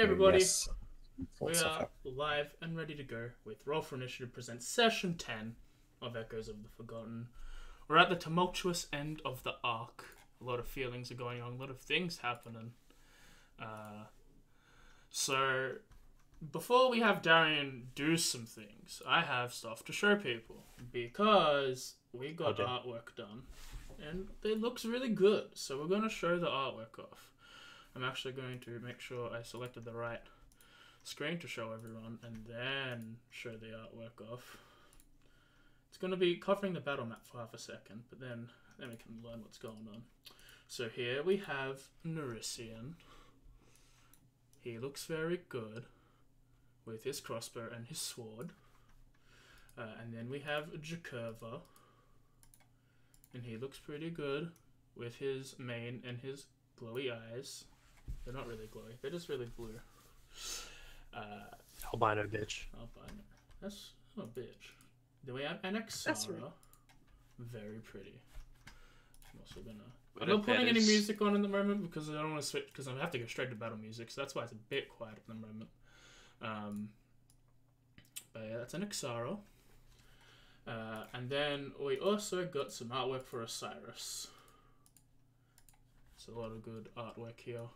everybody, Yes. we are live and ready to go with Roll for Initiative presents Session 10 of Echoes of the Forgotten. We're at the tumultuous end of the arc. A lot of feelings are going on, a lot of things happening. So, before we have Darian do some things, I have stuff to show people. Because we got artwork done, and it looks really good. So we're going to show the artwork off. I'm actually going to make sure I selected the right screen to show everyone, and then show the artwork off. It's going to be covering the battle map for half a second, but then we can learn what's going on. So here we have Nerisian. He looks very good with his crossbow and his sword. And then we have Jakurva, and he looks pretty good with his mane and his glowy eyes. They're not really glowy, they're just really blue. Albino bitch. Albino. That's not a bitch. Then we have Anexara. Very pretty. I'm also gonna... I'm not putting any music on in the moment because I don't want to switch, because I have to go straight to battle music, so that's why it's a bit quiet at the moment. But yeah, that's Anexara. And then we also got some artwork for Osiris. It's a lot of good artwork here.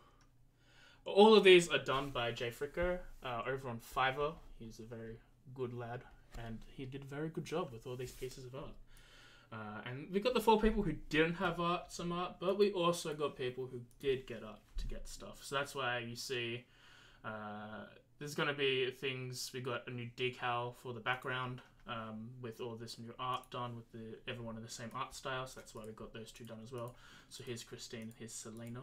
All of these are done by Jay Fricker over on Fiverr. He's a very good lad, and he did a very good job with all these pieces of art. And we got the 4 people who didn't have some art, but we also got people who did get art to get stuff. So that's why you see there's going to be things. We got a new decal for the background with all this new art done with everyone in the same art style. So that's why we got those 2 done as well. So here's Christine and here's Selena.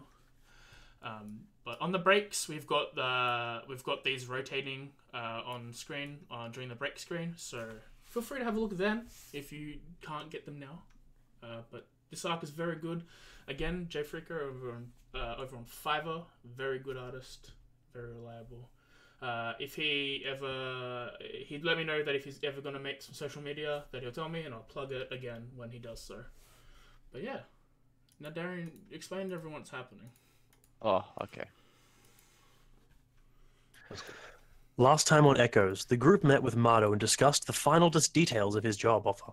But on the breaks, we've got these rotating on screen during the break screen. So feel free to have a look then if you can't get them now. But this arc is very good. Again, Jay Fricker over on Fiverr, very good artist, very reliable. If he'd let me know that if he's ever going to make some social media, that he'll tell me, and I'll plug it again when he does so. But yeah, now Darian, explain to everyone what's happening. Oh, okay. Last time on Echoes, the group met with Mardo and discussed the final details of his job offer.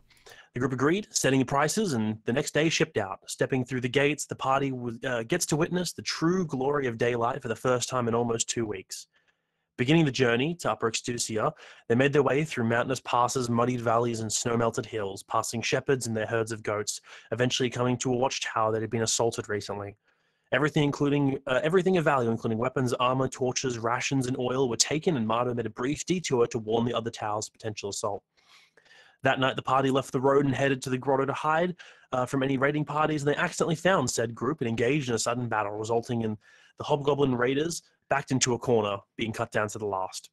The group agreed, setting the prices, and the next day shipped out. Stepping through the gates, the party gets to witness the true glory of daylight for the first time in almost 2 weeks. Beginning the journey to Upper Extusia, they made their way through mountainous passes, muddied valleys, and snow-melted hills, passing shepherds and their herds of goats, eventually coming to a watchtower that had been assaulted recently. Everything of value, including weapons, armor, torches, rations, and oil, were taken, and Mardo made a brief detour to warn the other towers of potential assault. That night, the party left the road and headed to the grotto to hide from any raiding parties, and they accidentally found said group and engaged in a sudden battle, resulting in the Hobgoblin raiders backed into a corner, being cut down to the last.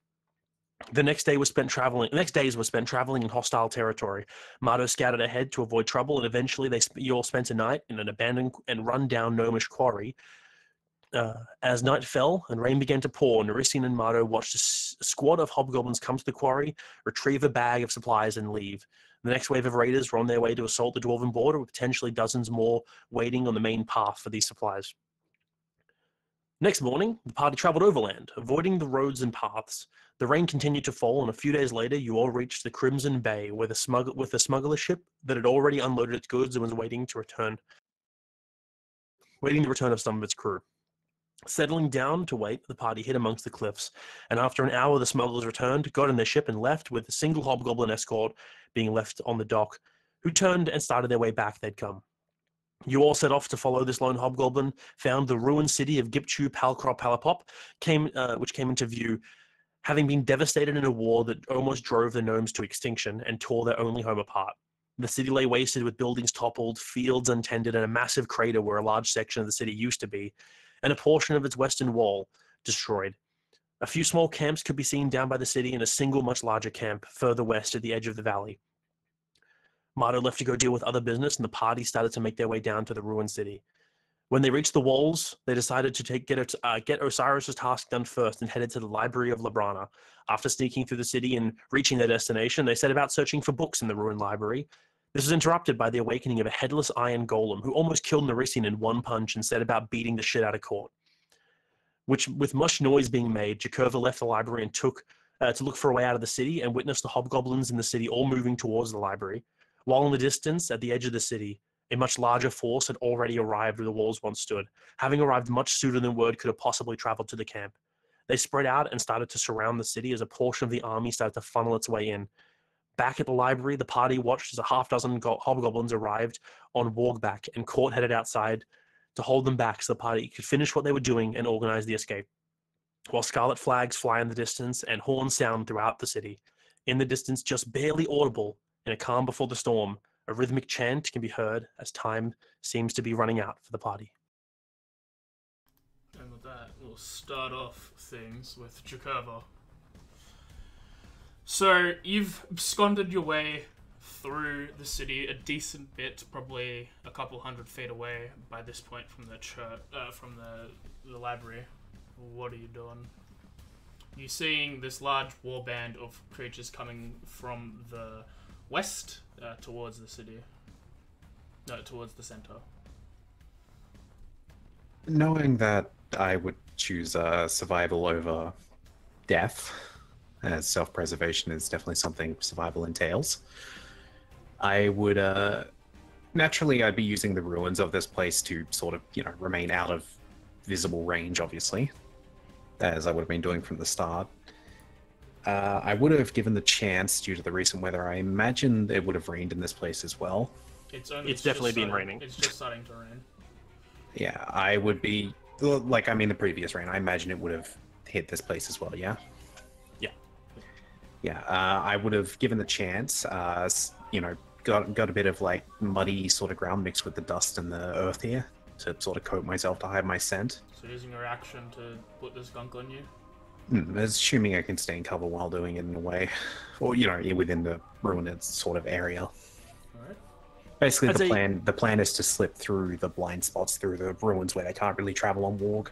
The next days were spent traveling in hostile territory. Mardo scouted ahead to avoid trouble, and eventually you all spent a night in an abandoned and run-down gnomish quarry. As night fell and rain began to pour, Nerisian and Mardo watched a squad of hobgoblins come to the quarry, retrieve a bag of supplies, and leave. The next wave of raiders were on their way to assault the dwarven border, with potentially dozens more waiting on the main path for these supplies. Next morning, the party traveled overland, avoiding the roads and paths. The rain continued to fall, and a few days later, you all reached the Crimson Bay, with a smuggler ship that had already unloaded its goods and was waiting the return of some of its crew. Settling down to wait, the party hid amongst the cliffs, and after an hour, the smugglers returned, got in their ship, and left, with a single hobgoblin escort being left on the dock, who turned and started their way back they'd come. You all set off to follow this lone hobgoblin, found the ruined city of Gipchu Palkrop Palapop, which came into view, having been devastated in a war that almost drove the gnomes to extinction and tore their only home apart. The city lay wasted, with buildings toppled, fields untended, and a massive crater where a large section of the city used to be, and a portion of its western wall destroyed. A few small camps could be seen down by the city, and a single much larger camp further west at the edge of the valley. Mardo left to go deal with other business, and the party started to make their way down to the ruined city. When they reached the walls, they decided to get Osiris' task done first and headed to the Library of Labrana. After sneaking through the city and reaching their destination, they set about searching for books in the ruined library. This was interrupted by the awakening of a headless iron golem who almost killed Nerisian in one punch and set about beating the shit out of Court. Which, with much noise being made, Jakurva left the library and took to look for a way out of the city and witnessed the hobgoblins in the city all moving towards the library. While in the distance, at the edge of the city, a much larger force had already arrived where the walls once stood, having arrived much sooner than word could have possibly traveled to the camp. They spread out and started to surround the city as a portion of the army started to funnel its way in. Back at the library, the party watched as a half-dozen hobgoblins arrived on Wargback, and Court headed outside to hold them back so the party could finish what they were doing and organize the escape. While scarlet flags fly in the distance and horns sound throughout the city, in the distance, just barely audible, in a calm before the storm, a rhythmic chant can be heard as time seems to be running out for the party. And with that, we'll start off things with Jakurva. So, you've absconded your way through the city a decent bit, probably a couple 100 feet away by this point from the church, from the library. What are you doing? You're seeing this large warband of creatures coming from the west towards the city. No, towards the center. Knowing that I would choose survival over death, as self-preservation is definitely something survival entails, I would naturally I'd be using the ruins of this place to sort of, remain out of visible range, obviously, as I would have been doing from the start. I would have given the chance, due to the recent weather, I imagine it would have rained in this place as well. It's definitely been raining. It's just starting to rain. Yeah, I would be, the previous rain, I imagine it would have hit this place as well, yeah? Yeah. Yeah, I would have given the chance, got a bit of, muddy sort of ground mixed with the dust and the earth here to sort of coat myself to hide my scent. So using your action to put this gunk on you? Assuming I can stay in cover while doing it in a way, or within the ruined sort of area. Alright. Basically, the plan is to slip through the blind spots through the ruins where they can't really travel on Warg.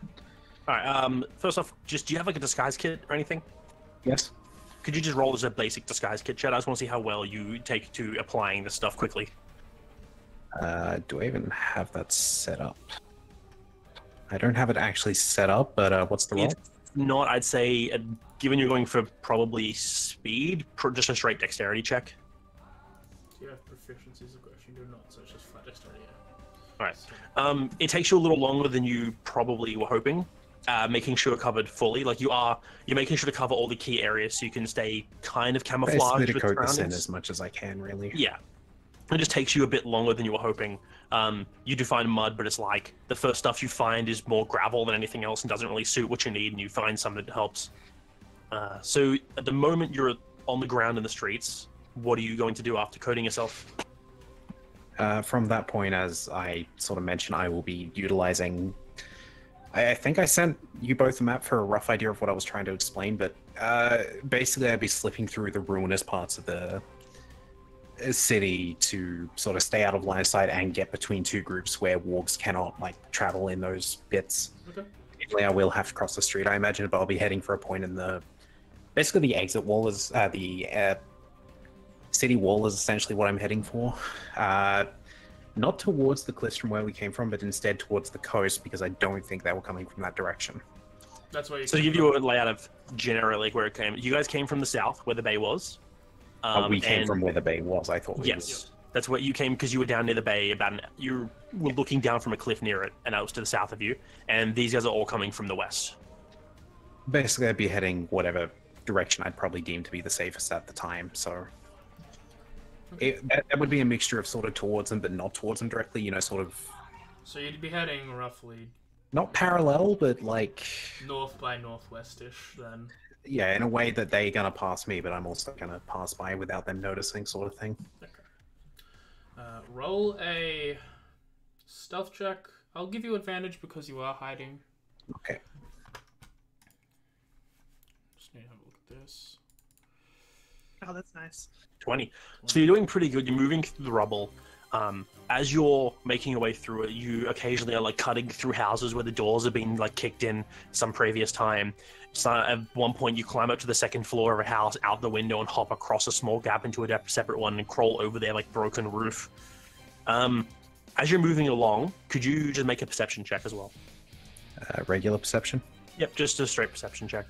Alright, first off, do you have a disguise kit or anything? Yes. Could you just roll as a basic disguise kit, Chad? I just want to see how well you take to applying this stuff quickly. Do I even have that set up? I don't have it actually set up, but what's the roll? Not, I'd say, given you're going for probably speed, just a straight dexterity check. Do you have proficiencies? Of course, you do not, so it's just flat dexterity. Alright. It takes you a little longer than you probably were hoping, making sure you're covered fully. You're making sure to cover all the key areas so you can stay kind of camouflaged Basically to with coat the scent surroundings. as much as I can, really. Yeah. It just takes you a bit longer than you were hoping. You do find mud, but it's the first stuff you find is more gravel than anything else and doesn't really suit what you need, and you find some that helps. So at the moment you're on the ground in the streets, what are you going to do after coating yourself? From that point, as I sort of mentioned, I will be utilizing... I think I sent you both a map for a rough idea of what I was trying to explain, but basically I'd be slipping through the ruinous parts of the city to sort of stay out of line of sight and get between two groups where wargs cannot travel in those bits. Okay. Usually I will have to cross the street. I imagine, but I'll be heading for a point in basically the exit wall is the city wall is essentially what I'm heading for. Not towards the cliffs from where we came from, but instead towards the coast, because I don't think they were coming from that direction. That's why. So to give you a layout of generally where it came, you guys came from the south where the bay was. We came from where the bay was. I thought. Yes, that's where you came because you were down near the bay. You were looking down from a cliff near it, and that was to the south of you. And these guys are all coming from the west. Basically, I'd be heading whatever direction I'd probably deem to be the safest at the time. So that would be a mixture of sort of towards them, but not towards them directly. Sort of. So you'd be heading roughly. Not parallel, but north by northwest-ish, then. Yeah, in a way that they're gonna pass me, but I'm also gonna pass by without them noticing, sort of thing. Okay. Roll a stealth check. I'll give you advantage because you are hiding. Okay. Just need to have a look at this. Oh, that's nice. 20. So you're doing pretty good. You're moving through the rubble. As you're making your way through it, you occasionally are cutting through houses where the doors have been kicked in some previous time. So at one point, you climb up to the second floor of a house, out the window, and hop across a small gap into a separate one and crawl over their broken roof. As you're moving along, could you just make a perception check as well? Regular perception. Yep, just a straight perception check.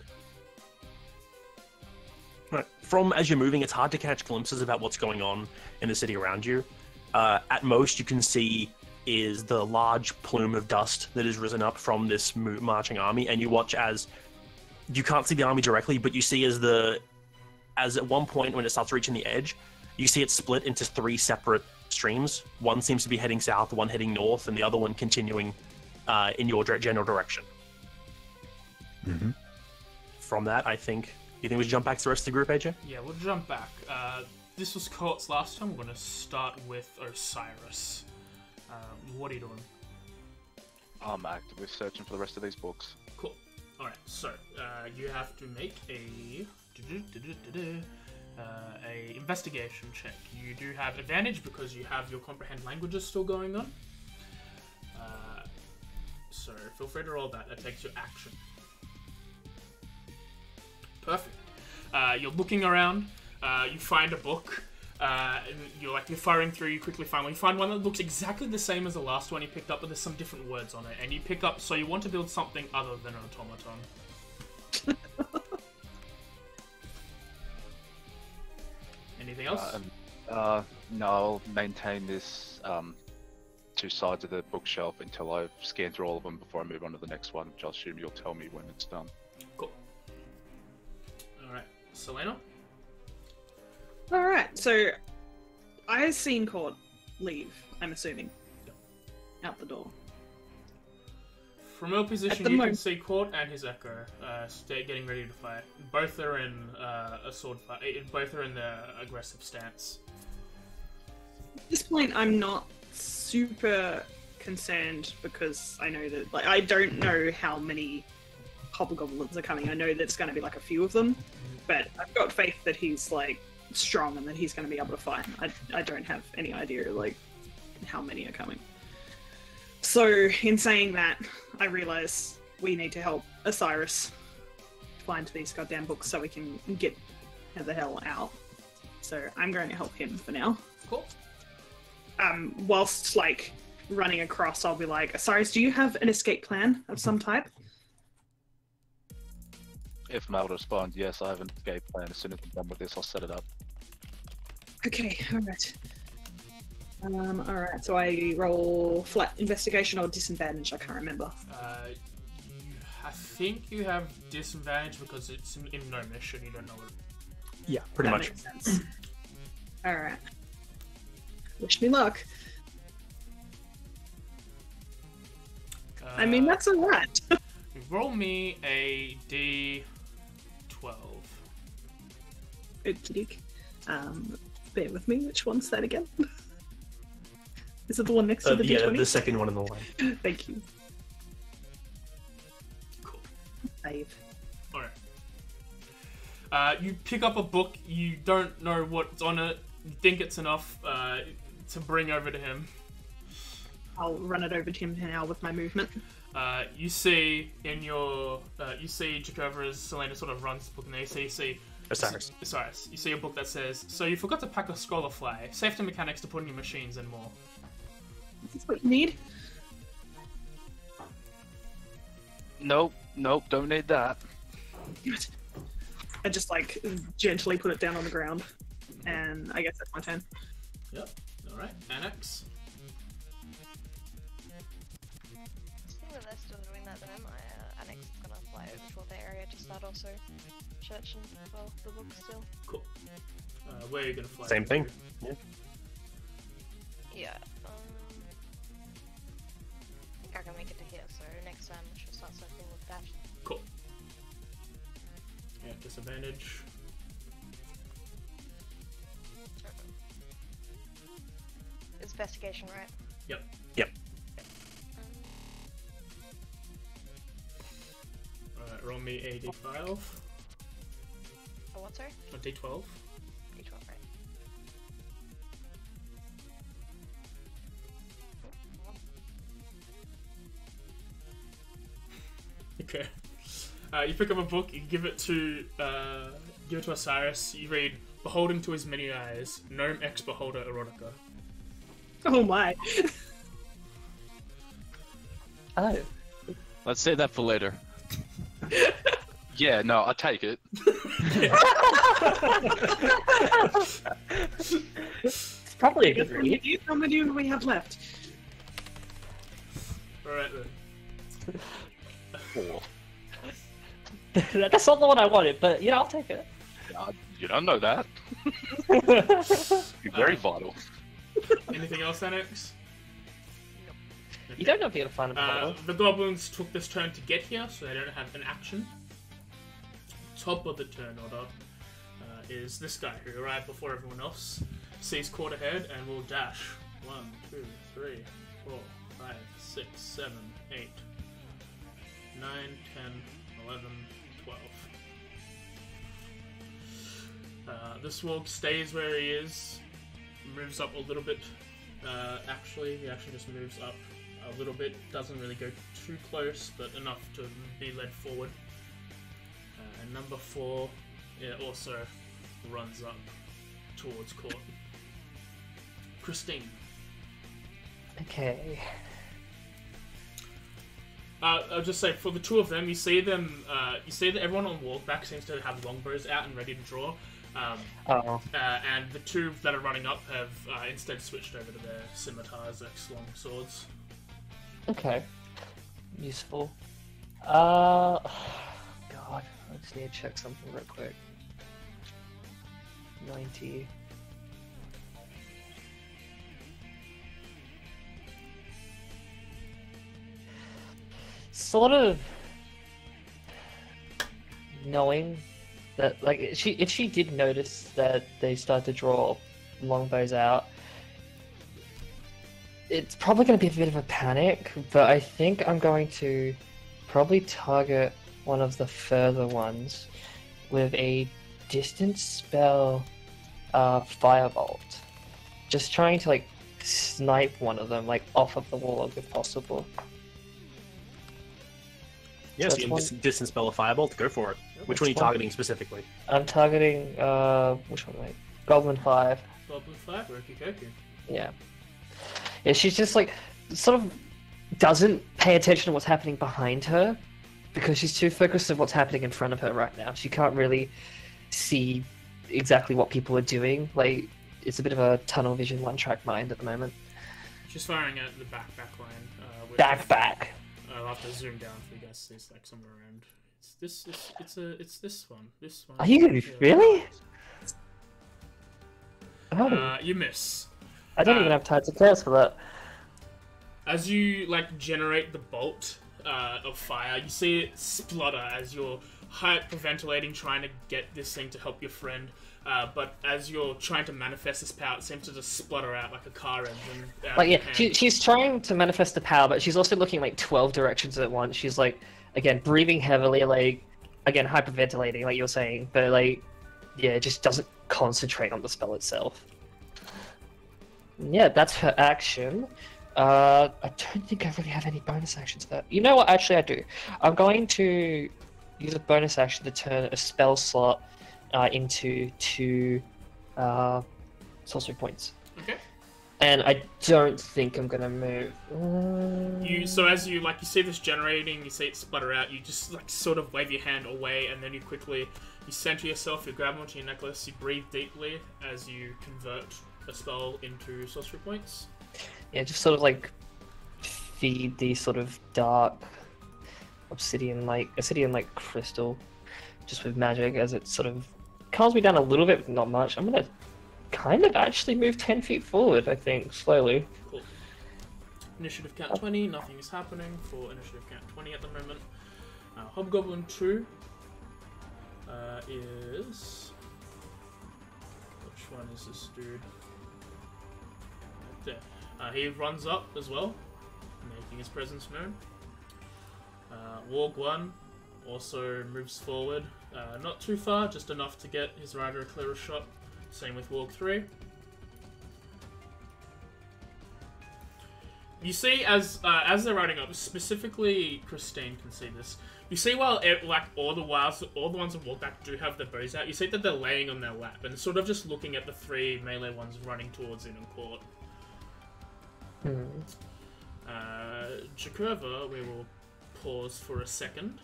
Right. From as you're moving, it's hard to catch glimpses about what's going on in the city around you. At most, you can see is the large plume of dust that has risen up from this marching army, and you watch as you can't see the army directly, but you see as at one point when it starts reaching the edge, you see it split into 3 separate streams. One seems to be heading south, one heading north, and the other one continuing in your general direction. Mm-hmm. From that, you think we should jump back to the rest of the group, AJ? Yeah, we'll jump back. This was Court's last time. We're going to start with Osiris. What are you doing? I'm actively searching for the rest of these books. Cool. Alright, so you have to make a investigation check. You do have advantage because you have your comprehend languages still going on. So feel free to roll that. That takes your action. Perfect. You're looking around. You find a book. And you're firing through, you quickly find one. You find one that looks exactly the same as the last one you picked up, but there's some different words on it. And you pick up, so you want to build something other than an automaton. Anything else? No, I'll maintain this 2 sides of the bookshelf until I've scanned through all of them before I move on to the next one, which I'll assume you'll tell me when it's done. Cool. Alright, Selena? Alright, so I've seen Court leave, I'm assuming. Out the door. From your position, you can see Court and his Echo getting ready to fight. Both are in a sword fight. Both are in their aggressive stance. At this point, I'm not super concerned because I know that, I don't know how many Hobgoblins are coming. I know there's going to be a few of them, but I've got faith that he's strong and that he's going to be able to fight. I don't have any idea how many are coming. So in saying that, I realise we need to help Osiris find these goddamn books so we can get the hell out. So I'm going to help him for now. Cool. Whilst running across, I'll be like, Osiris, do you have an escape plan of some type? If I'm able to respond, yes, I have an escape plan. As soon as I'm done with this, I'll set it up. Okay, alright. Alright, so I roll flat investigation or disadvantage, I can't remember. I think you have disadvantage because it's in no mission, you don't know it. Yeah, pretty much. Makes sense. Alright. Wish me luck. I mean, that's alright. Roll me a D12. Okey-doke. Bear with me, which one's that again? Is it the one next to the D20? Yeah, the second one in the line. Thank you. Cool. Save. Alright. You pick up a book, you don't know what's on it, you think it's enough to bring over to him. I'll run it over to him now with my movement. You see in your, you see Jakova as Selena sort of runs the book, and there you see Osiris. You see a book that says, so you forgot to pack a scroll of fly, safety mechanics to put in your machines, and more. Is this what you need? Nope, don't need that. Good. I just gently put it down on the ground, and I guess that's my turn. Yep. Alright, Annex. Seeing that they're still doing that, then Annex is gonna fly over toward the area to start also searching for the book still. Cool. Where are you gonna fly? Same thing. To? Yeah. Yeah. I think I can make it to here, so next time I should start circling with that. Cool. Yeah, disadvantage. It's investigation, right? Yep. Alright, roll me a D12. Oh, what, sorry? A D12. D12, right. Okay. You pick up a book, you give it to Osiris, you read, Beholden to his many eyes, Gnome ex-beholder erotica. Oh my. Oh. Let's save that for later. Yeah, no, I take it. It's probably a good read. How many do we have left? Alright then. 4. That's not the one I wanted, but yeah, I'll take it. You don't know that. You're very vital. Anything else, Annex? You don't know if you're gonna find a bottle. The goblins took this turn to get here, so they don't have an action. Top of the turn order is this guy who arrived before everyone else, sees court ahead, and will dash 1, 2, 3, 4, 5, 6, 7, 8, 9, 10, 11, 12. This warg stays where he is, moves up a little bit. Actually, he actually just moves up a little bit, doesn't really go too close, but enough to be led forward. And number 4 also runs up towards court. Christine. Okay. I'll just say, for the two of them, you see them. You see that everyone on walkback seems to have longbows out and ready to draw. And the two that are running up have instead switched over to their scimitars, long swords. Okay. Useful. God, I just need to check something real quick. 90. Sort of knowing that, like, if she did notice that they start to draw longbows out, it's probably going to be a bit of a panic, but I think I'm going to probably target one of the further ones with a distance spell, Firebolt. Just trying to, like, snipe one of them, like, off of the warlock if possible. Yes, That's you one. can distance spell a firebolt. Go for it. Which one are you targeting specifically? I'm targeting, which one, like, Goblin 5. Goblin 5, Roki Koku. Yeah. Yeah, she's just, like, sort of doesn't pay attention to what's happening behind her because she's too focused on what's happening in front of her right now. She can't really see exactly what people are doing. Like, it's a bit of a tunnel vision, one-track mind at the moment. She's firing at the back line. Back. I'll have to zoom down for you guys to see it's like somewhere around. It's this one. This one. Are you really? Oh, You miss. I don't even have time to curse for that. As you like generate the bolt of fire, you see it splutter as you're hyperventilating, trying to get this thing to help your friend. But as you're trying to manifest this power, it seems to just splutter out like a car engine. Like, yeah, she's trying to manifest the power, but she's also looking like 12 directions at once. She's like, again, breathing heavily, like, again, hyperventilating, like you're saying, but like, yeah, it just doesn't concentrate on the spell itself. Yeah, that's her action. I don't think I really have any bonus actions for that. You know what? Actually, I do. I'm going to use a bonus action to turn a spell slot into 2 sorcery points. Okay. And I don't think I'm gonna move. So as you see this generating, you see it sputter out. You just like sort of wave your hand away, and then you center yourself. You grab onto your necklace. You breathe deeply as you convert a spell into sorcery points. Yeah, just sort of like feed the sort of dark obsidian like crystal, just with magic as it sort of calms me down a little bit, but not much. I'm gonna kind of actually move 10 feet forward, I think, slowly. Cool. Initiative count 20, nothing is happening for initiative count 20 at the moment. Hobgoblin 2 is... Which one is this dude? Right there. He runs up as well, making his presence known. Warg 1 also moves forward, not too far, just enough to get his rider a clearer shot. Same with Warg 3. You see, as they're riding up, specifically Christine can see this. You see, while all the ones in Walkback do have their bows out, you see that they're laying on their lap and sort of just looking at the 3 melee ones running towards him in court. Jakurva, we will pause for a second.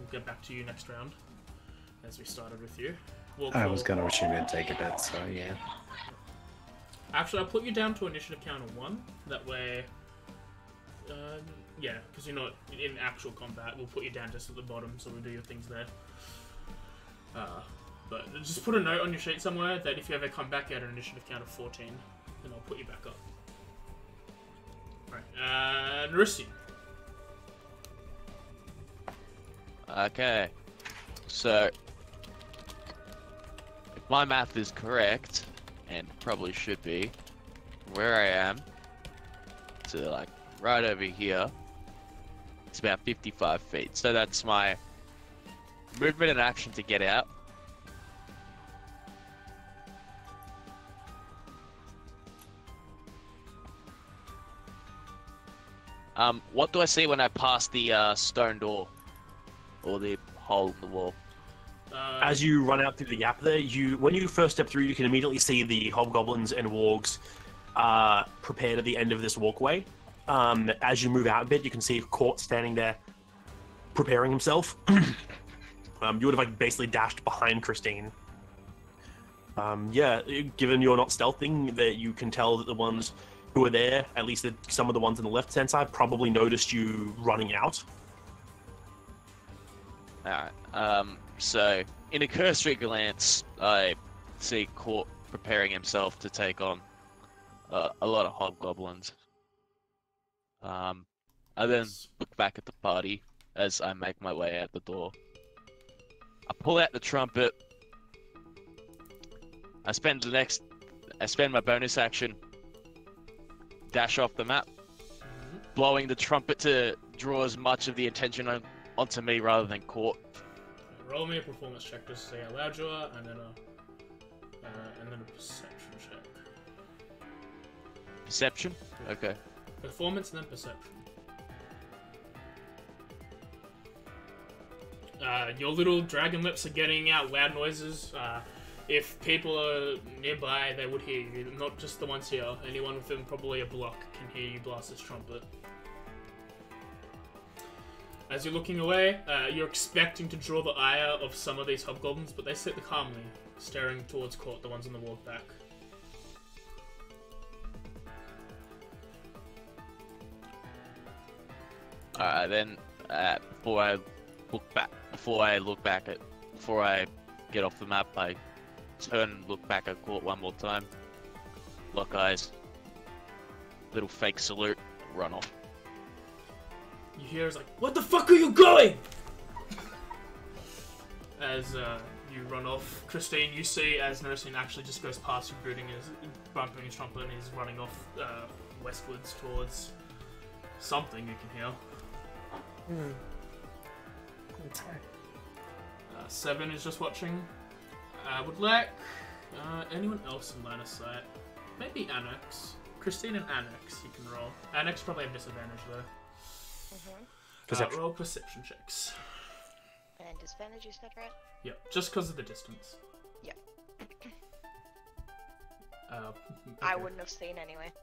we'll get back to you next round, as we started with you. We'll I was call- going to assume it'd take a bit, so yeah. Actually, I'll put you down to initiative count of 1. That way, yeah, because you're not in actual combat. We'll put you down just at the bottom, so we'll do your things there. But just put a note on your sheet somewhere that if you ever come back at an initiative count of 14, then I'll put you back up. Right, Narisian. Okay. So, if my math is correct, and probably should be, where I am, to like right over here, it's about 55 feet. So that's my movement and action to get out. What do I see when I pass the stone door? Or the hole in the wall? As you run out through the gap there, when you first step through, you can immediately see the hobgoblins and wargs prepared at the end of this walkway. As you move out a bit, you can see Court standing there, preparing himself. You would have like basically dashed behind Christine. Yeah, given you're not stealthing, that you can tell that the ones who are there, at least some of the ones on the left-hand side, probably noticed you running out. Alright, so in a cursory glance, I see Court preparing himself to take on a lot of hobgoblins. I then look back at the party as I make my way out the door. I pull out the trumpet. I spend my bonus action, dash off the map, blowing the trumpet to draw as much of the attention onto me rather than Court. Roll me a performance check just to say how loud you are, and then a perception check. Perception? Okay. Performance and then perception. Your little dragon lips are getting out loud noises. If people are nearby, they would hear you. Not just the ones here. Anyone within probably a block can hear you blast this trumpet. As you're looking away, you're expecting to draw the ire of some of these hobgoblins, but they sit calmly, staring towards Court, the ones on the walk back. Alright, then, before I get off the map, I turn and look back at Court one more time. Lock eyes. Little fake salute. Run off. You hear is like, "What the fuck are you going?" As you run off, Christine, you see as Nursing actually just goes past you, bumping his trumpet, and he's running off westwards towards something you can hear. Seven is just watching. I would like anyone else in line of sight. Maybe Annex. Christine and Annex you can roll. Annex probably have disadvantage though. Roll perception checks. And disadvantage, you said, right? Yep, just because of the distance. Yep. Okay. I wouldn't have seen anyway.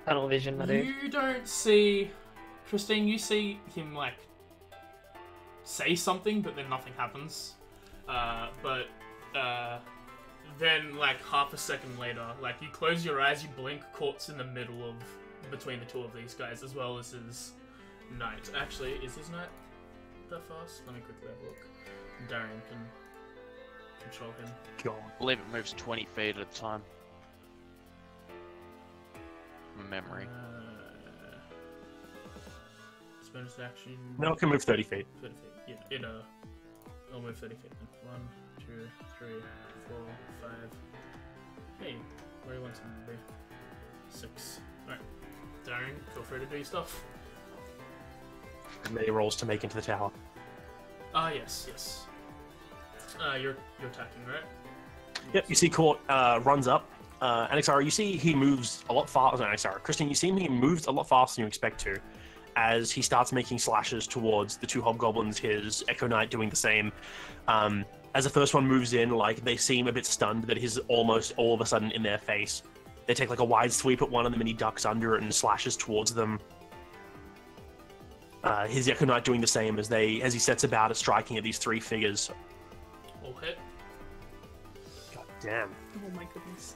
Tunnel vision, I do. You don't see... Christine, you see him, like, say something, but then nothing happens. Then, like, half a second later, like, you close your eyes, you blink, Court's in the middle of... between the two of these guys, as well as his knight. Actually, is his knight that fast? Let me quickly have a look. Darian can control him. I believe it moves 20 feet at a time. From memory. Bonus action. No, it can move 30 feet. 30 feet, yeah. It'll move 30 feet then. 1, 2, 3, 4, 5. Hey, where do you want something to be? 6. Alright. Darian, feel free to do your stuff. Many rolls to make into the tower. Yes. You're attacking, right? Yep, you see Court runs up. Anixara, you see he moves a lot faster. Anixara, Christine, you see he moves a lot faster than you expect to, as he starts making slashes towards the two hobgoblins, his Echo Knight doing the same. As the first one moves in, like, they seem a bit stunned that he's almost all of a sudden in their face. They take like a wide sweep at one of them and he ducks under it and slashes towards them. His Echo Knight doing the same as he sets about at striking at these three figures. All hit. God damn. Oh my goodness.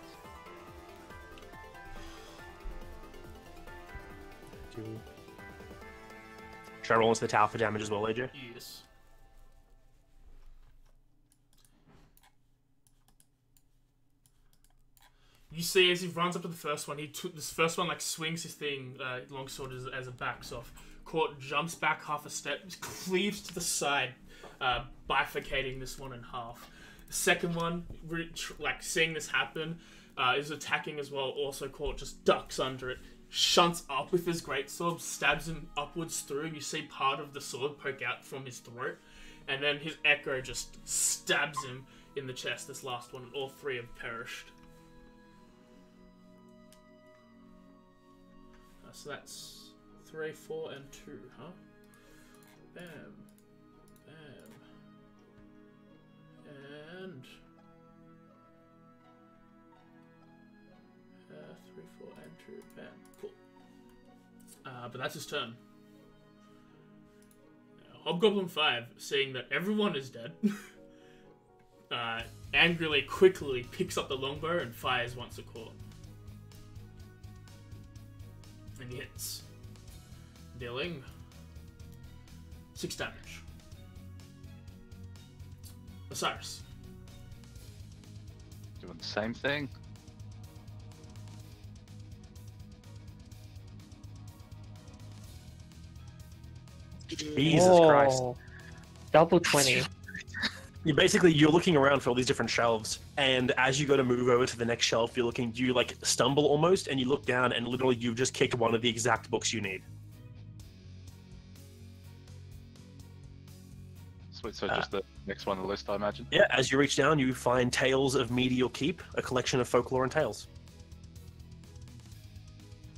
Should I roll into the tower for damage as well, AJ? Yes. You see, as he runs up to the first one, this first one like swings his thing, longsword as a backs off. Court jumps back half a step, cleaves to the side, bifurcating this one in half. The second one, like seeing this happen, is attacking as well. Also, Court just ducks under it, shunts up with his greatsword, stabs him upwards through. You see part of the sword poke out from his throat, and then his Echo just stabs him in the chest. This last one, and all three have perished. So that's 3, 4, and 2, huh? Bam. Bam. And... 3, 4, and 2. Bam. Cool. But that's his turn. Now, Hobgoblin 5, seeing that everyone is dead, angrily, quickly picks up the longbow and fires once a Court. And he hits, dealing 6 damage. Osiris. Doing the same thing. Jesus Christ. Double 20. You're looking around for all these different shelves, and as you go to move over to the next shelf, you like stumble almost, and you look down, and literally you've just kicked one of the exact books you need. Sweet, so just the next one on the list, I imagine? Yeah, as you reach down, you find Tales of Medial Keep, a collection of folklore and tales.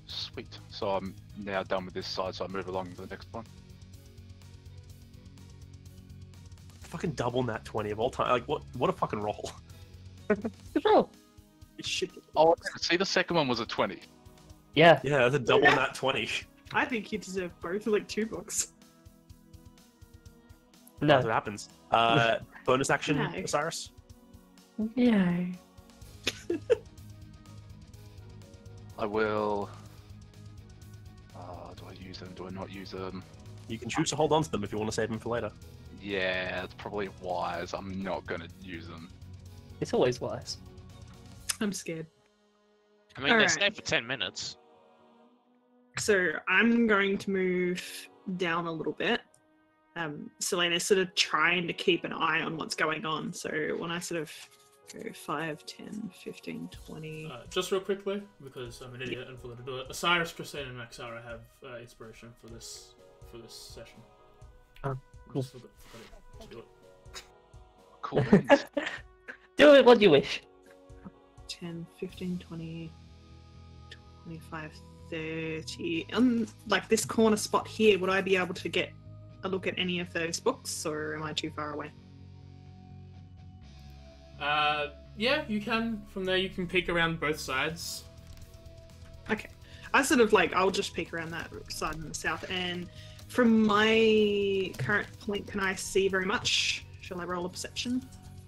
Sweet. So I'm now done with this side, so I move along to the next one. Fucking double nat 20 of all time. Like, what a fucking roll. Good roll. It should be. Oh, see, the second one was a 20. Yeah. Yeah, that's a double nat 20. I think you deserve both, like 2 books. No. That's what happens. Bonus action, No. Osiris? Yeah. I will... do I use them? Do I not use them? You can choose to hold on to them if you want to save them for later. Yeah, it's probably wise. I'm not going to use them. It's always wise. I'm scared. I mean, they Alright. stay for 10 minutes. So I'm going to move down a little bit. Selena's sort of trying to keep an eye on what's going on. So when I sort of go 5, 10, 15, 20... Just real quickly, because I'm an idiot and forgot to do it. Osiris, Ghislaine, and Maxara have inspiration for this session. Oh, cool. Just forgot to do it. Cool beans. Do it what you wish. 10, 15, 20, 25, 30. Like this corner spot here, would I be able to get a look at any of those books, or am I too far away? Yeah, you can. From there, you can peek around both sides. Okay. I sort of like, I'll just peek around that side in the south, and from my current point, can I see very much? Shall I roll a perception?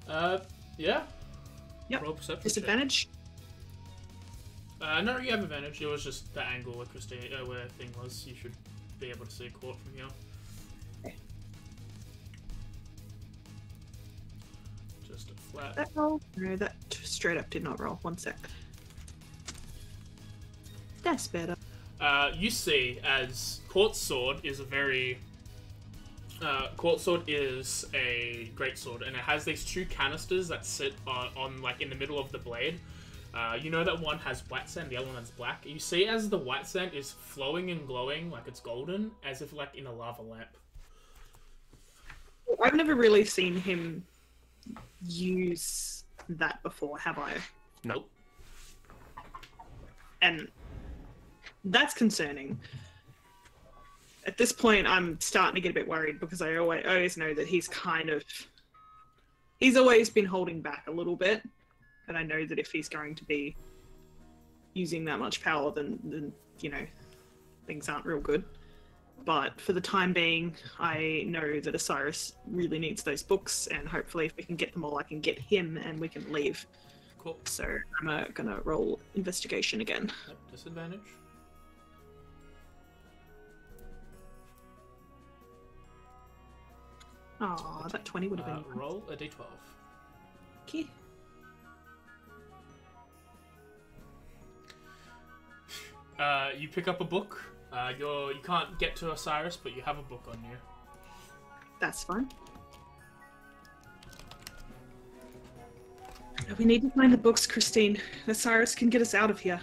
Yeah. Yep. Roll perception check. Disadvantage? No, you have advantage. It was just the angle where where thing was. You should be able to see a Court from here. Okay. Just a flat. That roll? No, that straight up did not roll. 1 sec. That's better. You see, as Court's sword is a very... Court's sword is a greatsword, and it has these 2 canisters that sit on like in the middle of the blade. You know that one has white sand, the other one has black. You see as the white sand is flowing and glowing like it's golden, as if like in a lava lamp. I've never really seen him use that before, have I? Nope. And that's concerning. At this point, I'm starting to get a bit worried because I always know that he's always been holding back a little bit. And I know that if he's going to be using that much power, then you know, things aren't real good. But for the time being, I know that Osiris really needs those books, and hopefully if we can get them all, I can get him and we can leave. Cool. So I'm gonna roll investigation again. Yep, disadvantage. Oh, that 20 would have been nice. Roll a d12. Okay. You pick up a book. You can't get to Osiris, but you have a book on you. That's fine. We need to find the books, Christine. Osiris can get us out of here.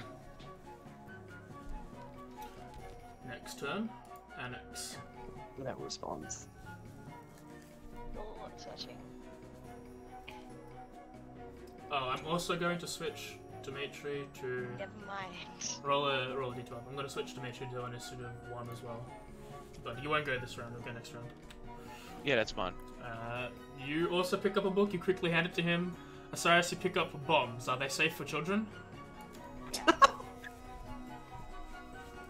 Next turn, Annex. That responds. Oh, I'm searching. Oh, I'm also going to switch Dimitri to Never mind. roll a d12. I'm going to switch Dimitri to initiative 1 as well. But you won't go this round, you'll go next round. Yeah, that's mine. You also pick up a book, you quickly hand it to him. Osiris, you pick up bombs. Are they safe for children?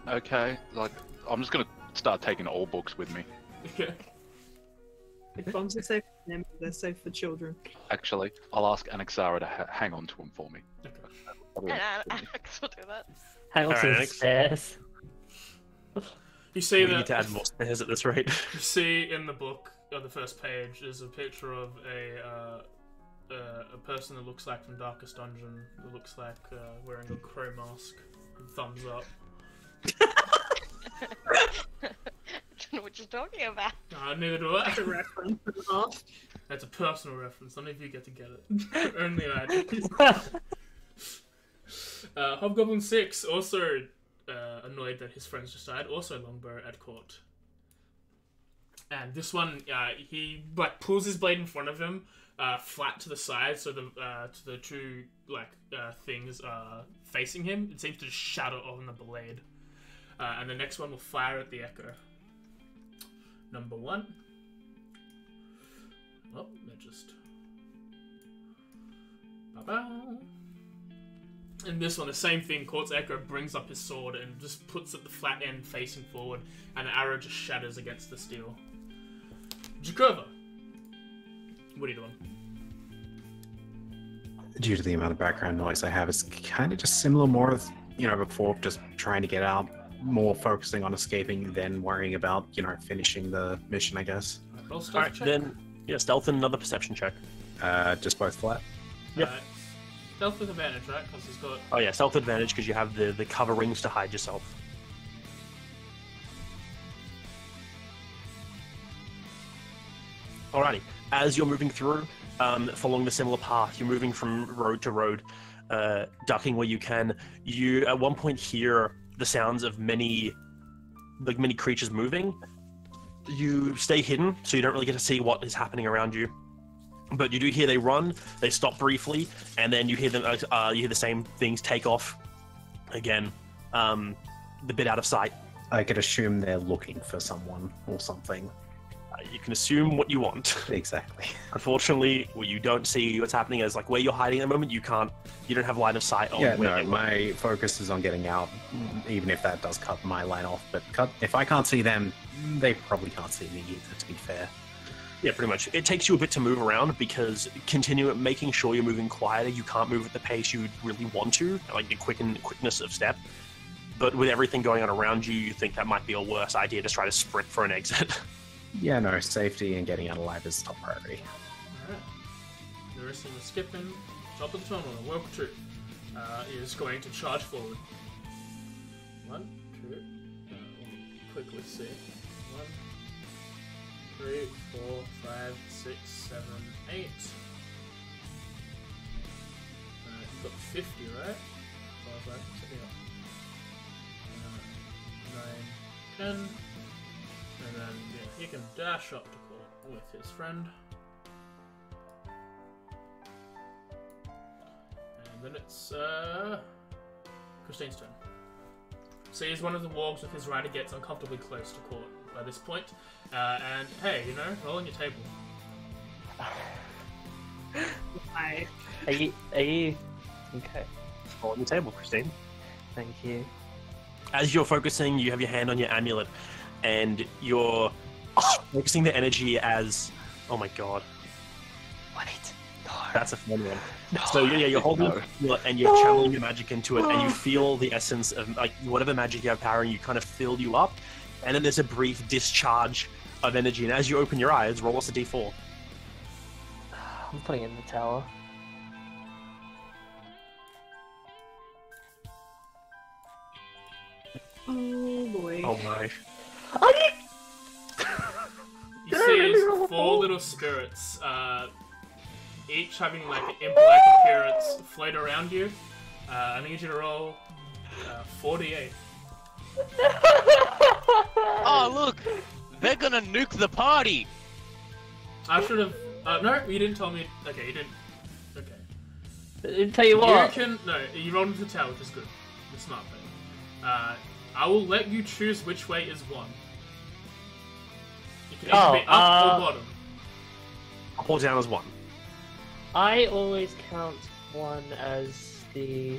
Okay, like, I'm just gonna start taking all books with me. Okay. The bombs are safe for them, they're safe for children. Actually, I'll ask Anaxara to hang on to them for me. Okay. And Alex will do that. Hang on to the Alright. stairs. You see We that need to add more stairs at this rate. you see in the book on the first page is a picture of a person that looks like from Darkest Dungeon. That looks like wearing a crow mask, and thumbs up. I don't know what you're talking about. Neither do I. That's a reference and a half. That's a personal reference. None of you get to get it. Only I do. Hobgoblin 6 also annoyed that his friends just died. Also longbow at court. And this one, he like pulls his blade in front of him, flat to the side, so the two things are facing him. It seems to just shatter on the blade. And the next one will fire at the echo. Number 1. Oh, they're just. Ba-ba. And this one, the same thing. Court's Echo brings up his sword and just puts at the flat end facing forward, and the arrow just shatters against the steel. Jakova, what are you doing? Due to the amount of background noise I have, it's kind of just similar, more of, before, just trying to get out, more focusing on escaping than worrying about, finishing the mission, I guess. Roll stealth Alright, check. then, stealth and another perception check. Just both flat. Yep. Stealth with advantage, right? Because he's got. Oh yeah, stealth advantage because you have the cover rings to hide yourself. Alrighty, as you're moving through, following the similar path, you're moving from road to road, ducking where you can. You at one point hear the sounds of many creatures moving. You stay hidden, so you don't really get to see what is happening around you. But you do hear they run, they stop briefly, and then you hear them. You hear the same things take off again, the bit out of sight. I could assume they're looking for someone or something. You can assume what you want. Exactly. Unfortunately, you don't see what's happening as where you're hiding at the moment. You don't have line of sight on Yeah, where no, they were. my focus is on getting out, even if that does cut my line off. But if I can't see them, they probably can't see me either, to be fair. Yeah, pretty much. It takes you a bit to move around because making sure you're moving quieter. You can't move at the pace you really want to, like the quickness of step. But with everything going on around you, you think that might be a worse idea to try to sprint for an exit. Yeah, no, safety and getting out alive is top priority. Alright. The rest of the skipping, top of the tunnel, work 2 is going to charge forward. 1, 2, let me quickly see. 1, 3, 4, 5, 6, 7, 8. You've got 50, right? 5, 5, 6, 9, 10. And then he can dash up to court with his friend. And then it's Christine's turn. Sees one of the wargs with his rider gets uncomfortably close to court by this point. And hey, roll on your table. Hi. Are you... Okay. All on the table, Christine. Thank you. As you're focusing, you have your hand on your amulet. and you're focusing the energy as... Oh my god. Wait. No. That's a fun one. No. So yeah, you're holding No. it and you're channeling your magic into it, and you feel the essence of like whatever magic you have powering you kind of fill you up, and then there's a brief discharge of energy, and as you open your eyes, roll us a d4. I'm putting it in the tower. Oh boy. Oh my. You see these 4 little spirits, each having like an imp-like appearance, float around you. I need you to roll 48. Oh, look! They're gonna nuke the party! I should have. No, you didn't tell me. Okay, you didn't. Okay. I'll tell you what. You can. No, you rolled into the tower, which is good. The smart thing. I will let you choose which way is 1. You can either be up or bottom. Up or down as 1. I always count 1 as the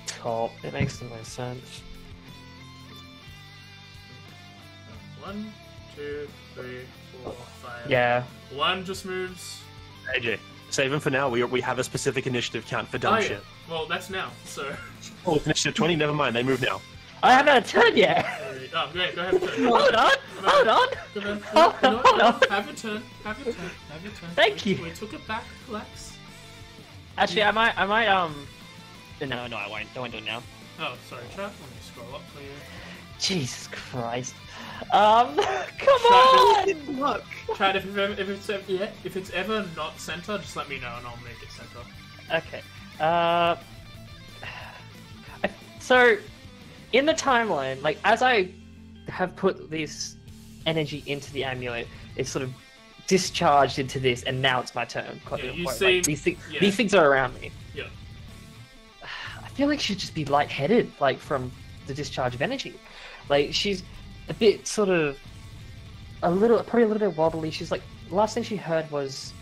top. It makes the most sense. 1, 2, 3, 4, 5. Yeah. 1 just moves. AJ, save him for now. We have a specific initiative count for dumb Oh, yeah. shit. Well, that's now. So. Oh, it's initiative 20. Never mind. They move now. I haven't had a turn yet. Oh, great. Go ahead and turn. Hold on. Hold on. Go ahead. Hold on, hold on. Have your turn. Have your turn. Have your turn. Thank you. We took it back. Relax. Actually, I might. No, I won't. I won't do it now. Oh, sorry, chat. Let me scroll up for you. Jesus Christ. Come on! Look. Chat, if it's ever not center, just let me know and I'll make it center. Okay. So, in the timeline, like as I have put this energy into the amulet, it's sort of discharged into this, and now it's my turn. Yeah, you Like, see- these things are around me. Yeah. I feel like she'd just be lightheaded, like from the discharge of energy. Like she's a bit sort of probably a little bit wobbly. She's like, last thing she heard was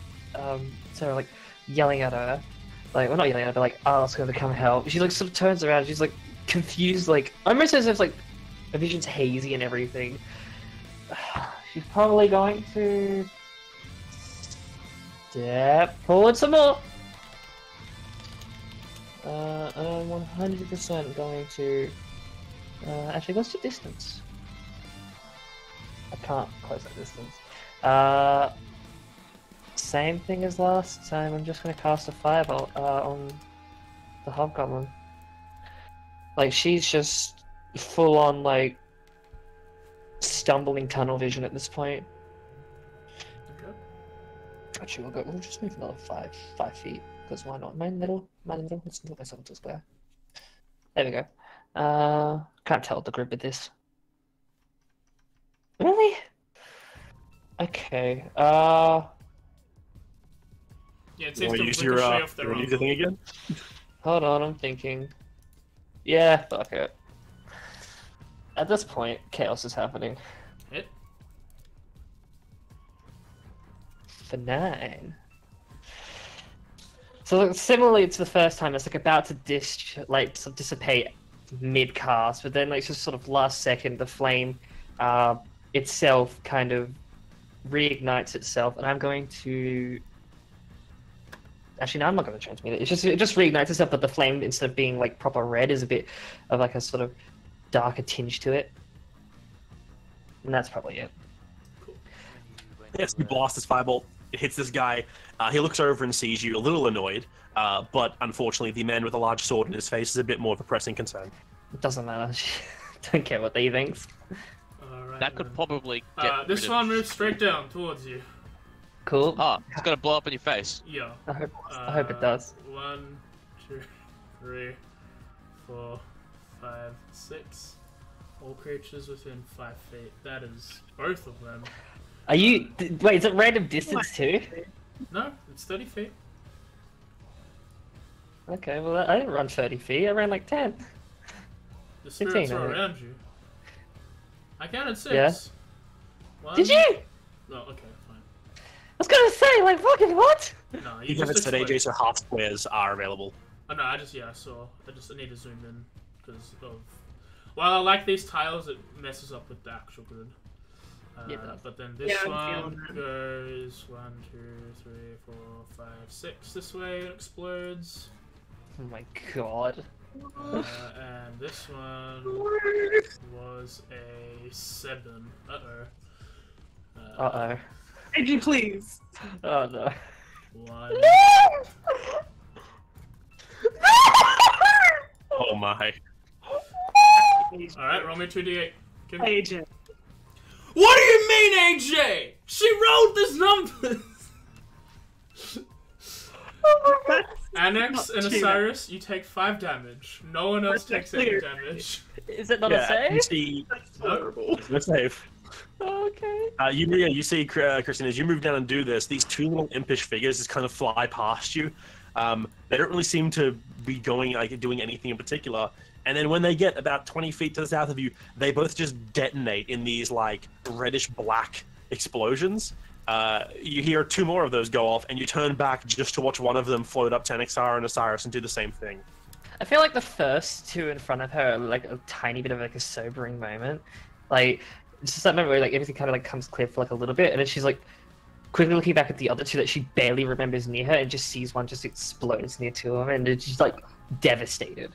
Sarah like yelling at her, like, well, not yelling at her, but like, oh, it's gonna come help. She like sort of turns around. She's like confused, like almost as if like her vision's hazy and everything. She's probably going to step forward some more. I'm 100% going to. Actually, what's the distance? I can't close that distance. Same thing as last time. I'm just going to cast a firebolt on the Hobgoblin. Like, she's just full on, like, stumbling tunnel vision at this point. Okay. Actually, we'll just move another 5 feet, because why not? Am I in the middle? Let's put myself into a square. There we go. Can't tell the group with this. Really? Okay. Yeah, it You seems want to to use ricochet your off their own. thing again? Hold on, I'm thinking. Yeah, fuck it. At this point, chaos is happening. Hit. For 9. So similarly to the first time, it's like about to dissipate mid-cast, but then like just sort of last second, the flame itself kind of reignites itself, and I'm going to. Actually, no, I'm not going to transmute it. It just reignites itself, but the flame, instead of being like proper red, is a bit of like a sort of darker tinge to it, and that's probably it. Yes, you blast this firebolt. It hits this guy. He looks over and sees you, a little annoyed, but unfortunately the man with a large sword in his face is a bit more of a pressing concern. It doesn't matter. Don't care what he thinks. Alright, That could then. probably get This rid of- one moves straight down towards you. Cool. Oh, it's gonna blow up in your face. Yeah. I hope it does. 1, 2, 3, 4, 5, 6. All creatures within 5 feet. That is both of them. Are you? Wait, is it random distance too? No, it's 30 feet. Okay, well I didn't run 30 feet. I ran like 10. The spirits 15, are I think. around you. I counted 6. Yeah. 1. Did you? No, okay, fine. I was gonna say, like, fucking what? No, You you have just it said, AJ, explained. so half squares are available. Oh no, I just, yeah, I saw. I need to zoom in because of While I like these tiles, it messes up with the actual grid. Yeah, it does. But then this Yeah, I'm feeling one that. goes 1, 2, 3, 4, 5, 6 this way and explodes. Oh my god. And this one was a 7. Uh-oh. AJ, please. Oh no. 1. Oh my. Alright, roll me 2d8. Give me- AJ. What do you mean, AJ? She rolled these numbers! Annex Not and too Osiris, you take 5 damage. No one else That's takes any clear. damage. Is it not a Yeah, you save? see, That's horrible. let's save. Okay. You see, Christian, as you move down and do this, these two little impish figures just kind of fly past you. They don't really seem to be doing anything in particular. And then when they get about 20 feet to the south of you, they both just detonate in these like reddish black explosions. You hear 2 more of those go off, and you turn back just to watch one of them float up to Anixara and Osiris and do the same thing. I feel like the first two in front of her are like a tiny bit of like a sobering moment. Like it's just that moment where like everything kind of like comes clear for like a little bit, and then she's like quickly looking back at the other two that she barely remembers near her, and just sees one just explodes near to her, and she's like devastated.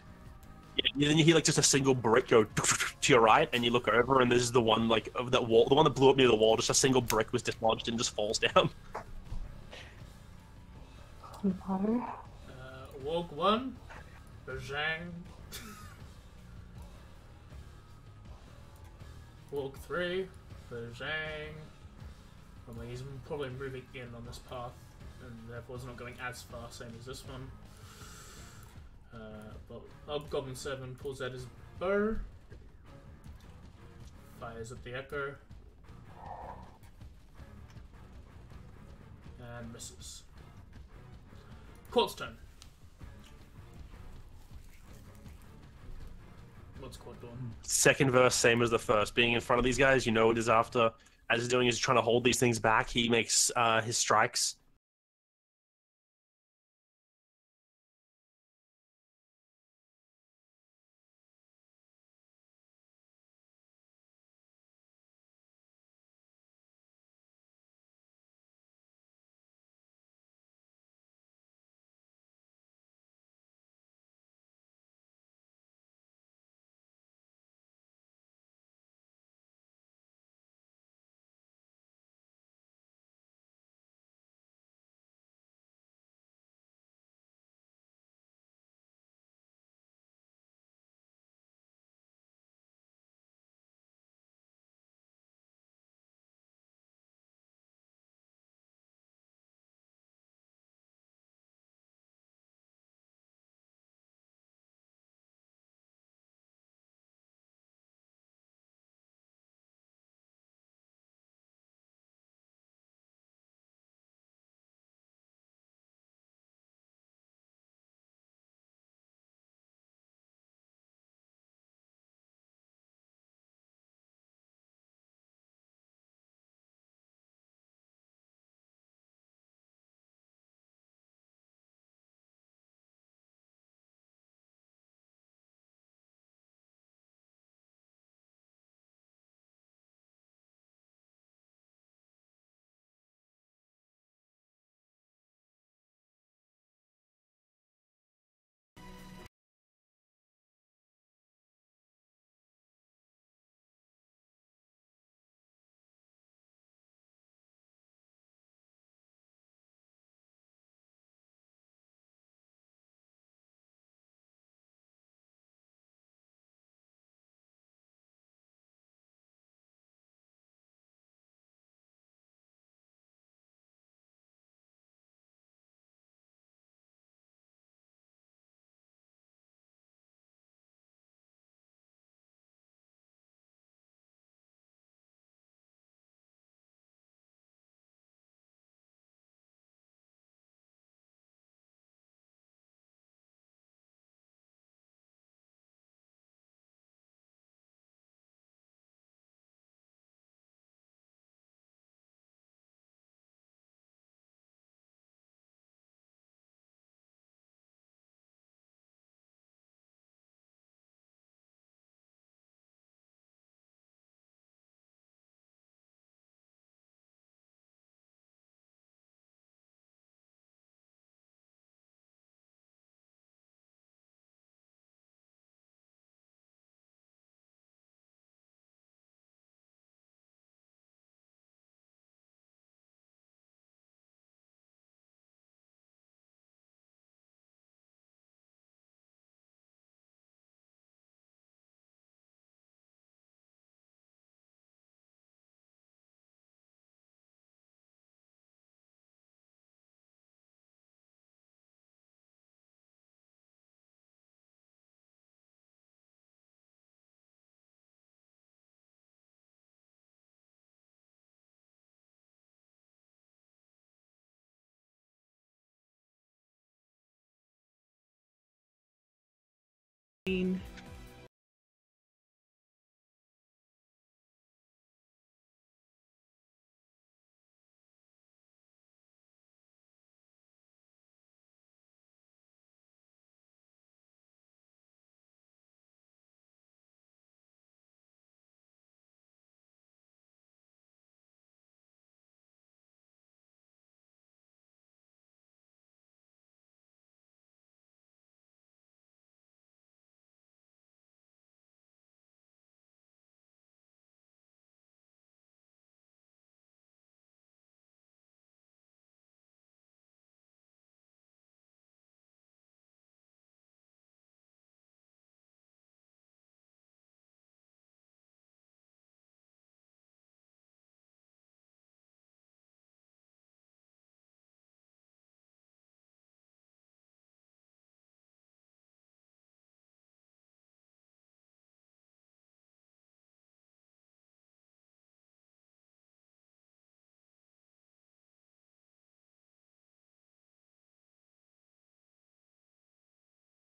Yeah, then you hear like just a single brick go to your right, and you look over, and this is the one like of that wall, the one that blew up near the wall. Just a single brick was dislodged and just falls down. Woke 1. Bajang. Woke 3. Bajang. I mean, he's probably moving in on this path, and therefore is not going as far, same as this one. But Hobgoblin 7 pulls out his bow, fires at the echo, and misses. Court's turn. What's Court doing? Second verse, same as the first. Being in front of these guys, you know what he's after. As he's doing, he's trying to hold these things back. He makes his strikes.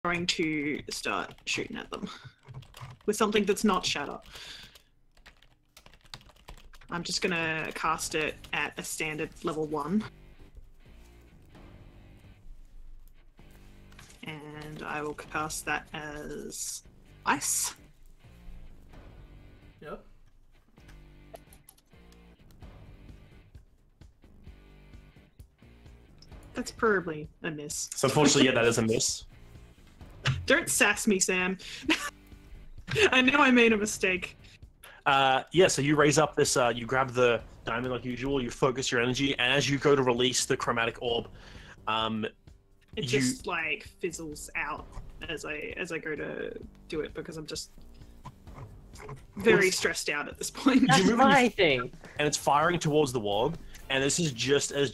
Going to start shooting at them with something that's not shatter. I'm just gonna cast it at a standard level 1. And I will cast that as ice. Yep. That's probably a miss. So unfortunately, yeah, that is a miss. Don't sass me, Sam. I know I made a mistake. Yeah, so you raise up this, you grab the diamond like usual, you focus your energy, and as you go to release the chromatic orb, It just like fizzles out as I go to do it because I'm just very stressed out at this point. That's my thing. and it's firing towards the warg. And this is just as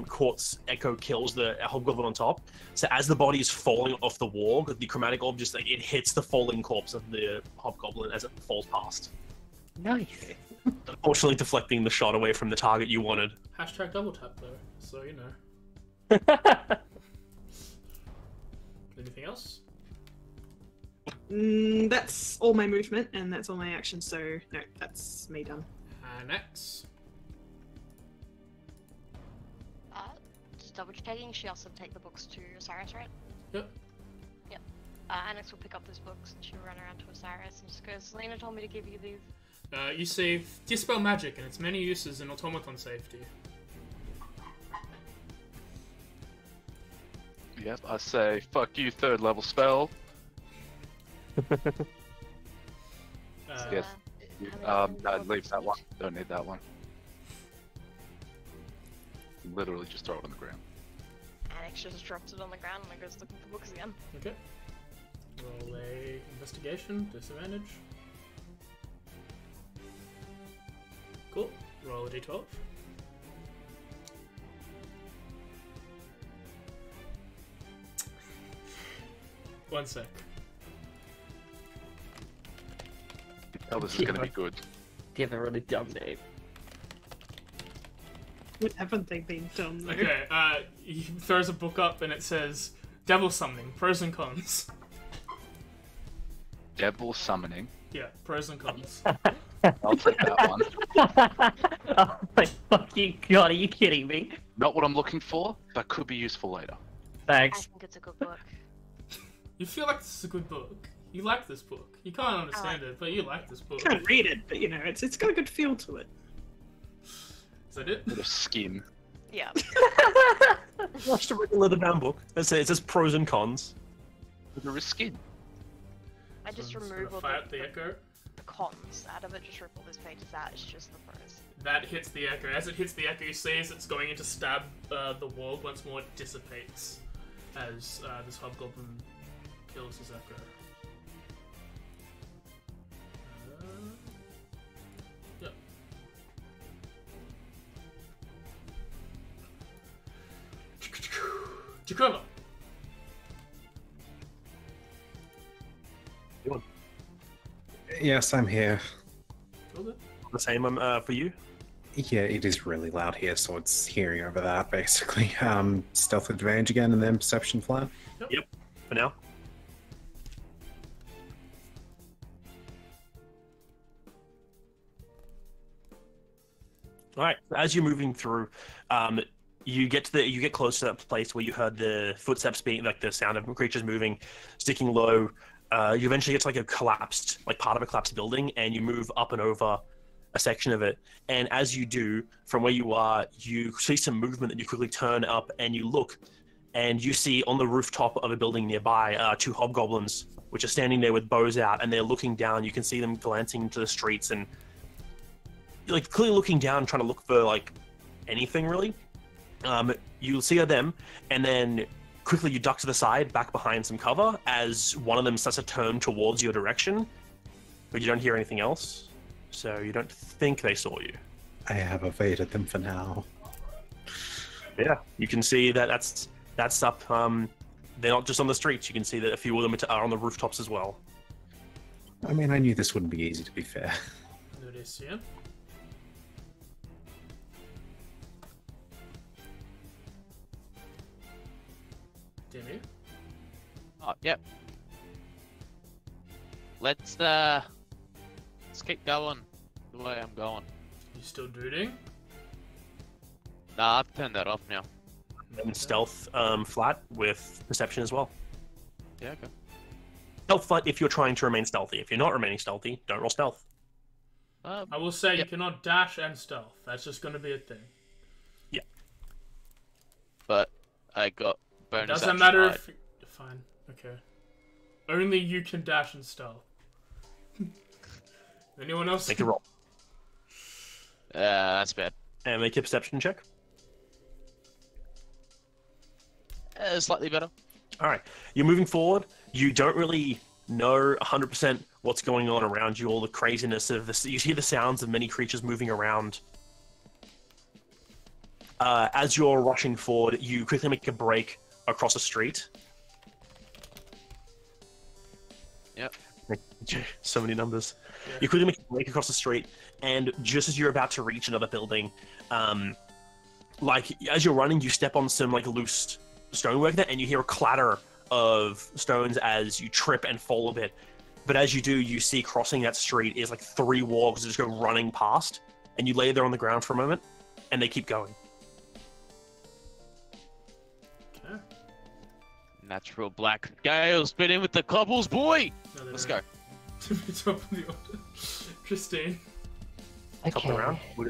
Court's Echo kills the Hobgoblin on top. So as the body is falling off the warg, the chromatic orb just like it hits the falling corpse of the Hobgoblin as it falls past. Nice. Unfortunately, deflecting the shot away from the target you wanted. Hashtag double tap though, so you know. Anything else? That's all my movement and that's all my action. So no, that's me done. Annex. Just double checking, she also take the books to Osiris, right? Yep. Yep. Annex will pick up those books and she'll run around to Osiris and just go, Selena told me to give you these. You see Dispel Magic and its many uses in automaton safety. Yep, I say, fuck you, 3rd level spell. Yes. No, leave that one. Don't need that one. Literally just throw it on the ground. Annex just drops it on the ground and goes looking for books again. Okay. Roll a investigation, disadvantage. Cool. Roll a d12. One sec. Oh, this is gonna be good. You have a really dumb name. What haven't they been done though? Okay, he throws a book up and it says Devil Summoning, pros and cons. Devil summoning. Yeah, pros and cons. I'll take that one. Oh my fucking god, are you kidding me? Not what I'm looking for, but could be useful later. I Thanks. think it's a good book. You feel like this is a good book. You like this book. You can't understand it, but you like this book. I can't read it, but you know, it's got a good feel to it. Is that it? Bit of skin. Yeah. Just a regular bound book. Let's say it says pros and cons. There is skin. I just So I'm remove all gonna fire at the echo. the cons out of it, just rip all those pages out, it's just the pros. That hits the echo. As it hits the echo, you see as it's going in to stab the wall once more, it dissipates as this hobgoblin kills his echo. Yep. Jakova. Yes, I'm here. Okay. The same for you. Yeah, it is really loud here, so it's hearing over that, basically. Stealth advantage again, and then perception flat. For now. All right. As you're moving through, you get close to that place where you heard the footsteps being like the sound of creatures moving, sticking low. You eventually get to like a collapsed, like part of a collapsed building, and you move up and over a section of it. And as you do, from where you are, you see some movement, and you quickly turn up and you look, and you see on the rooftop of a building nearby 2 hobgoblins, which are standing there with bows out, and they're looking down. You can see them glancing into the streets and like clearly looking down, trying to look for like anything really. You'll see them, and then quickly you duck to the side, back behind some cover, as one of them starts to turn towards your direction, but you don't hear anything else, so you don't think they saw you. I have evaded them for now. Yeah, you can see that that's up. They're not just on the streets. You can see that a few of them are on the rooftops as well. I mean, I knew this wouldn't be easy, to be fair. Untitled. Timmy? Oh, yep. Let's keep going the way I'm going. You still dooding? Nah, I've turned that off now. And stealth flat with perception as well. Yeah, okay. Stealth flat if you're trying to remain stealthy. If you're not remaining stealthy, don't roll stealth. I will say you cannot dash and stealth. That's just going to be a thing. Yeah. But I got bonus. Doesn't matter if... Fine. Okay. Only you can dash and stealth. Anyone else? Make a roll. That's bad. And make a perception check. Slightly better. All right. You're moving forward. You don't really know 100% what's going on around you, all the craziness of this. You hear the sounds of many creatures moving around. As you're rushing forward, you quickly make a break across a street. Yep. So many numbers. Yeah. You quickly make a break across the street, and just as you're about to reach another building, like as you're running, you step on some like loose stonework there, and you hear a clatter of stones as you trip and fall a bit. But as you do, you see crossing that street is like 3 wargs that just go running past, and you lay there on the ground for a moment, and they keep going. Okay. Natural black scales fit in with the cobbles, boy. No, Let's go. To be top of the order. Christine. Top of the round. Would,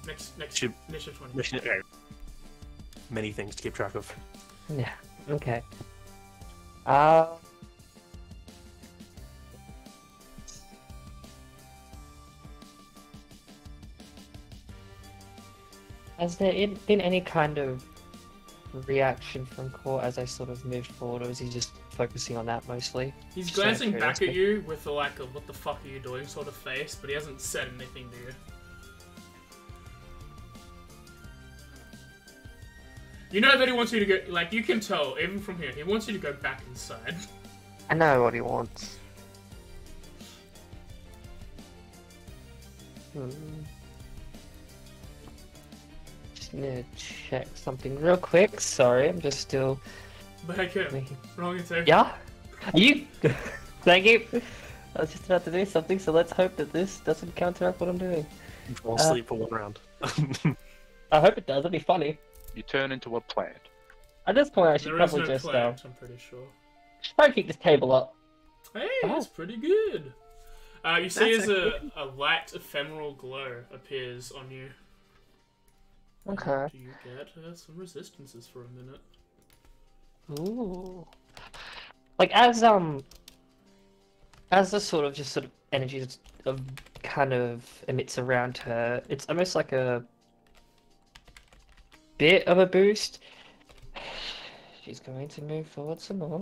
Next Should- initiative 20. mission, okay. Many things to keep track of. Yeah. Okay. Has there been any kind of reaction from Court as I sort of moved forward, or is he just focusing on that mostly? He's Just out of glancing back at curiosity. you with like a what the fuck are you doing sort of face, but he hasn't said anything to you. You know that he wants you to go, like, you can tell, even from here, he wants you to go back inside. I know what he wants. Just need to check something real quick. Sorry, I'm just still Back in. making... Wrong attack. Yeah? You... Thank you! I was just about to do something, so let's hope that this doesn't counteract what I'm doing. You fall asleep for 1 round. I hope it does, it'd be funny. You turn into a plant. At this point, I should There is probably no just plant, I'm pretty sure. try and keep this table up. Hey, Oh. that's pretty good. You see That's as a light ephemeral glow appears on you. Okay. Do you get some resistances for a minute? Ooh. Like as the sort of energy of kind of emits around her, it's almost like a bit of a boost. She's going to move forward some more.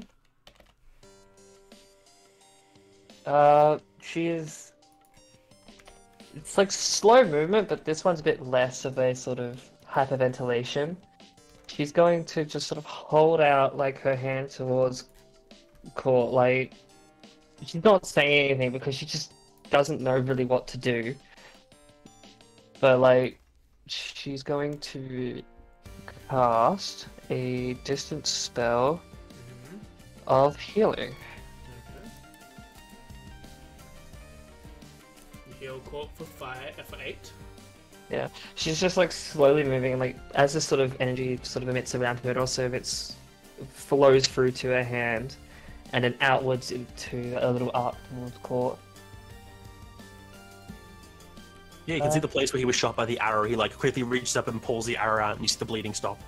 She is. It's like slow movement, but this one's a bit less of a sort of hyperventilation. She's going to just sort of hold out like her hand towards Court, like she's not saying anything because she just doesn't know really what to do. But like she's going to cast a distance spell Mm-hmm. of healing. Okay. You heal Corp for 8. Yeah, she's just like slowly moving, like as this sort of energy sort of emits around her, it also flows through to her hand, and then outwards into a little arc towards court. Yeah, you can see the place where he was shot by the arrow. He like quickly reaches up and pulls the arrow out, and you see the bleeding stop.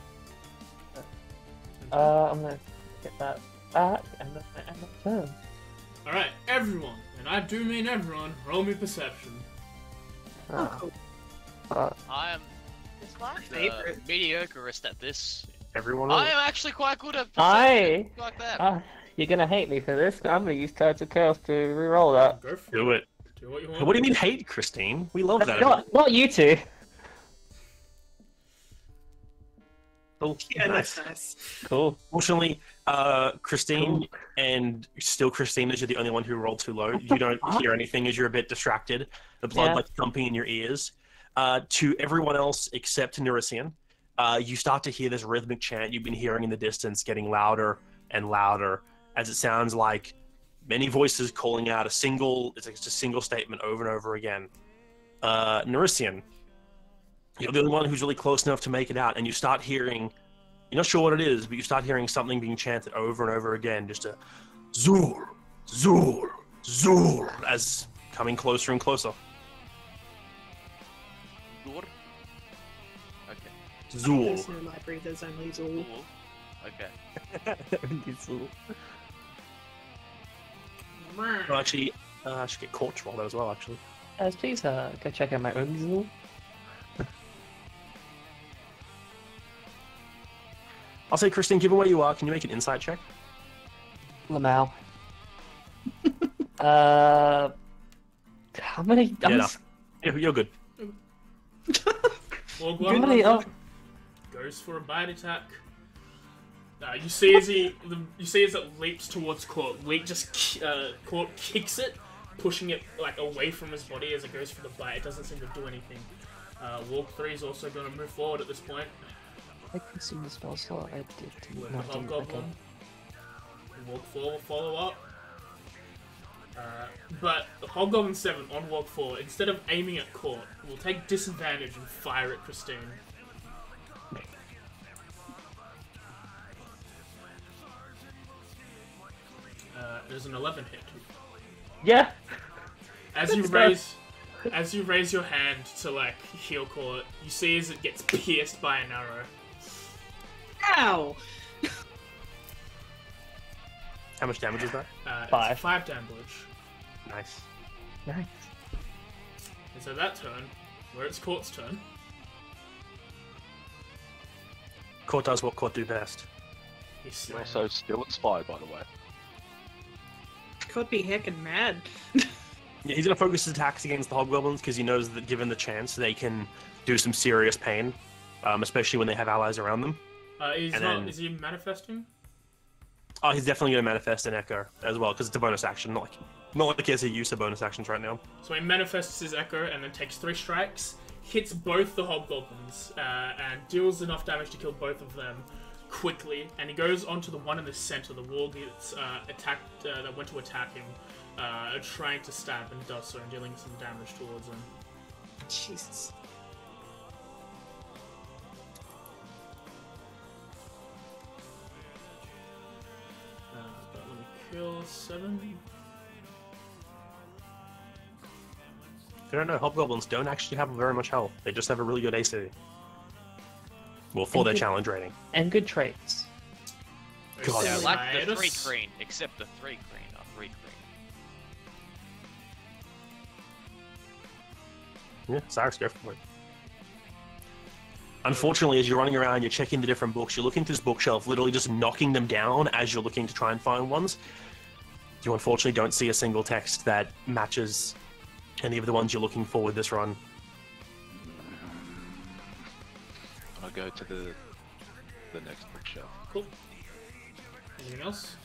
I'm gonna get that back and then turn. Alright, everyone, and I do mean everyone, roll me perception. Oh. I am This one? Favorite. mediocreist at this. Everyone. I am actually quite good at Aye. perception like that. You're gonna hate me for this. I'm gonna use Tides of Chaos to reroll that. Go for Do it. Do what you want. What do you mean hate, Christine? We love that. Not you two. Oh, Yeah, nice. that's nice. Cool. Fortunately, Christine and still Christine, as you're the only one who rolled too low. You don't hear anything as you're a bit distracted. The blood Yeah. like thumping in your ears. To everyone else except Nurisian, you start to hear this rhythmic chant you've been hearing in the distance getting louder and louder as it sounds like many voices calling out it's like just a single statement over and over again. Nurisian, you're the only one who's really close enough to make it out, and you start hearing, you're not sure what it is, but you start hearing something being chanted over and over again, just a Zur, Zur, Zur, as coming closer and closer. Zur? Okay. Zur. There's no library, there's only Zul. Cool. Okay. Well, actually, I should get caught to roll that as well, actually. Please go check out my own Zool. I'll say, Christine, given where you are, can you make an insight check? Lamau. How many? Yeah, no. You're good. Well, How many? Oh, goes for a bite attack. You see as it leaps towards Court. Court kicks it, pushing it like away from his body as it goes for the bite. It doesn't seem to do anything. Walk 3 is also going to move forward at this point. I can see the spell slot. I did. With No, the I didn't. Hobgoblin. Okay. Walk 4 will follow up. But Hobgoblin 7 on Walk 4, instead of aiming at Court, will take disadvantage and fire at Christine. There's an 11 hit. Yeah. As you raise your hand to like heal Court, you see as it gets pierced by an arrow. Ow! How much damage is that? 5. It's 5 damage. Nice. Nice. And so that turn, where it's Court's turn, Court does what Court do best. he's You're slain. also still inspired, by the way. Could be heckin' mad. Yeah, he's going to focus his attacks against the Hobgoblins because he knows that given the chance, they can do some serious pain, especially when they have allies around them. Is he manifesting? Oh, he's definitely going to manifest an Echo as well because it's a bonus action, not like he has a use of bonus actions right now. So he manifests his Echo and then takes 3 strikes, hits both the Hobgoblins, and deals enough damage to kill both of them quickly. And he goes onto the one in the center, the wall gets attacked, that went to attack him, trying to stab, and does so, and dealing some damage towards him. Jesus. But let me kill 7. I don't know, Hobgoblins don't actually have very much health. They just have a really good AC. Well, for their challenge rating. And good traits. God. Yeah, like the Hiatus. 3 crane, except the 3 crane are 3 crane. Yeah, Cyrus, go for it. Unfortunately, as you're running around, you're checking the different books, you're looking through this bookshelf, literally just knocking them down as you're looking to try and find ones. You unfortunately don't see a single text that matches any of the ones you're looking for with this run. I'll go to the next bookshelf. Cool. Anything else?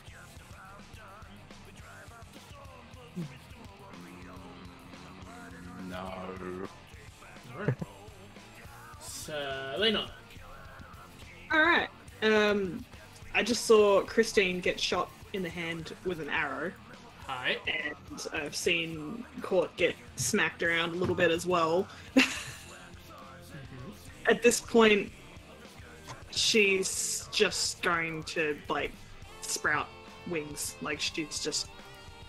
No. Alright. Selena. Alright. I just saw Christine get shot in the hand with an arrow, Hi. and I've seen Court get smacked around a little bit as well. At this point, she's just going to, like, sprout wings. Like, she's just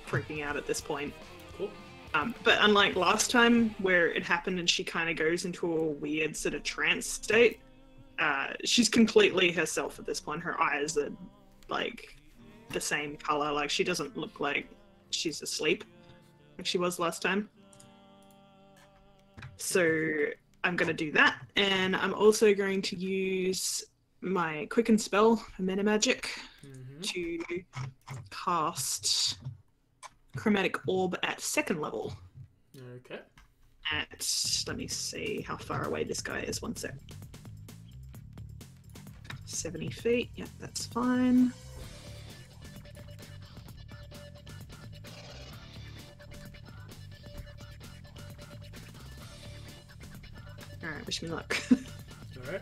freaking out at this point. Cool. But unlike last time, where it happened and she kind of goes into a weird sort of trance state, she's completely herself at this point. Her eyes are, like, the same color. Like, she doesn't look like she's asleep, like she was last time. So I'm going to do that, and I'm also going to use my Quicken Spell, Mana Magic, to cast Chromatic Orb at 2nd level. Okay. At, let me see how far away this guy is, 1 sec. 70 feet, yep, that's fine. Alright, wish me luck. Alright.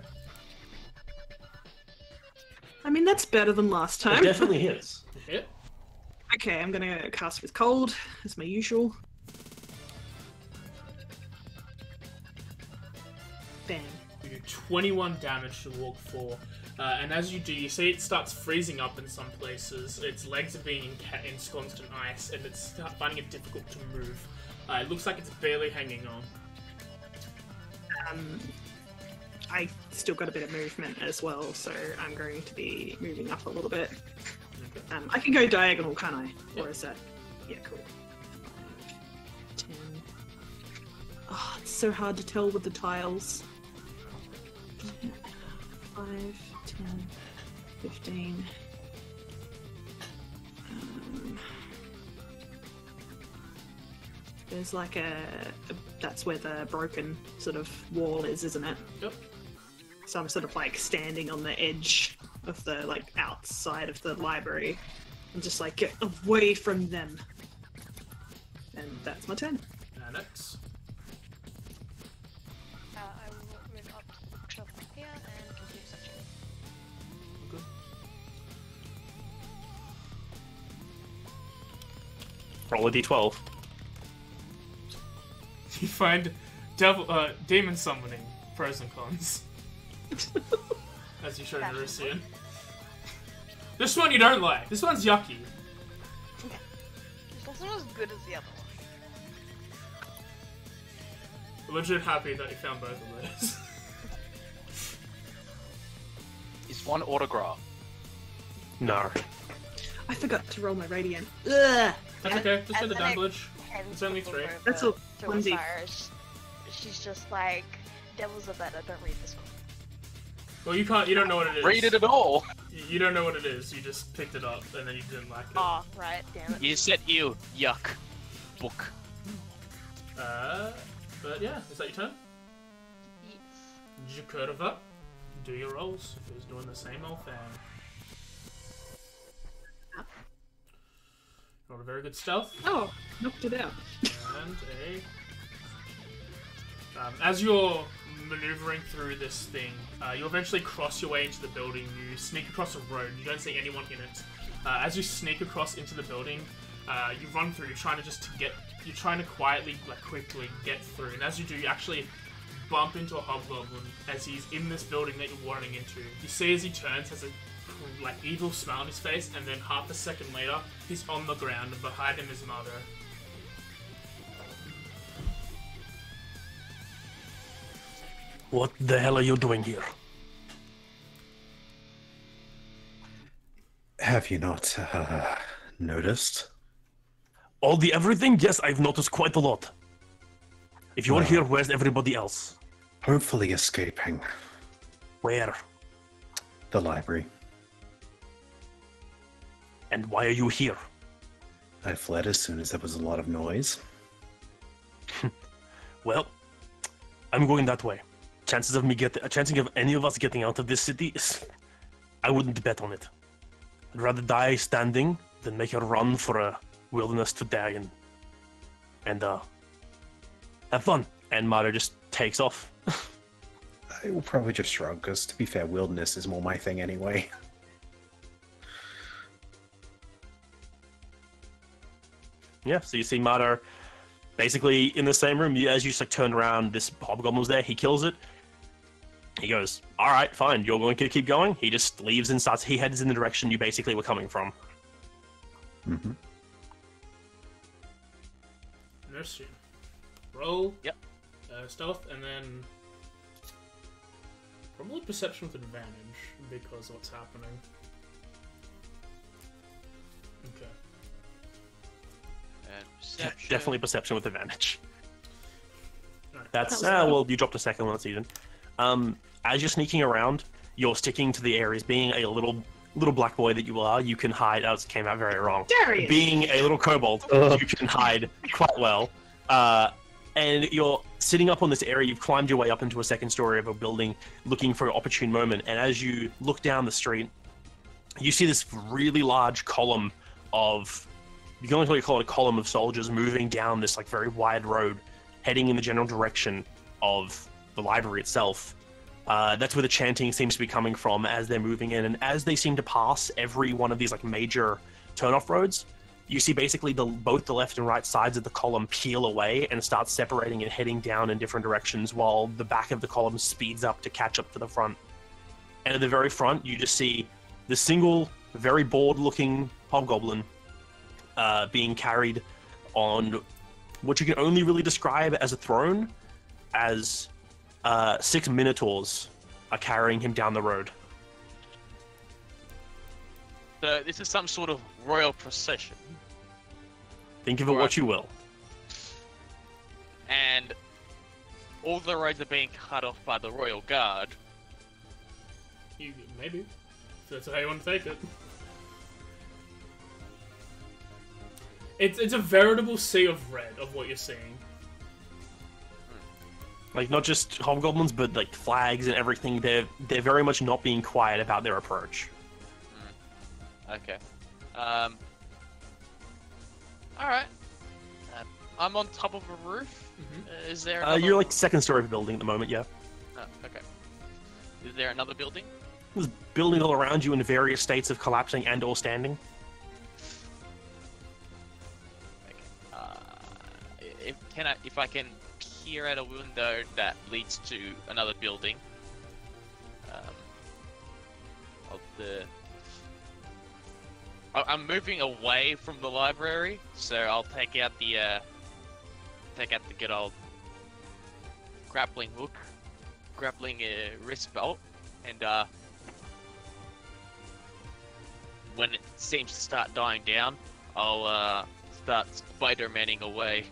I mean, that's better than last It time. definitely is. Hit. Okay, I'm gonna cast with cold, as my usual. Bam. You do 21 damage to Walk 4. And as you do, you see it starts freezing up in some places. Its legs are being ensconced in ice, and it's finding it difficult to move. It looks like it's barely hanging on. I still got a bit of movement as well, so I'm going to be moving up a little bit. Okay. I can go diagonal, can't I? Yep. Or is that... Yeah, cool. 10... Oh, it's so hard to tell with the tiles. 5, 10, 15... There's like a... That's where the broken sort of wall is, isn't it? Yep. So I'm sort of like standing on the edge of the, like, outside of the library and just like, get away from them. And that's my turn. Next. I will move up to the bookshelf here and continue searching. Good. Roll a d12. You find demon summoning pros and cons. As you showed Nerusian. This one you don't like. This one's yucky. This one was good as the other one. Legit happy that you found both of those. Is one autograph? No. I forgot to roll my radiant. Ugh! That's okay. Just do the As an damage. It's only 3. That's a to 1d. Osiris. She's just like, devils are better, don't read this one. Well, you can't. You don't know what it is. Read it at all. You don't know what it is. You just picked it up and then you didn't like it. Oh, right, damn it. You said you yuck book. But yeah, is that your turn? Yes. Jakurova, do your rolls. Who's doing the same old thing? Rolled a very good stealth. Oh, knocked it out. And as you're maneuvering through this thing, you eventually cross your way into the building. You sneak across a road. You don't see anyone in it. As you sneak across into the building, you run through. You're trying to quietly, like, quickly get through. And as you do, you actually bump into a hobgoblin as he's in this building that you're running into. You see as he turns, has a like evil smile on his face, and then half a second later, he's on the ground, and behind him is Mother. What the hell are you doing here? Have you not noticed? All the everything? Yes, I've noticed quite a lot. If you're Well. here, where's everybody else? Hopefully escaping Where? the library. And why are you here? I fled as soon as there was a lot of noise. Well, I'm going that way. Chances of any of us getting out of this city is... I wouldn't bet on it. I'd rather die standing than make a run for a wilderness to die in. And, have fun. And Mara just takes off. I will probably just shrug, because to be fair, wilderness is more my thing anyway. Yeah, so you see Mara basically in the same room. As you just like turn around, this hobgoblin was there. He kills it. He goes, "All right, fine. You're going to keep going." He just leaves and starts. He heads in the direction you basically were coming from. Mm-hmm. Nurse. Roll. Yep. Stealth, and then probably perception with advantage because of what's happening. Okay. And perception. Definitely perception with advantage. Alright. That's That was well, you dropped a second one, that's even. As you're sneaking around, you're sticking to the areas. Being a little black boy that you are, you can hide. Oh, it came out very wrong. Darius! Being a little kobold, Ugh. you can hide quite well. And you're sitting up on this area. You've climbed your way up into a second story of a building, looking for an opportune moment. And as you look down the street, you see this really large column of, you can only call it a column of soldiers moving down this like very wide road, heading in the general direction of the library itself. That's where the chanting seems to be coming from as they're moving in, and as they seem to pass every one of these like major turn-off roads, you see basically both the left and right sides of the column peel away and start separating and heading down in different directions, while the back of the column speeds up to catch up to the front. And at the very front, you just see the single, very bored-looking hobgoblin being carried on what you can only really describe as a throne, as 6 minotaurs are carrying him down the road. So this is some sort of royal procession. Think of it what you will. And all the roads are being cut off by the royal guard. Maybe. If that's how you want to take it. It's a veritable sea of red of what you're seeing. Like, not just hobgoblins, but like flags and everything. They're very much not being quiet about their approach. Okay. Alright. I'm on top of a roof. Is there another... You're like second story of a building at the moment, yeah. Oh, okay. Is there another building? There's building all around you in various states of collapsing and or standing. Okay. If I can peer out a window that leads to another building, I'm moving away from the library, so I'll take out the good old grappling hook, wrist belt, and when it seems to start dying down, I'll start Spider-Manning away.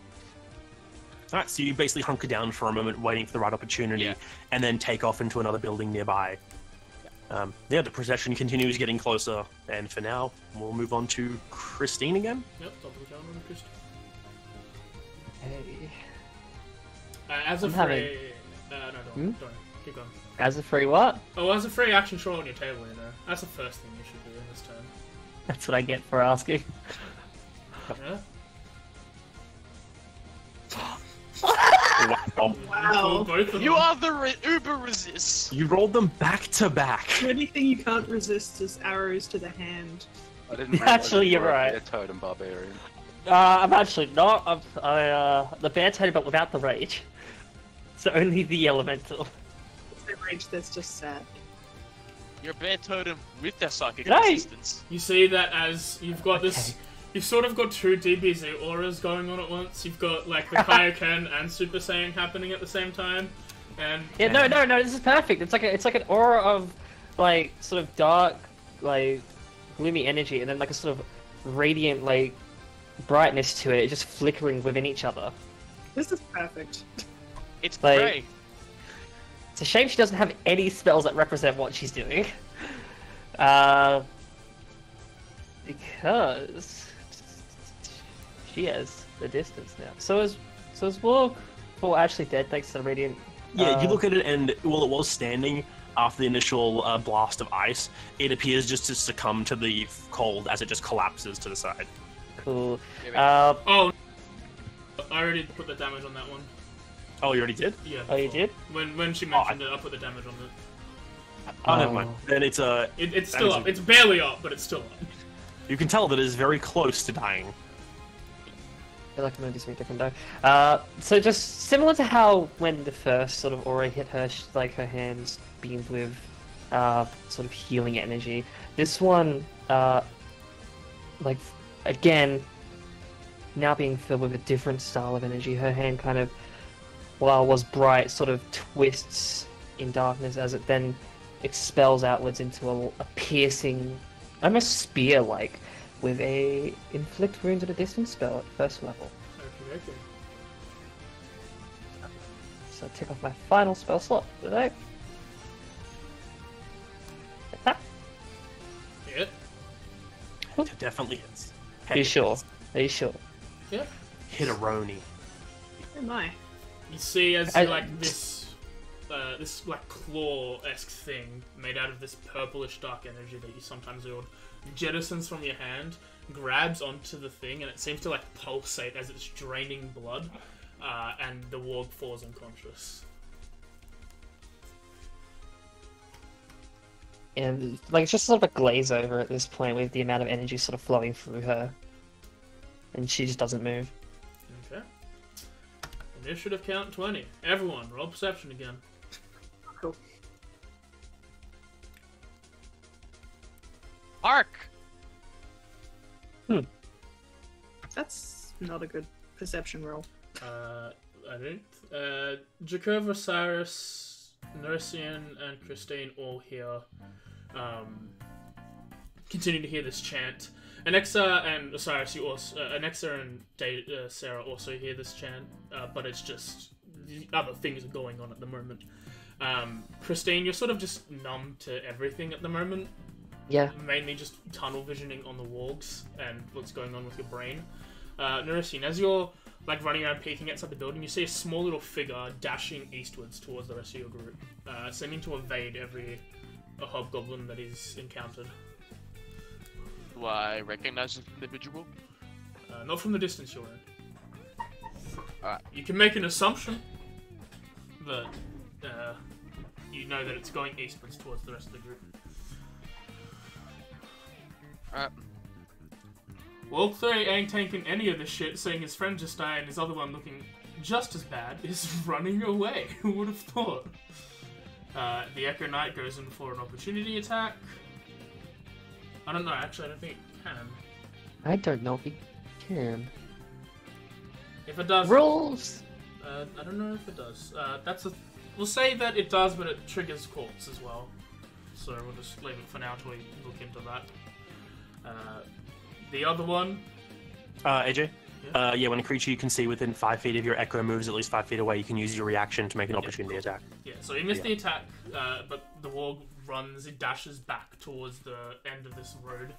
Alright, so you basically hunker down for a moment, waiting for the right opportunity, Yeah. and then take off into another building nearby. Yeah, the procession continues getting closer, and for now, we'll move on to Christine again. Yep, top of the calendar, Christian. Hey. As a I'm free... having- don't. Keep going. As a free what? Oh, as a free action troll on your table, you know. That's the first thing you should do in this turn. That's what I get for asking. Yeah? Wow. Wow. Both of them. You are the Uber resist. You rolled them back to back. The only thing you can't resist is arrows to the hand. I didn't Actually, you're right. A totem barbarian. I'm actually not. The bear totem, but without the rage. So only the elemental. The rage that's just sad. You're a bear totem with their psychic Right. resistance. You see that as you've got this... You've sort of got two DBZ auras going on at once. You've got, like, the Kaioken and Super Saiyan happening at the same time. And... Yeah, no, this is perfect. It's like an aura of, like, sort of dark, like, gloomy energy, and then like a sort of radiant, like, brightness to it, just flickering within each other. This is perfect. It's Like- great. It's a shame she doesn't have any spells that represent what she's doing. Because she has the distance now. So is Warg well actually dead thanks to the radiant. Yeah, you look at it, and while it was standing after the initial blast of ice, it appears just to succumb to the cold as it just collapses to the side. Cool. Oh, I already put the damage on that one. Oh, you already did? Yeah. Oh, you before. did? When she mentioned it, I put the damage on it. Oh, never mind. Then it's It's still up. It's barely up, but it's still up. You can tell that it is very close to dying. feel like I'm gonna do something different though. So just similar to how when the first sort of aura hit her, like her hands beamed with sort of healing energy. This one, like again, now being filled with a different style of energy. Her hand kind of, while was bright, sort of twists in darkness as it then expels outwards into a piercing, almost spear-like, with a inflict wounds at a distance spell at first level. Okay. So tick off my final spell slot for today. Attack. Yeah. It definitely hits. Are you sure? Are you sure? Yeah. Hit a Roni. Oh my. You see as like this like claw-esque thing made out of this purplish dark energy that you sometimes wield jettisons from your hand, grabs onto the thing, and it seems to like pulsate as it's draining blood, and the warg falls unconscious. And like it's just sort of a glaze over at this point with the amount of energy sort of flowing through her. And she just doesn't move. Okay. Initiative count 20. Everyone, roll perception again. Cool. Ark! That's not a good perception roll. I don't. Jakova, Cyrus, Nersian, and Christine all hear. Continue to hear this chant. Anexa and Osiris, you also Anexa and Sarah also hear this chant, but it's just the other things are going on at the moment. Christine, you're sort of just numb to everything at the moment. Yeah. Mainly just tunnel visioning on the wargs and what's going on with your brain. Nersian, as you're like running around peeking outside the building, you see a small little figure dashing eastwards towards the rest of your group, seeming to evade every hobgoblin that is encountered. Do I recognize this individual? Not from the distance you're in. Alright. You can make an assumption that you know that it's going eastwards towards the rest of the group. Alright. Well, 3 ain't taking any of this shit, seeing his friend just died and his other one looking just as bad, is running away. Who would have thought? The Echo Knight goes in for an opportunity attack. I don't know, actually, I don't think it can. I don't know if he can. If it does... Rules! I don't know if it does. We'll say that it does, but it triggers corpse as well. So we'll just leave it for now until we look into that. The other one... AJ? Yeah, when a creature you can see within 5 feet of your echo moves at least 5 feet away, you can use your reaction to make an opportunity attack. Yeah, so he missed the attack, but the warg runs, it dashes back towards the end of this road.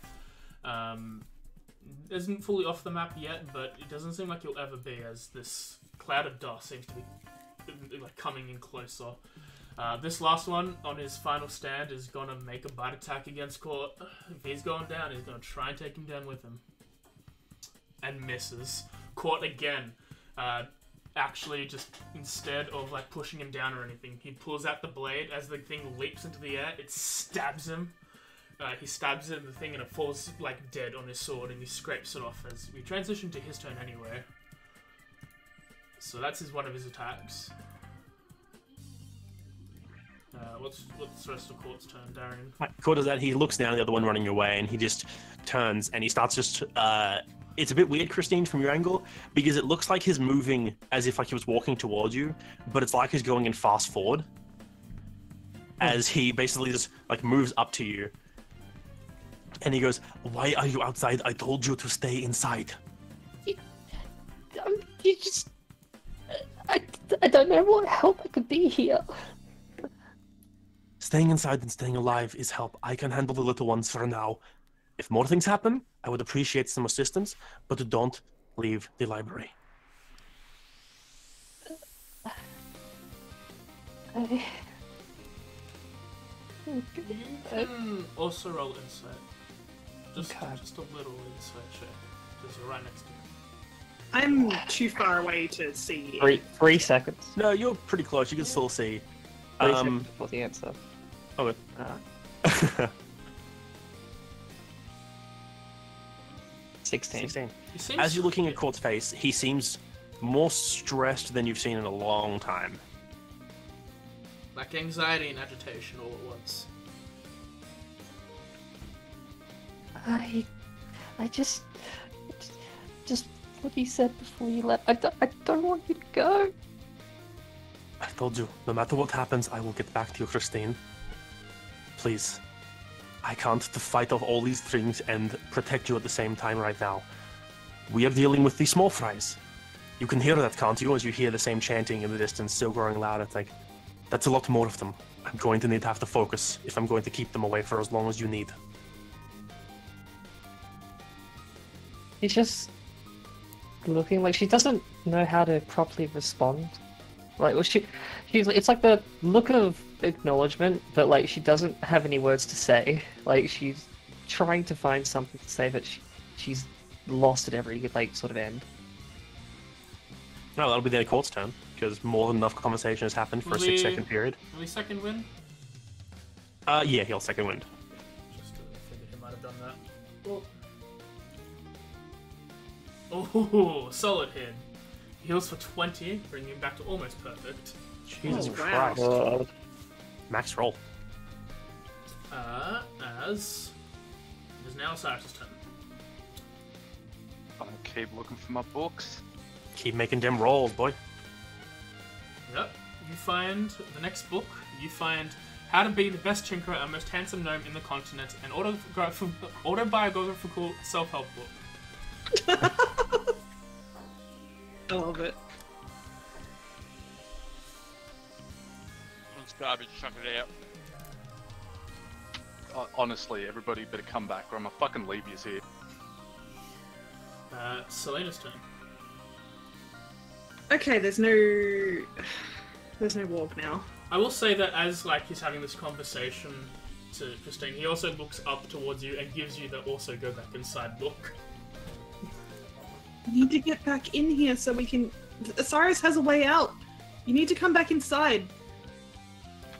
Isn't fully off the map yet, but it doesn't seem like he'll ever be, as this cloud of dust seems to be like coming in closer. This last one on his final stand is gonna make a bite attack against Court. If he's going down, he's gonna try and take him down with him. And misses. Court again. Actually, just instead of like pushing him down or anything, he pulls out the blade as the thing leaps into the air. It stabs him. He stabs it in the thing and it falls like dead on his sword, and he scrapes it off as we transition to his turn anyway. So that's one of his attacks. What's the rest of Court's turn, Darian? Court does that. He looks down at the other one running your way, and he just turns and he starts just. It's a bit weird, Christine, from your angle, because it looks like he's moving as if like he was walking towards you, but it's like he's going in fast forward. As he basically just like moves up to you, and he goes, "Why are you outside? I told you to stay inside." You just... I don't know what help I could be here. Staying inside and staying alive is help. I can handle the little ones for now. If more things happen, I would appreciate some assistance, but don't leave the library. You can also roll insight. Just a little insight check, because you're right next to him. I'm too far away to see. 3 seconds. No, you're pretty close. You can still see. 3 seconds for the answer. Okay. 16. 16. He seems As you're looking at Court's face, he seems more stressed than you've seen in a long time. like anxiety and agitation all at once. I just what you said before you left. I don't want you to go. I told you, no matter what happens, I will get back to you, Christine. Please. I can't fight off all these things and protect you at the same time right now. We are dealing with the small fries. You can hear that, can't you, as you hear the same chanting in the distance, still growing loud. It's like, that's a lot more of them. I'm going to need to have to focus if I'm going to keep them away for as long as you need. She's just looking like she doesn't know how to properly respond. Like, well, she's it's like the look of acknowledgement, but like she doesn't have any words to say. Like she's trying to find something to say, but she's lost at every like sort of end. No, that'll be their Court's turn, because more than enough conversation has happened for a 6-second period. Will he second win? Yeah, he'll second wind. Just figured he might have done that. Oh, solid hit. Heals for 20, bringing him back to almost perfect. Jesus Oh, wow. Christ. Max roll. As it is now Cyrus's turn. I'm gonna keep looking for my books. Keep making them rolls, boy. Yep. You find the next book. You find How to Be the Best Tinkerer and Most Handsome Gnome in the Continent, an autobiographical self-help book. I love it. It's garbage, chuck it out. Honestly, everybody better come back or I'm gonna fucking leave you here. Selena's turn. Okay, there's no warg now. I will say that as like he's having this conversation to Christine, he also looks up towards you and gives you the also go back inside look. You need to get back in here so we can. Cyrus has a way out. You need to come back inside.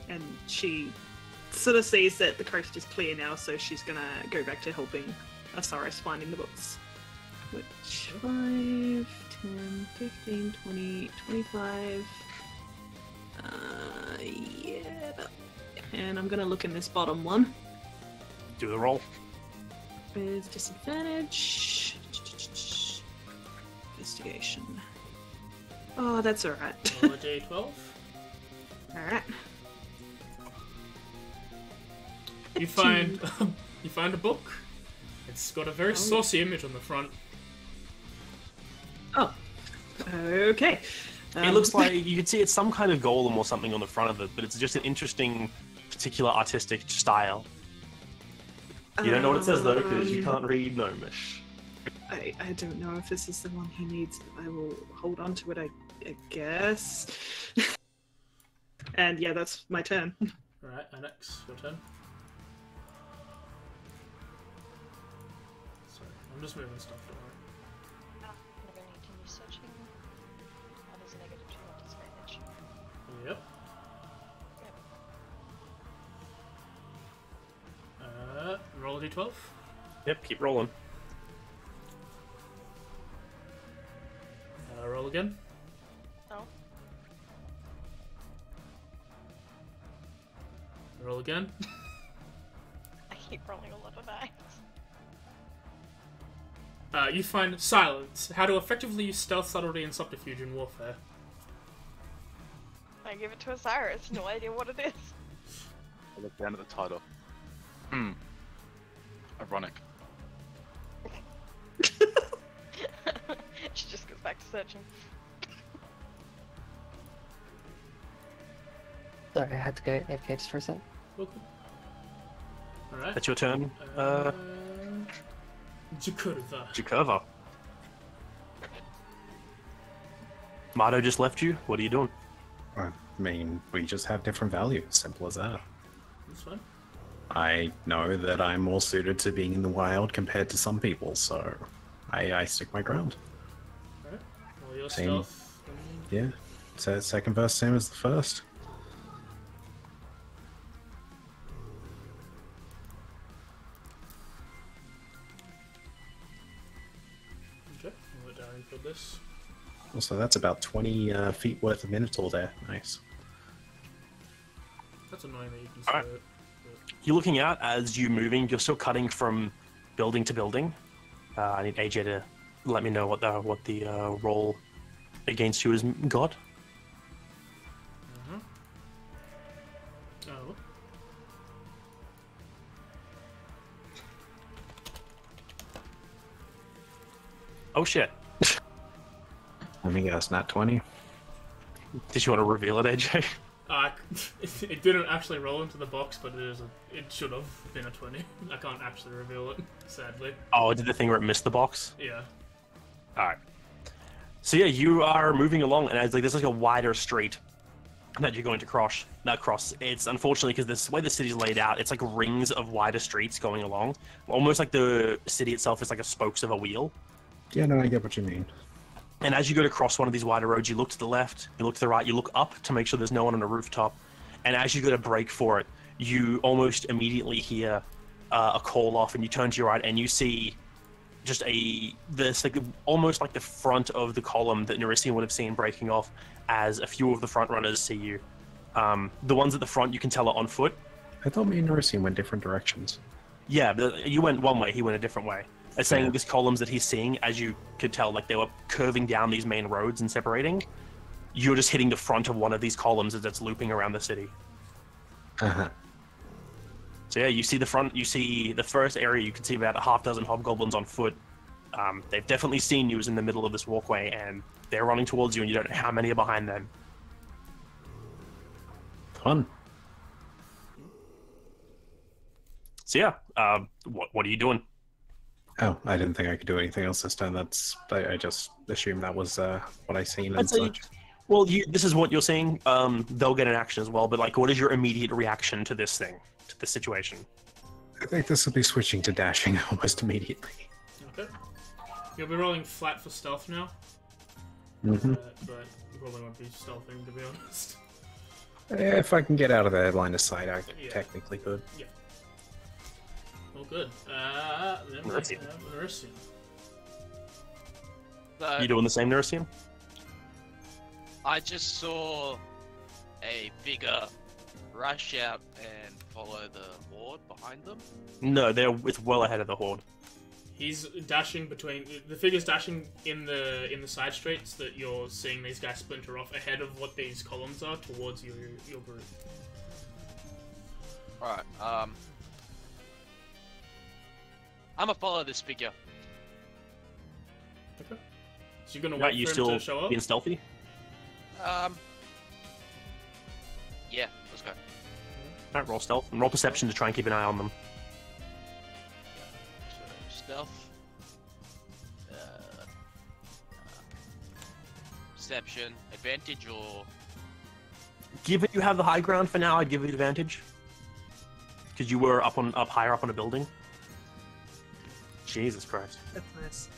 And she sort of sees that the coast is clear now, so she's gonna go back to helping Cyrus finding the books. Which 5, 10, 15, 20, 25. Yeah. And I'm gonna look in this bottom one. Do the roll. With disadvantage. Investigation. Oh, that's alright. Roll a d12. Alright. You find you find a book. It's got a very saucy image on the front. Oh. Okay. It looks like you can see it's some kind of golem or something on the front of it, but it's just an interesting, particular artistic style. You don't know what it says though, because you can't read Gnomish. I don't know if this is the one he needs. I will hold on to it, I guess. And yeah, that's my turn. Alright, Annex, your turn. Sorry, I'm just moving stuff, don't worry. I'm gonna continue searching. That is a negative 2 disadvantage. Yep. Roll a d12. Yep, keep rolling. Roll again. No. Roll again. I keep rolling a lot of eyes. You find silence. How to effectively use stealth, subtlety, and subterfuge in warfare. I give it to Osiris. No idea what it is. I look down at the title. Ironic. She just goes back to searching. Sorry, I had to go AFK just for a sec. Okay. Alright. That's your turn, Jakurva. Jakurva. Mardo just left you. What are you doing? I mean, we just have different values. Simple as that. That's fine. I know that I'm more suited to being in the wild compared to some people, so I stick my ground. Alright. Well, your Same. stealth. Yeah. So second verse, same as the first. for this. Also, that's about 20 feet worth of Minotaur there. Nice. That's annoying that you can see Alright. it. You're looking out as you're moving. You're still cutting from building to building. I need AJ to let me know what the roll against you has got. Oh. Oh shit! Let me guess, not 20. Did you want to reveal it, AJ? It didn't actually roll into the box, but it should have been a 20. I can't actually reveal it, sadly. Oh, did the thing where it missed the box? Yeah. All right. So yeah, you are moving along, and there's like a wider street that you're going to cross. Not cross. It's unfortunately because this way the city's laid out. It's like rings of wider streets going along, almost like the city itself is like a spokes of a wheel. Yeah, no, I get what you mean. And as you go to cross one of these wider roads, you look to the left, you look to the right, you look up to make sure there's no one on a rooftop. And as you go to brake for it, you almost immediately hear a call off, and you turn to your right, and you see just almost like the front of the column that Nerisian would have seen breaking off as a few of the front runners see you. The ones at the front you can tell are on foot. I thought me and Nerisian went different directions. Yeah, you went one way, he went a different way. It's saying these columns that he's seeing, as you could tell, like they were curving down these main roads and separating. You're just hitting the front of one of these columns as it's looping around the city. Uh-huh. So yeah, you see the front, you see the first area, you can see about a half dozen hobgoblins on foot. They've definitely seen you as in the middle of this walkway, and they're running towards you, and you don't know how many are behind them. Fun. So yeah, what are you doing? Oh, I didn't think I could do anything else this time. I just assumed that was what I seen and I'd say- such. Well, this is what you're seeing. They'll get an action as well, but like, what is your immediate reaction to this thing, to this situation? I think this will be switching to dashing almost immediately. Okay. You'll be rolling flat for stealth now. Mm-hmm. But you probably won't be stealthing, to be honest. If I can get out of their line of sight, I Yeah. technically could. Yeah. Well, good. Then we have Nerisian. Nerisian. So, You doing the same, Nerisian? I just saw a figure rush out and follow the horde behind them. No, it's well ahead of the horde. He's dashing between the figure's dashing in the side streets that you're seeing these guys splinter off ahead of what these columns are towards your group. Alright, I'm gonna follow this figure. Okay. So you're gonna Right, wait you for him still to show up? being stealthy? Yeah, let's go. Alright, roll stealth and roll perception to try and keep an eye on them. So, stealth. Perception, advantage or... Given you have the high ground for now, I'd give you advantage. Because you were up higher up on a building. Jesus Christ. That's nice.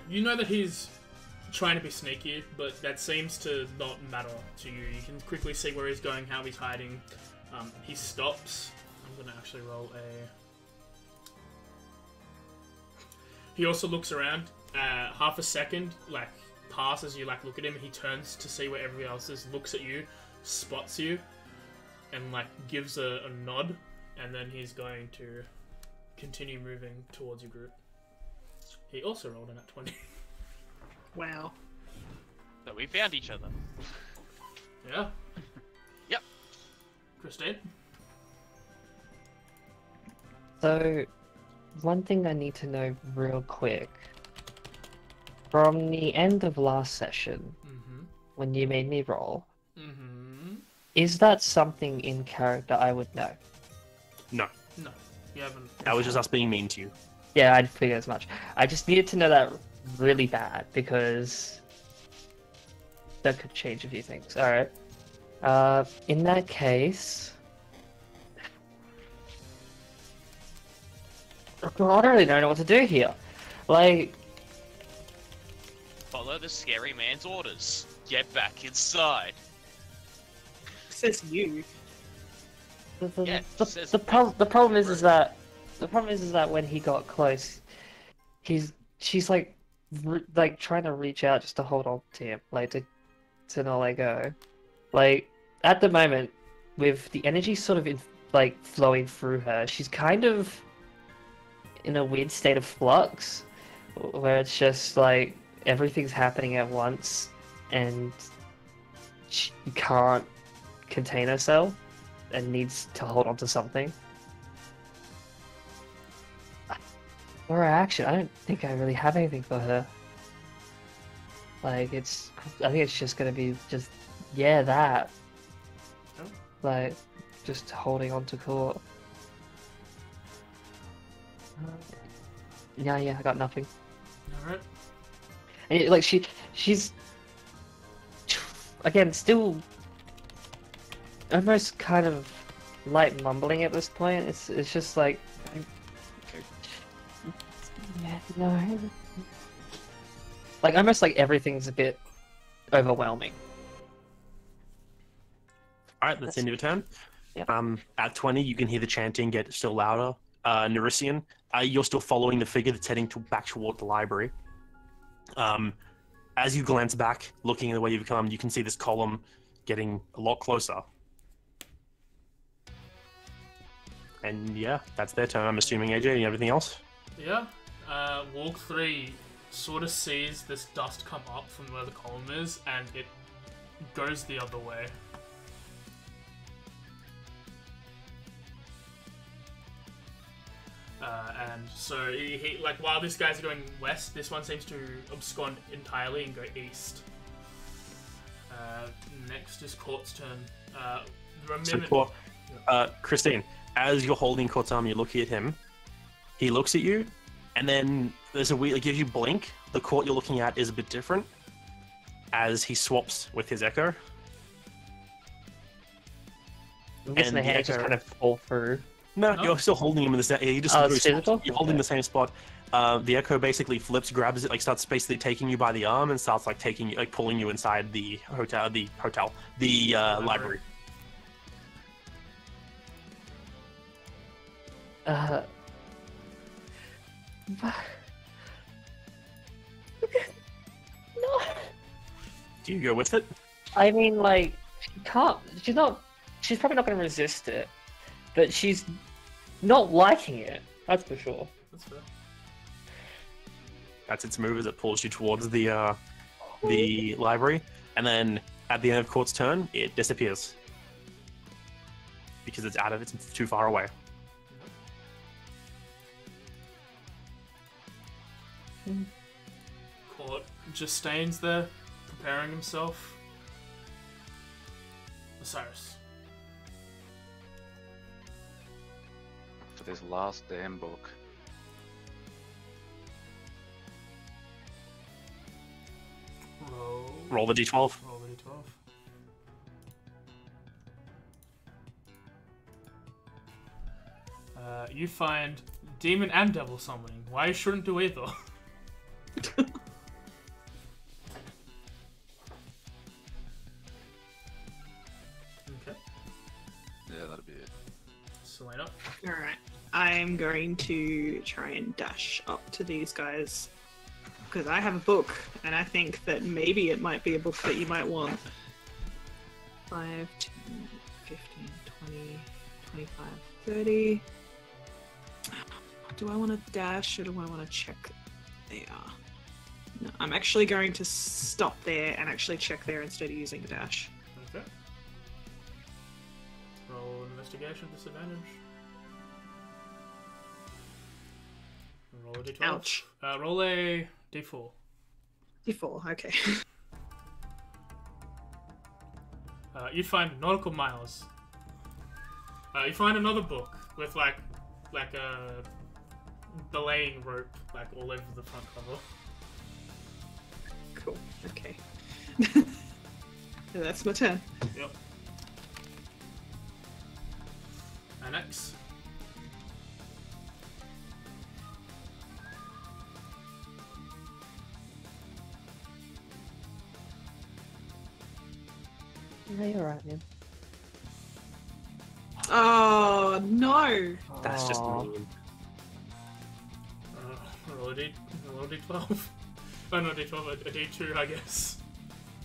You know that he's trying to be sneaky, but that seems to not matter to you. You can quickly see where he's going, how he's hiding. He stops. I'm gonna actually roll a... He also looks around. Half a second, like, passes you, like, look at him. He turns to see where everybody else is, looks at you, spots you, and, like, gives a nod, and then he's going to continue moving towards your group. He also rolled in at 20. Wow. So we found each other. Yeah. Yep. Christine? So, one thing I need to know real quick. From the end of last session, Mm-hmm. when you made me roll, Mm-hmm. is that something in character I would know? No. No, you haven't. That was just us being mean to you. Yeah, I'd figure as much. I just needed to know that really bad, because that could change a few things. Alright. In that case... I don't really know what to do here. Like, Follow the scary man's orders. Get back inside. Says you. Yeah, says the problem is that when he got close, she's like like trying to reach out just to hold on to him, like to not let go. Like at the moment, with the energy sort of like flowing through her, she's kind of in a weird state of flux, where it's just like everything's happening at once, and she can't contain herself and needs to hold on to something. For her action, I don't think I really have anything for her. Like, I think it's just gonna be just, yeah, that. Oh. Like, just holding on to court. Yeah, I got nothing. Alright. And like, she's again, still almost kind of light mumbling at this point. It's just like, yeah, no. Like, almost like everything's a bit overwhelming. Alright, that's the end of your turn. Yep. At 20, you can hear the chanting get still louder. Nerisian, you're still following the figure that's heading back toward the library. As you glance back, looking at the way you've come, you can see this column getting a lot closer. And yeah, that's their turn. I'm assuming, AJ, anything else? Yeah. Walk 3 sort of sees this dust come up from where the column is, and it goes the other way. And so he like, while these guys are going west, this one seems to abscond entirely and go east. Next is Court's turn. So Court, Christine, as you're holding Court's arm, you look at him. He looks at you, and then there's a weird, like, if you blink, the Court you're looking at is a bit different as he swaps with his echo. I'm guessing And the the hands just echo- kind of fall through. No, No? you're still holding him in the same. You just Oh, literally it's swapped. physical? You're holding Okay. the same spot. The echo basically flips, grabs it, like starts basically taking you by the arm and starts like taking you, like pulling you inside the library. No. Do you go with it? I mean, like, she can't. She's probably not going to resist it, but she's not liking it. That's for sure. That's fair. That's its move as it pulls you towards the library, and then at the end of Court's turn, it disappears because it's it's too far away. Court just stands there, preparing himself. Osiris. For this last damn book. Roll the d12. Roll the d12. You find demon and devil summoning. Why you shouldn't do either? Okay. Yeah, that'd be it. Selena. Alright. I'm going to try and dash up to these guys. Because I have a book, and I think that maybe it might be a book that you might want. 5, 10, 15, 20, 25, 30. Do I want to dash or do I want to check there? No, I'm actually going to stop there and actually check there instead of using the dash. Okay. Roll investigation disadvantage. Roll a d12. Ouch. Roll a d4. D4, okay. You find nautical miles. You find another book with like a belaying rope like all over the front cover. Cool, okay. That's my turn. Yep. Annex. No, you're right, man. Oh, no! That's just Aw. mean. Roll a d12. Oh no, D12, a D2, I guess.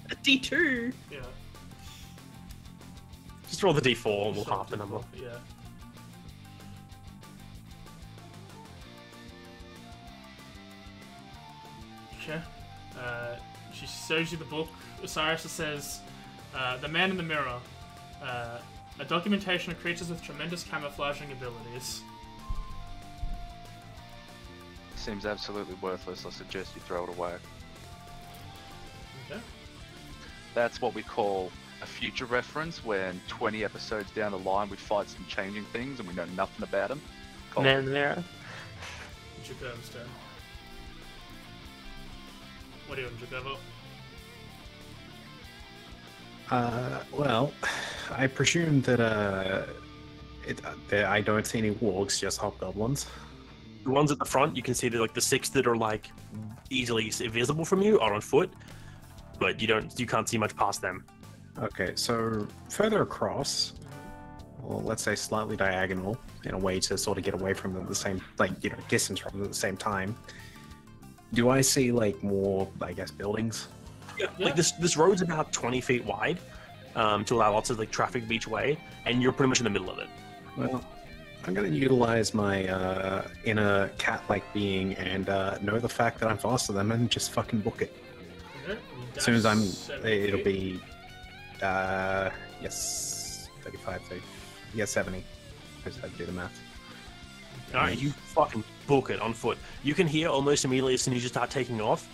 A D2. Yeah. Just roll the d4 and we'll Just roll half the number. D4, Yeah. Okay. She shows you the book. Osiris says, "The Man in the Mirror, a documentation of creatures with tremendous camouflaging abilities." Seems absolutely worthless. I suggest you throw it away. Okay. That's what we call a future reference when 20 episodes down the line we fight some changing things and we know nothing about them. Man in the mirror. Jacob's turn. What do you want, Jacobo? Well, I presume that I don't see any wargs, just hobgoblins. The ones at the front, you can see that like the 6 that are like easily visible from you are on foot, but you can't see much past them. Okay, so further across, or let's say slightly diagonal, in a way to sort of get away from them at the same, distance from them at the same time. Do I see like more, I guess, buildings? Yeah. Like this road's about 20 feet wide, to allow lots of like traffic each way, and you're pretty much in the middle of it. Well, I'm going to utilize my inner cat-like being and know the fact that I'm faster than them and just fucking book it. Okay. As soon as I'm, 70 it'll feet. be, yes, 35, 30, yeah, 70. Because I do the math. Alright, you fucking book it on foot. You can hear almost immediately as soon as you start taking off,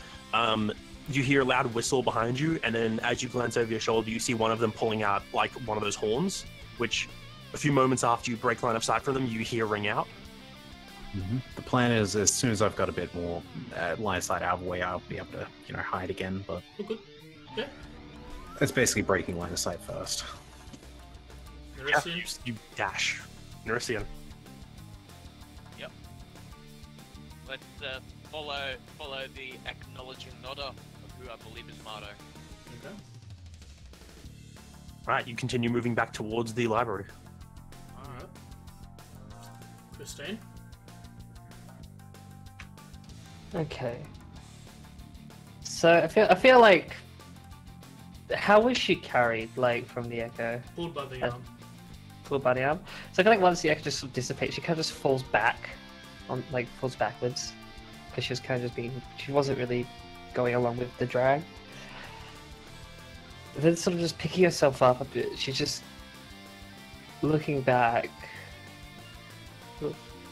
you hear a loud whistle behind you, and then as you glance over your shoulder, you see one of them pulling out like one of those horns, which a few moments after you break line of sight from them, you hear ring out. Mm-hmm. The plan is, as soon as I've got a bit more line of sight out of the way, I'll be able to, hide again. But Oh, good. Yeah. it's basically breaking line of sight first. Yeah, Nerissa? you dash. Nerissa. Let's follow the acknowledging nodder of who I believe is Mardo. Okay. Alright, you continue moving back towards the library. Alright. Christine? Okay. So I feel like, how was she carried, like, from the echo? Pulled by the arm. Full body arm. So I feel like once the echo just sort of dissipates, she kind of just falls back, falls backwards, because she was kind of just she wasn't really going along with the drag. And then sort of just picking herself up a bit, she's just looking back,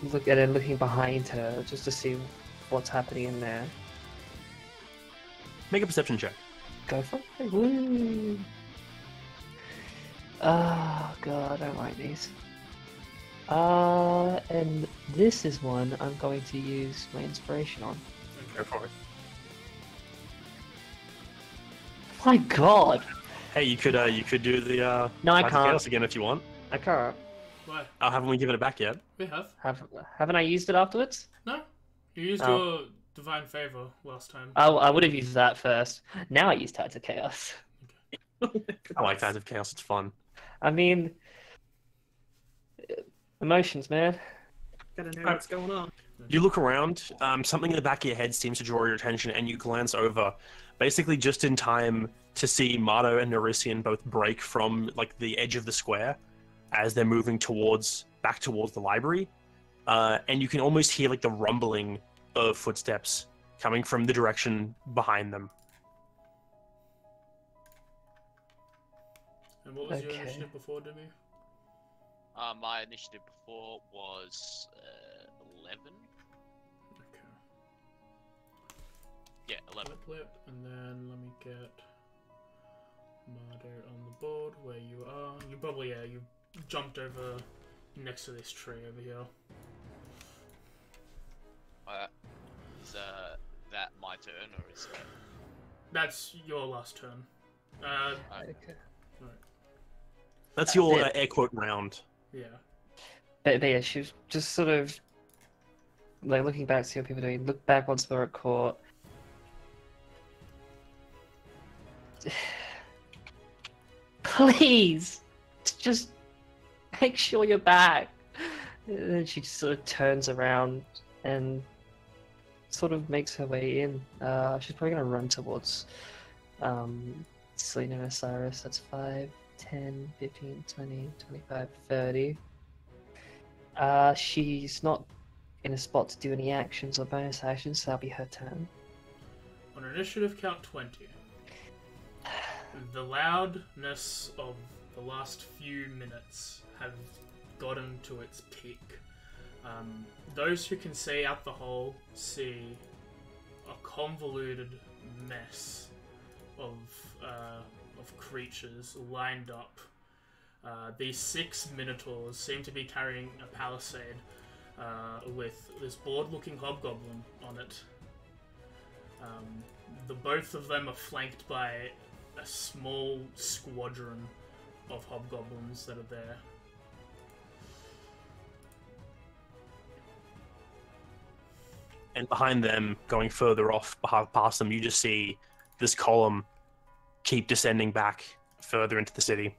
looking behind her, just to see what's happening in there. Make a perception check. Go for it. Woo. Oh god, I don't like these. And this is one I'm going to use my inspiration on. Go for it. My god! Hey, you could do the No, I Magic can't. Chaos again if you want. I can't. Why? Haven't we given it back yet? We have. Haven't I used it afterwards? No. You used Oh. your Divine Favor last time. I would have used that first. Now I use Tides of Chaos. I like Tides of Chaos, it's fun. I mean, emotions, man. Gotta know what's going on. You look around, something in the back of your head seems to draw your attention, and you glance over, basically just in time to see Mardo and Nerisian both break from like the edge of the square as they're moving back towards the library, and you can almost hear like the rumbling of footsteps coming from the direction behind them. And what was your Okay. initiative before, Demi? My initiative before was 11. Okay. Yeah, 11. Flip, and then let me get Mardo on the board where you are. You probably, you jumped over next to this tree over here. Is that my turn or is that? That's your last turn. Okay. That's your it. air quote round. Yeah. But yeah, she was just sort of like looking back to see what people are doing. Look back once they're at court. Please, just make sure you're back. And then she sort of turns around and sort of makes her way in. She's probably gonna run towards Selena and Osiris. That's 5, 10, 15, 20, 25, 30. She's not in a spot to do any actions or bonus actions, so that'll be her turn. On initiative count 20, the loudness of the last few minutes have gotten to its peak. Those who can see out the hole see a convoluted mess of creatures lined up. These 6 minotaurs seem to be carrying a palisade with this bored-looking hobgoblin on it. The both of them are flanked by a small squadron of hobgoblins that are there. And behind them, going further off, past them, you just see this column keep descending back further into the city.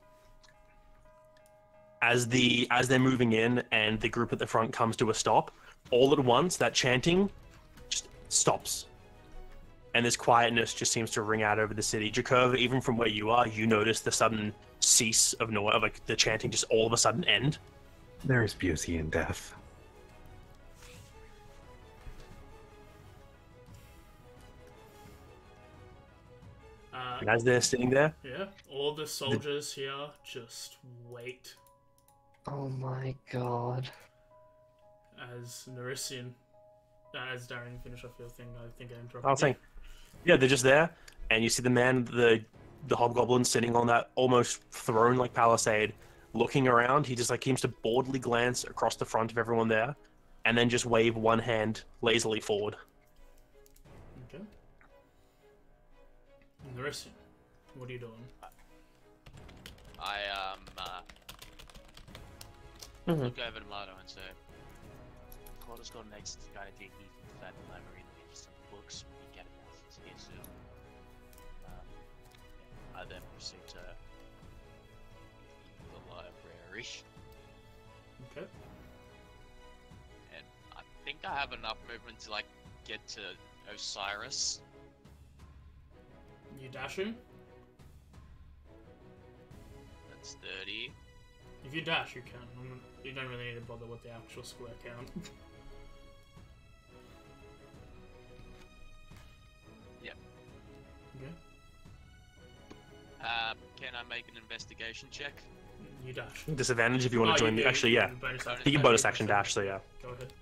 As they're moving in and the group at the front comes to a stop, all at once that chanting just stops. And this quietness just seems to ring out over the city. Jakurva, even from where you are, you notice the sudden cease of noise, like the chanting just all of a sudden end. There is beauty in death. And as they're sitting there, Yeah, all the soldiers here just wait Oh my god. as Nerisian, as Darren finish off your thing. I think I interrupted. I was saying, yeah, they're just there, and you see the man, the hobgoblin sitting on that almost throne-like palisade, looking around. He just like seems to boredly glance across the front of everyone there, and then just wave one hand lazily forward. Okay. Nerisian, what are you doing? I Mhm. look over to Mardo and say, Claudia's got an excellent idea. He's in that library and get some books. We get it here soon. I then proceed to the library, Okay. and I think I have enough movement to like get to Osiris. You dashing? That's 30. If you dash, you can. You don't really need to bother with the actual square count. Yep. Okay. Can I make an investigation check? You dash. Disadvantage if you want to join you the. do, Actually, you yeah, can bonus you can bonus action dash. dash. So yeah. Go ahead.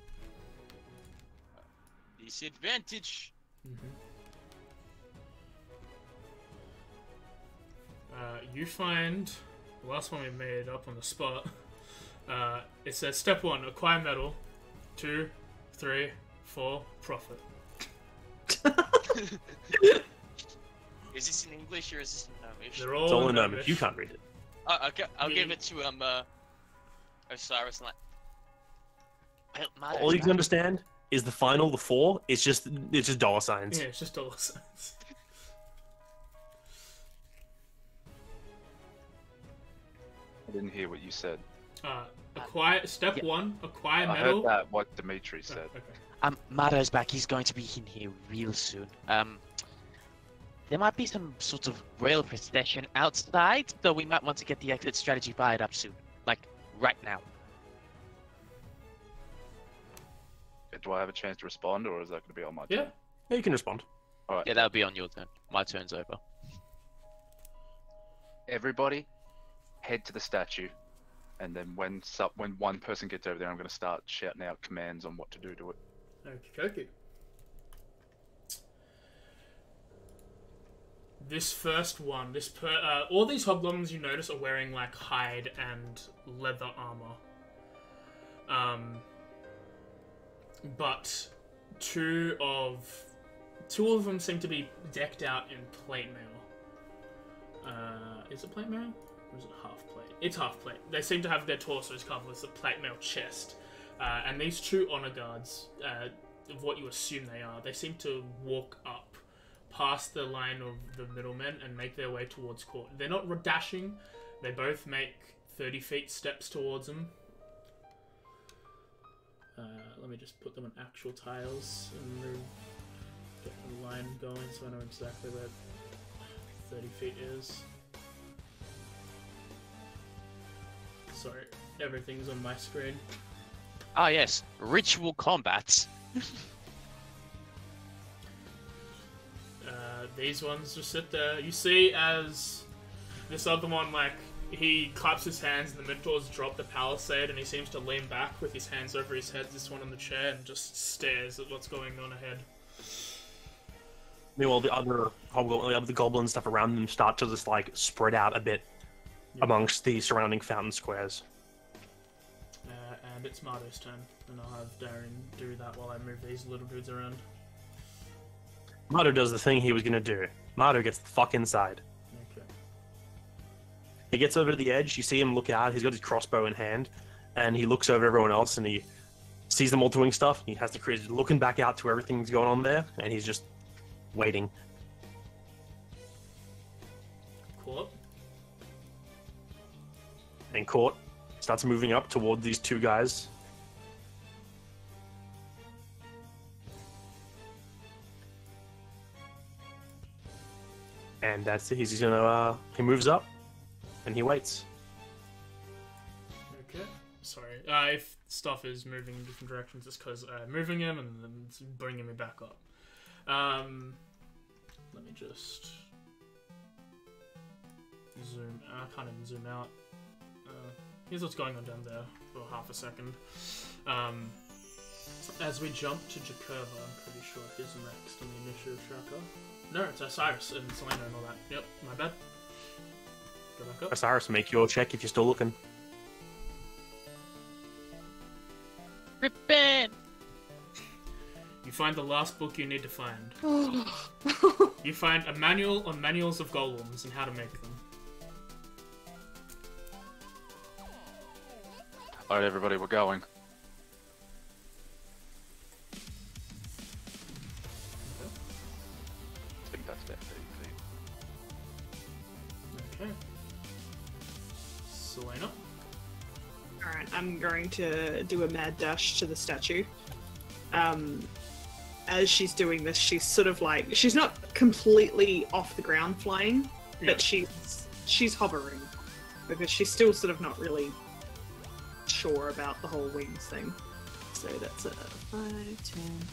Disadvantage. You find the last one we made up on the spot. It says step 1, acquire metal. 2, 3, 4, profit. Is this in English or is this in Gnomish? They're It's all in Gnomish. You can't read it. Okay, I'll Me- give it to Osiris. Like, well, Mardo's All you can back. understand is the final, the 4. It's just dollar signs. Yeah, it's just dollar signs. I didn't hear what you said. Acquire step Yeah. 1, acquire I metal. heard that what Dimitri Oh, said. okay. Mardo's back. He's going to be in here real soon. There might be some sort of rail procession outside, so we might want to get the exit strategy fired up soon. Like, right now. Do I have a chance to respond, or is that going to be on my Yeah. turn? Yeah, you can respond. All right. Yeah, that'll be on your turn. My turn's over. Everybody, head to the statue, and then when one person gets over there, I'm going to start shouting out commands on what to do to it. Okay. This first one, all these hobgoblins you notice are wearing like hide and leather armor. But two of them seem to be decked out in plate mail. Is it plate mail? Or is it half plate? It's half plate. They seem to have their torsos covered with a plate mail chest. And these two honor guards, of what you assume they are, they seem to walk up past the line of the middlemen and make their way towards court. They're not dashing. They both make 30 feet steps towards them. Let me me just put them on actual tiles and get the line going so I know exactly where 30 feet is. Sorry, everything's on my screen. Ah, yes, ritual combats. These ones just sit there. You see as this other one, like, he claps his hands and the Minotaurs drop the palisade and he seems to lean back with his hands over his head, this one on the chair, and just stares at what's going on ahead. Meanwhile, the other goblin stuff around them start to just, like, spread out a bit amongst the surrounding fountain squares. And it's Mardo's turn, and I'll have Darren do that while I move these little dudes around. Mardo does the thing he was going to do. Mardo gets the fuck inside. Okay. He gets over to the edge, you see him look out, he's got his crossbow in hand, and he looks over everyone else and he sees them all doing stuff. He has the courage looking back out to everything that's going on there, and he's just waiting. Court. And Court starts moving up toward these two guys. And that's it. He's gonna, he moves up, and he waits. Okay. Sorry. If stuff is moving in different directions, it's because I'm moving him and then it's bringing me back up. Let me just zoom. I can't even zoom out. Here's what's going on down there for half a second. As we jump to Jakurva, I'm pretty sure he's next on the initiative tracker. No, it's Osiris and Selena and all that. Yep, my bad. Go back up. Osiris, make your check if you're still looking. Ribbon! You find the last book you need to find. You find a manual on manuals of golems and how to make them. Alright, everybody, we're going. I think that's about 30 feet. Okay. Selena. Alright, I'm going to do a mad dash to the statue. As she's doing this, she's sort of like, she's not completely off the ground flying, but she's hovering, because she's still sort of not really sure about the whole wings thing. So that's a 5, 10,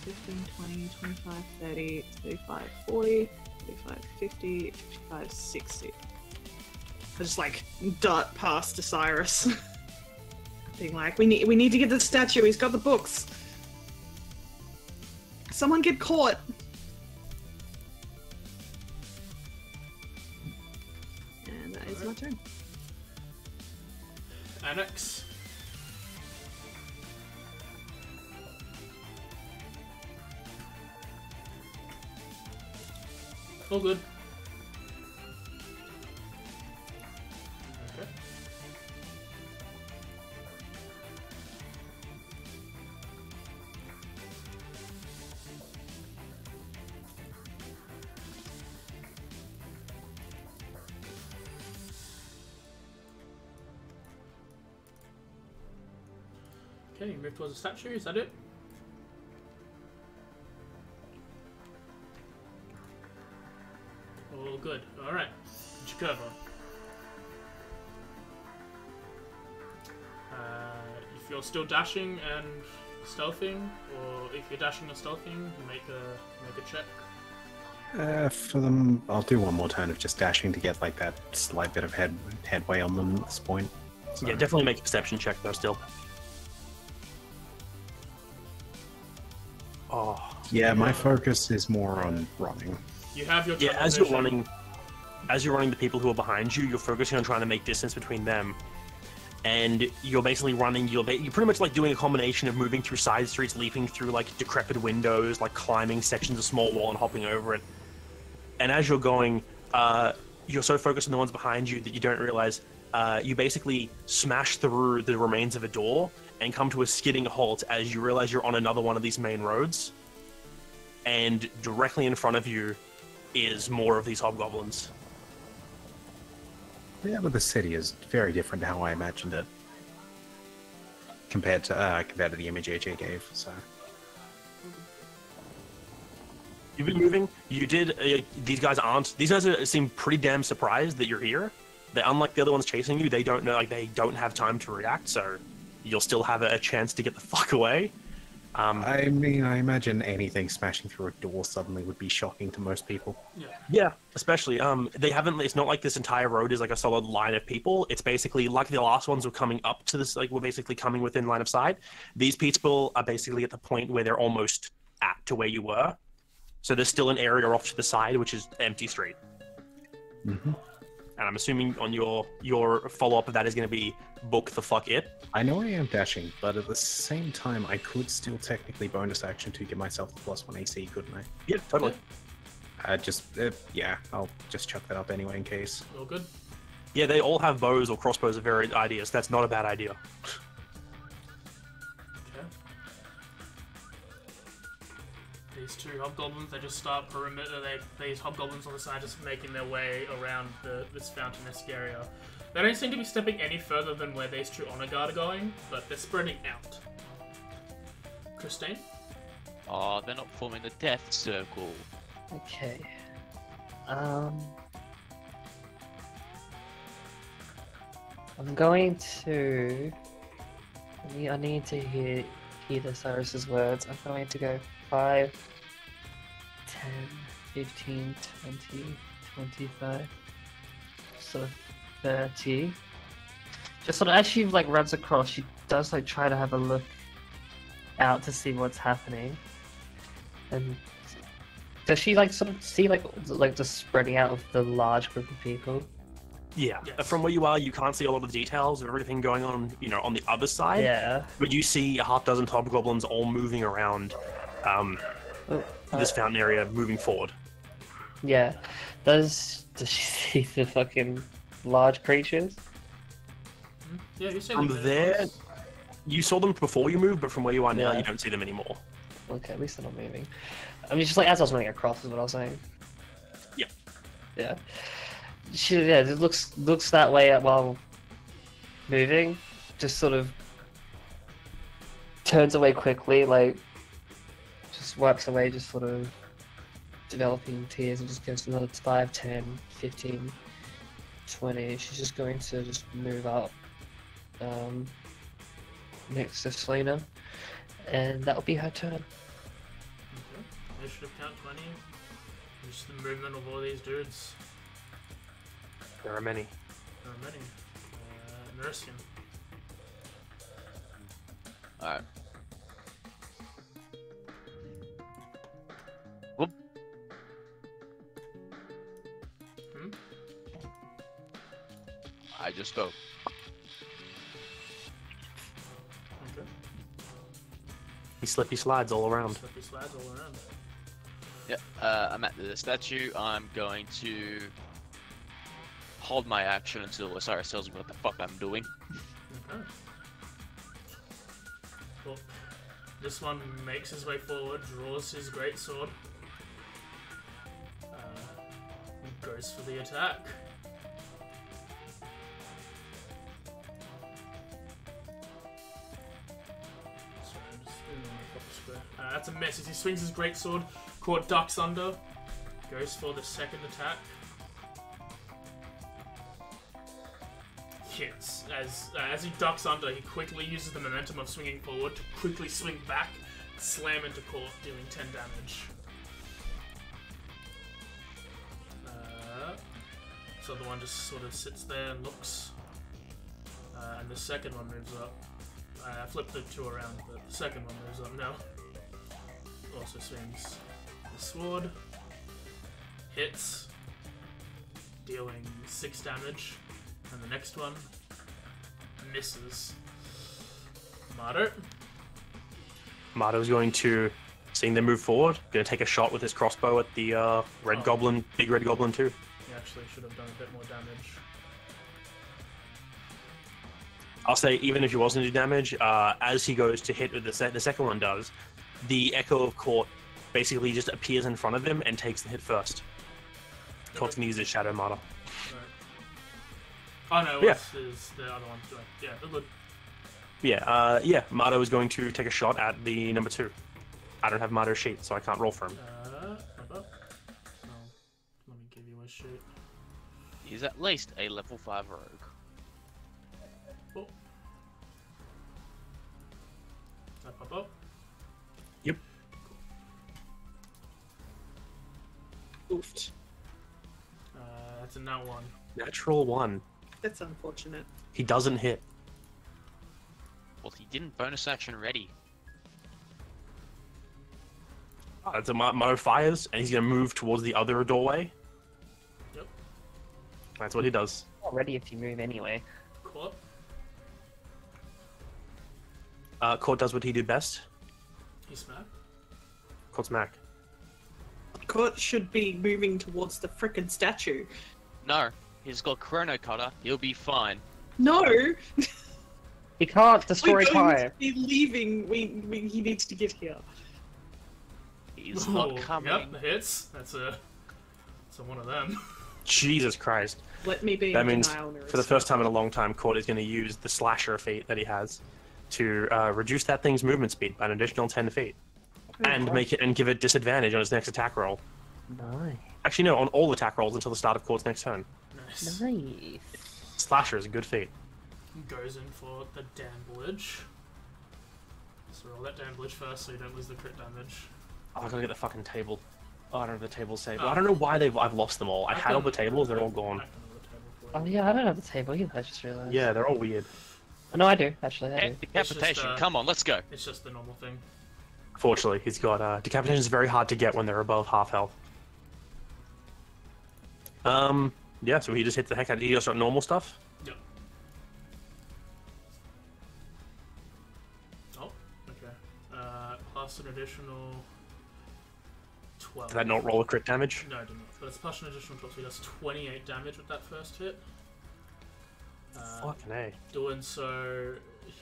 15, 20, 25, 30, 35, 40, 35, 50, 55, 60. I just like dart past Osiris. Being like, we need to get the statue, he's got the books. Someone get caught. And that is my turn. Annex. All good. Okay. Okay, you move towards the statue, is that it? All good. Alright. Jakurva. If you're still dashing and stealthing, or if you're dashing or stealthing, make a check. For them, I'll do one more turn of just dashing to get like that slight bit of headway on them at this point. So. Yeah, definitely make a perception check though still. Oh. Yeah, my focus is more on running. You have your Yeah, as you're running, the people who are behind you, you're focusing on trying to make distance between them, and you're basically running. You're pretty much like doing a combination of moving through side streets, leaping through like decrepit windows, like climbing sections of small wall and hopping over it. And as you're going, you're so focused on the ones behind you that you don't realize you basically smash through the remains of a door and come to a skidding halt as you realize you're on another one of these main roads, and directly in front of you is more of these hobgoblins. Yeah, but the city is very different to how I imagined it. compared to the image AJ gave. So You've been moving. You did. These guys seem pretty damn surprised that you're here. They, unlike the other ones chasing you, they don't know. Like they don't have time to react. So you'll still have a chance to get the fuck away. I mean, I imagine anything smashing through a door suddenly would be shocking to most people. Yeah, especially they haven't. It's not like this entire road is like a solid line of people. It's basically like the last ones were coming up to this. Like we're basically coming within line of sight. These people are basically at the point where they're almost to where you were. So there's still an area off to the side, which is empty street. Mm-hmm. And I'm assuming on your follow-up of that is going to be book the fuck it. I know I am dashing, but at the same time, I could still technically bonus action to give myself the +1 AC, couldn't I? Yeah, totally. Yeah, I'll just chuck that up anyway in case. All good. Yeah, they all have bows or crossbows of various ideas. That's not a bad idea. Okay. These two hobgoblins, they just start perimeter. These hobgoblins on the side just making their way around this fountain-esque area. They don't seem to be stepping any further than where these two honor guard are going, but they're spreading out. Christine? Oh, they're not forming the death circle. Okay. I'm going to. I need to hear the Cyrus's words. I'm going to go 5, 10, 15, 20, 25, sort of 30. Just sort of as she like runs across, she does like try to have a look out to see what's happening. And does she like sort of see like the spreading out of the large group of people? Yeah. Yes. From where you are, you can't see a lot of the details of everything going on, on the other side. Yeah. But you see a half dozen hobgoblins all moving around this fountain area, moving forward. Yeah. Does she see the fucking large creatures? Yeah, you say From them there, you saw them before you moved, but from where you are now, Yeah. you don't see them anymore. Okay, at least they're not moving. I mean, just like as I was running across is what I was saying. Yeah. Yeah. It looks that way while moving. Just sort of turns away quickly, like just wipes away, just sort of developing tears, and just goes to another 5, 10, 15, 20. She's just going to just move up next to Selena, and that'll be her turn. Okay. Initiative count 20. Just the movement of all these dudes. There are many. There are many. Mercian. Alright. Whoop. I just go. Okay. He slippy slides all around. Slippy slides all around. Yeah, I'm at the statue. I'm going to hold my action until Osiris tells me what the fuck I'm doing. Okay. Well, this one makes his way forward, draws his greatsword, goes for the attack. Sorry, I'm just in the proper square. That's a miss. As he swings his greatsword, Court ducks under, goes for the second attack. Hits. As he ducks under, he quickly uses the momentum of swinging forward to quickly swing back, slam into Court, dealing 10 damage. So the one just sort of sits there and looks. And the second one moves up. I flipped the two around, but the second one moves up now. Also swings the sword. Hits. Dealing 6 damage. And the next one misses. Martyr. Mato's going to, seeing them move forward, going to take a shot with his crossbow at the red goblin, big red goblin too. He actually should have done a bit more damage. I'll say, even if he wasn't to do damage, as he goes to hit, the second one does, the Echo of Court basically just appears in front of him and takes the hit first. Court's going to use his Shadow Martyr. Right. Oh no, Yeah. is the other one. Yeah, they're good. Yeah, Mardo is going to take a shot at the number 2. I don't have Mardo's sheet, so I can't roll for him. Let me give you a sheet. He's at least a level 5 rogue. Oh. That pop up? Yep. Oofed. That's a nat 1. Natural 1. That's unfortunate. He doesn't hit. Well, he didn't bonus action ready. That's a Mardo fires, and he's going to move towards the other doorway. Yep. That's what he does. Not ready if you move anyway. Court. Court does what he did best. He smack. Court smack. Court should be moving towards the frickin' statue. No, he's got Chrono Cutter. He'll be fine. No! He can't destroy We're going to time. be leaving. He needs to get here. He's Oh, not coming. Yep, that hits. That's one of them. Jesus Christ. Let me be That in means, denial and for the first time in a long time, Court is going to use the slasher feat that he has to reduce that thing's movement speed by an additional 10 feet. And make it and give it disadvantage on its next attack roll. Nice. Actually, no, on all attack rolls until the start of Court's next turn. Nice. Nice. Slasher is a good feat. Goes in for the damage. So roll that damage first so you don't lose the crit damage. Oh, I gotta get the fucking table. Oh, I don't have the table saved. Oh. I don't know why I've lost them all. I had all the tables, they're all gone. I can roll the table for Oh you. yeah, I don't have the table either, I just realized. Yeah, they're all weird. Oh, no, I do, actually, I do. Decapitation, just, come on, let's go. It's just the normal thing. Fortunately, he's got decapitation is very hard to get when they're above half health. Yeah, so he just hits the heck out of it. He just got normal stuff. Yep. Oh, okay. Plus an additional 12. Did that not roll a crit damage? No, I did not. But it's plus an additional 12, so he does 28 damage with that first hit. Fucking A. Doing so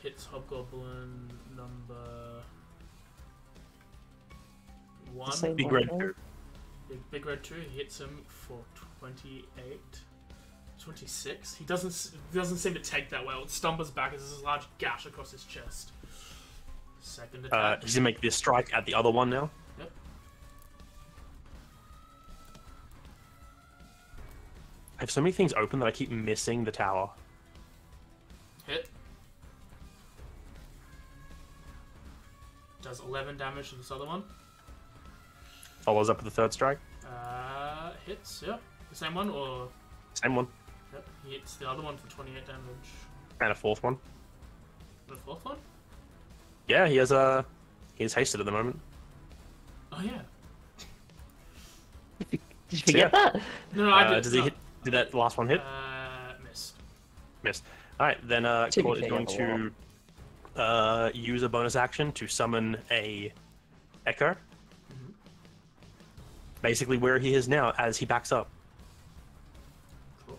hits Hobgoblin number 1. Same Big one, red right? 2. Big Red 2 hits him for 28. 26. He doesn't seem to take that well. It stumbles back as there's a large gash across his chest. Second attack. He's gonna make this strike at the other one now. Yep. I have so many things open that I keep missing the tower. Hit. Does 11 damage to this other one. Follows up with the third strike. Hits, yep. The same one, or... Same one. Yep, he hits the other one for 28 damage. And a fourth one. The fourth one? Yeah, he has hasted at the moment. Oh, yeah. Did you forget that? No, I did. Does he no. hit? Did that last one hit? Missed. Missed. Alright, then To be Court is fair, going a to use a bonus action to summon a Echo. Basically where he is now as he backs up. Cool.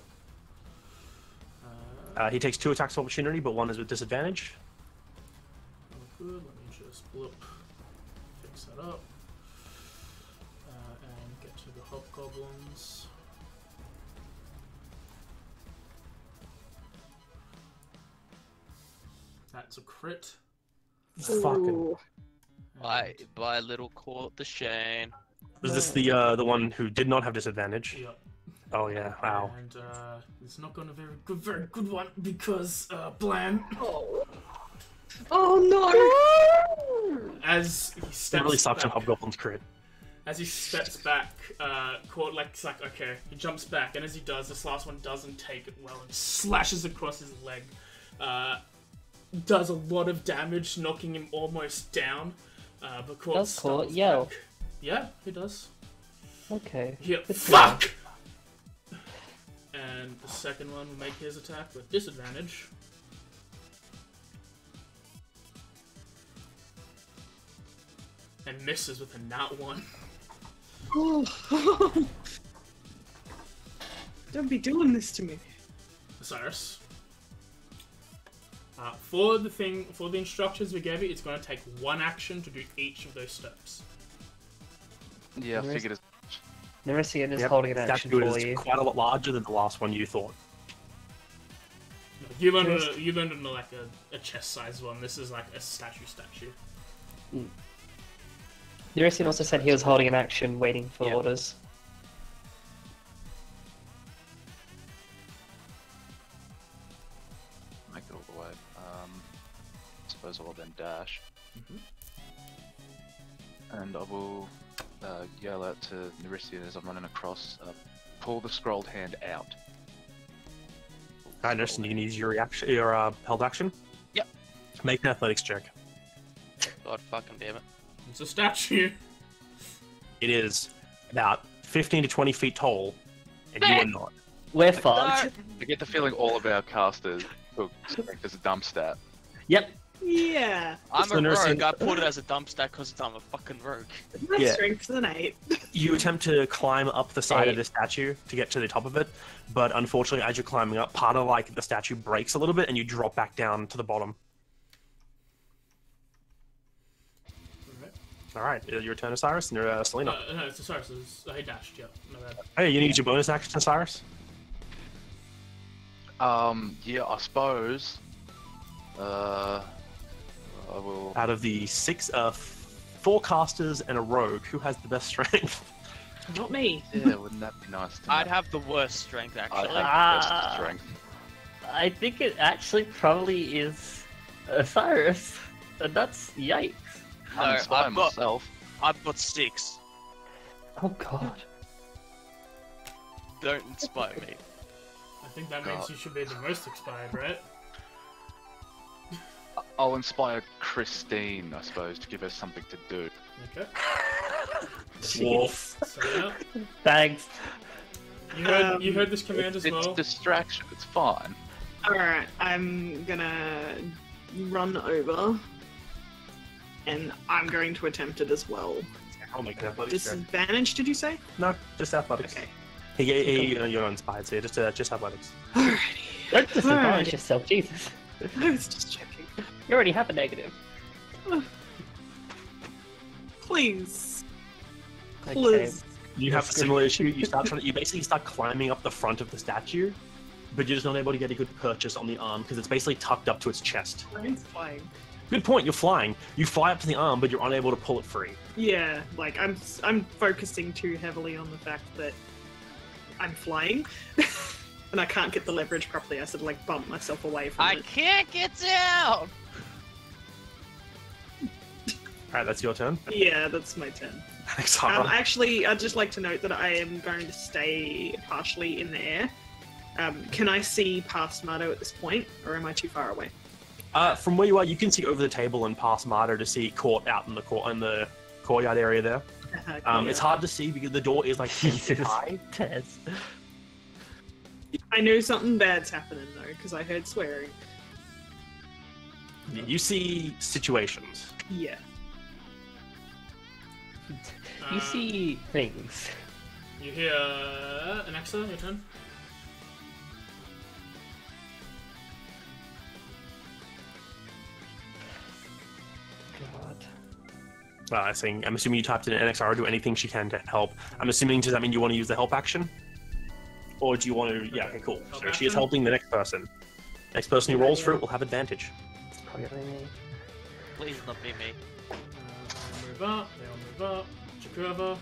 He takes 2 attacks of opportunity, but one is with disadvantage. Oh, good. Let me just bloop. Fix that up. And get to the Hobgoblins. That's a crit. Fucking. Ooh. Bye, little Court the Shane. Is this the one who did not have disadvantage? Yep. Oh yeah, wow. And it's not going to be a very good one because blam. Oh no! As he steps It really sucks when back, Hobgoblin's crit. as he steps back, Court it's like okay, he jumps back, and as he does, this last one doesn't take it well and slashes across his leg. Does a lot of damage, knocking him almost down. But Court Does Court stumbles yell? back. Yeah, he does. Okay. Yeah, Good to fuck! And the second one will make his attack with disadvantage. And misses with a nat 1. Oh. Don't be doing this to me. Osiris. For the instructions we gave you, it's going to take 1 action to do each of those steps. Yeah, I There is- figured it's... Nerissa is Yep, holding an that action dude for is you. quite a lot larger than the last one you thought. No, You learned on like a chest-sized one. This is like a statue. Eurasian also said he was holding an action, waiting for Yeah. orders. Make it all the way. Suppose I'll then dash. And I will yell out to Nerissa as I'm running across, pull the scrolled hand out. I understand you can use your reaction, your held action. Yep. Make an athletics check. God fucking damn it. It's a statue. It is about 15 to 20 feet tall, and you are not. We're fucked. I get the feeling all of our casters took strength as a dump stat. Yep. Yeah. I'm So a nursing- rogue. I put it as a dump stack because I'm a fucking rogue. My Yeah. strength's an 8. You attempt to climb up the side of Eight. the statue to get to the top of it, but unfortunately, as you're climbing up, part of like the statue breaks a little bit, and you drop back down to the bottom. All right, your turn, Osiris, and you're Selena. No, it's sorry. I dashed. Yeah, my bad. Hey, you need your bonus action, Osiris. Yeah, I suppose. I will. Out of the 4 casters and a rogue, who has the best strength? Not me. Yeah, wouldn't that be nice? To I'd know? have the worst strength I'd actually. have best strength. I think it actually probably is Osiris. And that's yikes. No, I'm inspiring I've myself. got 6. Oh god. Don't inspire me. I think that means you should be the most expired, right? I'll inspire Christine, I suppose, to give her something to do. Okay. Wolf. So yeah, Thanks. you heard this command as It's well. distraction. It's fine. Alright, I'm gonna run over. And I'm going to attempt it as well. I'll make an athletics check. Disadvantage, did you say? No, just athletics. Okay. You're not inspired, so just athletics. Alrighty. Don't disadvantage Alrighty. yourself, Jesus. I was just checking. You already have a negative. Please. Okay. Please. You have a similar issue. You basically start climbing up the front of the statue, but you're just not able to get a good purchase on the arm because it's basically tucked up to its chest. Mine's flying. Good point. You're flying. You fly up to the arm, but you're unable to pull it free. Yeah, like I'm focusing too heavily on the fact that I'm flying. And I can't get the leverage properly. I sort of like bump myself away from I it. can't get down. All right, that's your turn. Yeah, that's my turn. Xara. Actually, I'd just like to note that I am going to stay partially in the air. Can I see past Mardo at this point, or am I too far away? From where you are, you can see over the table and past Mardo to see Court out in the courtyard area there. It's hard to see because the door is like 10 feet high. Tez. I know something bad's happening though, because I heard swearing. You see situations. Yeah. You see things. You hear Alexa, your turn. God. I'm assuming you typed in NXR, do anything she can to help. I'm assuming, does that mean you want to use the help action? Or do you want to... Yeah, okay, cool. Help So she is action? helping the next person. Next person who rolls for it will have advantage. Probably me. Please not be me. Move up. They all move up. Jakova.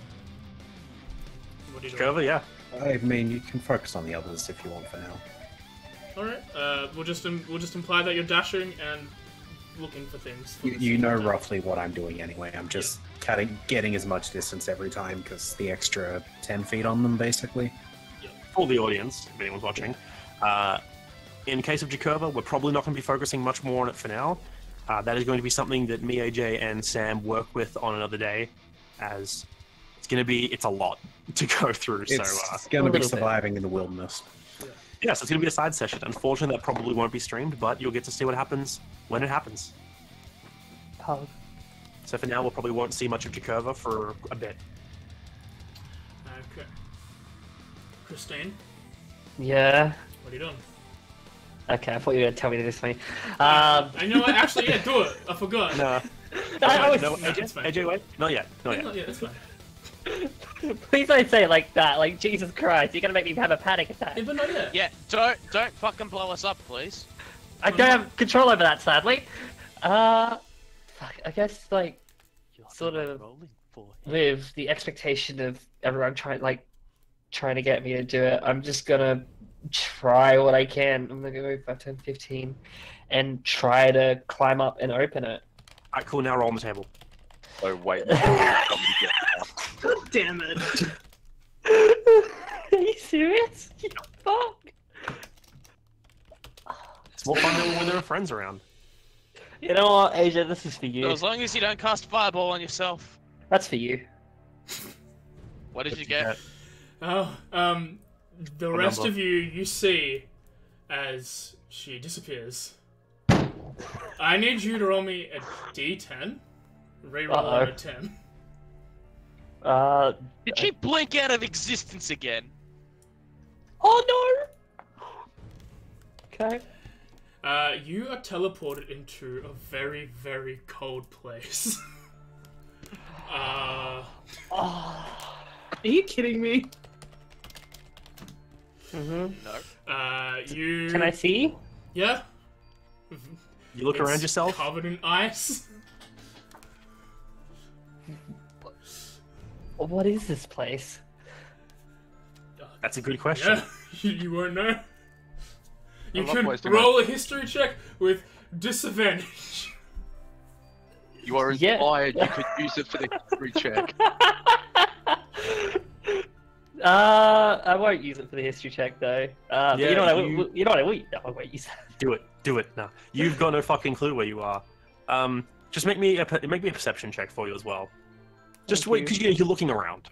What do you do? Cover, yeah. I mean, you can focus on the others if you want for now. All right. We'll just imply that you're dashing and looking for things. For this You know time. roughly what I'm doing anyway. I'm just getting as much distance every time because the extra 10 feet on them, basically. For the audience, if anyone's watching. In case of Jakova, we're probably not going to be focusing much more on it for now. That is going to be something that me, AJ, and Sam work with on another day, as it's a lot to go through. It's going a to be little bit. surviving in the wilderness. Yeah, so it's going to be a side session. Unfortunately, that probably won't be streamed, but you'll get to see what happens when it happens. Pug. So for now, we probably won't see much of Jakova for a bit. Okay. Christine, Yeah. what are you doing? Okay, I thought you were going to tell me this way. I know what. Actually, yeah, do it. I forgot. No, I was- no, no, it's fine. AJ, wait. Not yet. Not yet. Yeah, that's fine. Please don't say it like that. Like, Jesus Christ, you're going to make me have a panic attack. Yeah, but not yet. Yeah, don't fucking blow us up, please. I don't have control over that, sadly. Fuck, I guess, like, You're sort not of rolling for him. with the expectation of everyone trying to get me to do it, I'm just gonna try what I can. I'm gonna go 5, 10, 15, and try to climb up and open it. Alright, cool. Now roll on the table. Oh wait. Somebody get God damn it. Are you serious? Fuck. It's more fun when there are friends around. You know what, Asia? This is for you. So as long as you don't cast fireball on yourself. That's for you. What did you get? Oh, the What rest number? of you see as she disappears. I need you to roll me a d10. Reroll Uh-oh. on a 10. Did she blink out of existence again? Oh no! Okay. You are teleported into a very, very cold place. Oh. Are you kidding me? Mm-hmm. No. You. Can I see? Yeah. You look around It's yourself. Covered in ice. What is this place? That's a good question. Yeah, you won't know. You love can wasting roll a history check with disadvantage. You are Yeah. inspired. You could use it for the history check. I won't use it for the history check though. But Yeah, you know what? you- You know what? I won't use that. Do it. Do it. No, you've got no fucking clue where you are. Just make me a perception check for you as well. Just Thank wait, you. because you're looking around.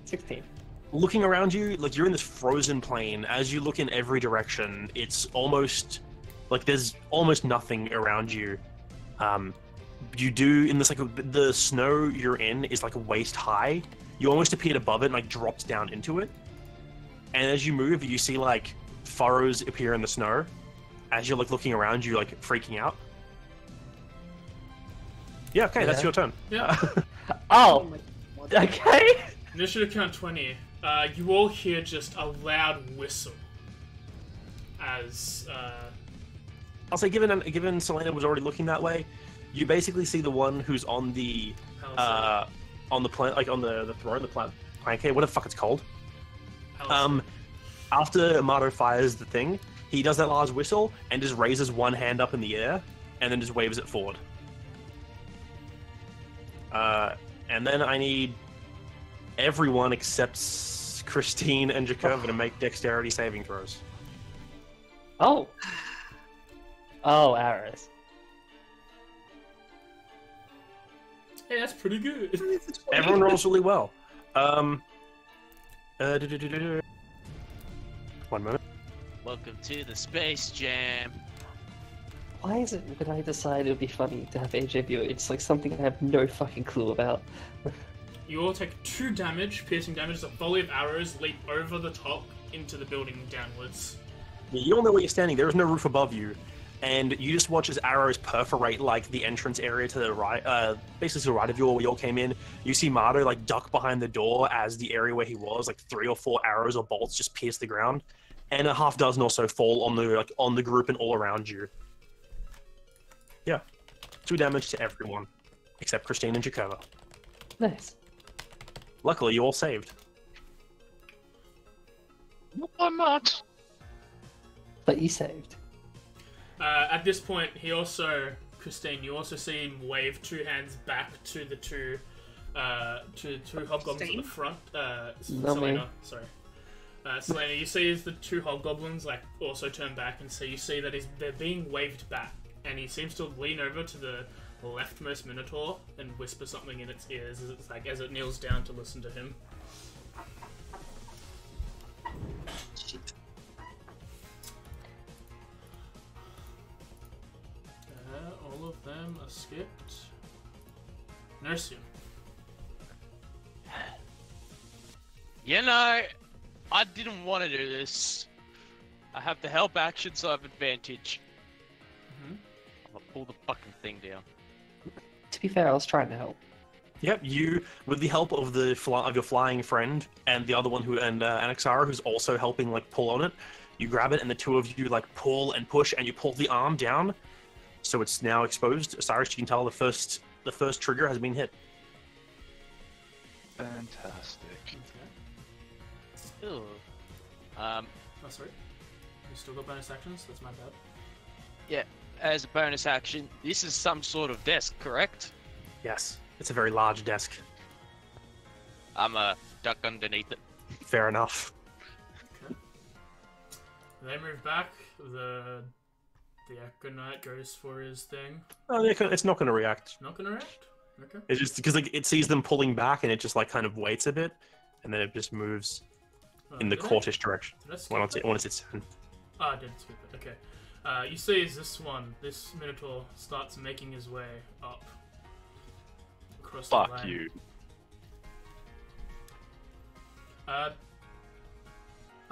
16. Looking around you, like you're in this frozen plain. As you look in every direction, it's almost like there's almost nothing around you. You do in this like the snow you're in is like waist high. You almost appeared above it and like dropped down into it. And as you move, you see like furrows appear in the snow. As you're like looking around you, like freaking out. Yeah, okay, that's Yeah. your turn. Yeah. Oh, okay. Initiative count 20. You all hear just a loud whistle. As, I'll say, given Selena was already looking that way, you basically see the one who's on the plan, like on the throne, the plank, whatever the fuck it's called. After Amato fires the thing, he does that large whistle and just raises one hand up in the air and then just waves it forward. And then I need everyone except Christine and Jacoba to make dexterity saving throws. Oh. Oh, arrows. Hey, that's pretty good. Everyone rolls really well. One moment. Welcome to the Space Jam. Why is it when I decide it would be funny to have AJ view it, it's like something I have no fucking clue about? You all take 2 damage, piercing damage, as a volley of arrows leap over the top into the building downwards. You don't know where you're standing. There is no roof above you, and you just watch as arrows perforate like the entrance area to the right, basically to the right of you, where you all came in. You see Mardo like duck behind the door as the area where he was, like 3 or 4 arrows or bolts just pierce the ground, and a half dozen or so fall on the group and all around you. Yeah, 2 damage to everyone except Christine and Jacoba. Nice. Luckily, you all saved. Not by much. But you saved. At this point, Christine, you also see him wave 2 hands back to the two hobgoblins at the front. Selena, sorry. Selena, you see as the 2 hobgoblins like also turn back, and so you see that they're being waved back, and he seems to lean over to the leftmost minotaur and whisper something in its ears as it kneels down to listen to him. All of them are skipped. Nurse him. You know, I didn't want to do this. I have the help action, so I have advantage. Mhm. I'm gonna pull the fucking thing down. To be fair, I was trying to help. Yep, you, with the help of your flying friend and the other one Anaxara, who's also helping like pull on it, You grab it, and the two of you like pull and push, and you pull the arm down, so it's now exposed. Cyrus, you can tell the first trigger has been hit. Fantastic. Ooh. Oh, sorry. You still got bonus actions? That's my bad. Yeah. As a bonus action, this is some sort of desk, correct? Yes, it's a very large desk. I'm a duck underneath it. Fair enough. Okay. They move back. The Echo Knight goes for his thing. Oh, it's not going to react. Not gonna react? Okay. It's just because like, it sees them pulling back, and it just like kind of waits a bit, and then it just moves in the Did I- courtish direction. did I skip When it's its turn. Ah, I did skip it. Okay. You see as this Minotaur starts making his way up across the Fuck lane. you. I'll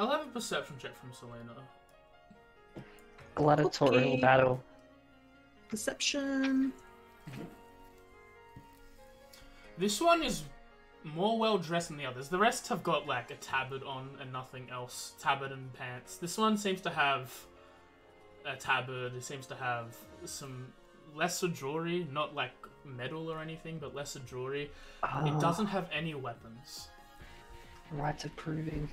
have a perception check from Selena. Gladiatorial Okay. battle. Perception. This one is more well dressed than the others. The rest have got like a tabard on and nothing else. Tabard and pants. This one seems to have a tabard. It seems to have some lesser jewelry, not like metal or anything, but lesser jewelry. It doesn't have any weapons. Rights of proving.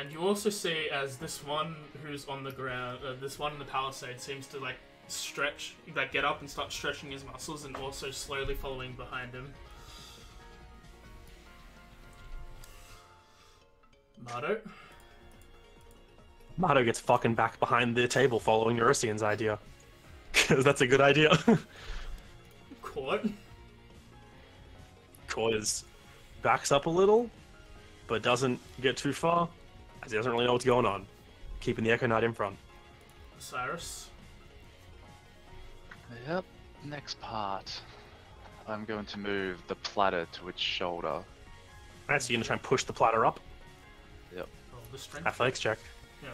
And you also see as this one who's on the ground, this one in the palisade seems to like stretch, like get up and start stretching his muscles, and also slowly following behind him. Mardo. Mardo gets fucking back behind the table following Ursian's idea. Because that's a good idea. Court. Court backs up a little, but doesn't get too far, as he doesn't really know what's going on. Keeping the Echo Knight in front. Cyrus. Yep. Next part. I'm going to move the platter to its shoulder. Alright, so you're gonna try and push the platter up. Oh, the strength. Athletics check. Yeah.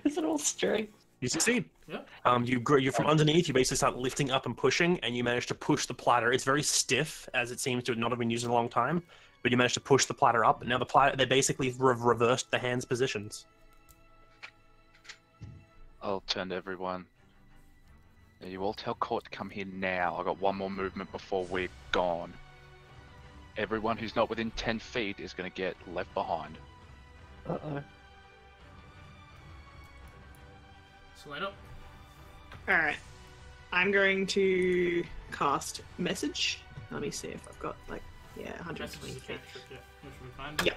Is it all straight? You succeed. Yeah. You're from underneath. You basically start lifting up and pushing, and you manage to push the platter. It's very stiff, as it seems to not have been used in a long time. But you manage to push the platter up. And now the platter, they basically reversed the hands' positions. I'll turn to everyone. Yeah, you all tell Court to come here now. I got one more movement before we're gone. Everyone who's not within 10 feet is going to get left behind. Uh-oh. Selena. Alright. I'm going to cast Message. Let me see if I've got, like, yeah, Message 120 is a feet. cantrip, yeah. Which will be fine. Yeah.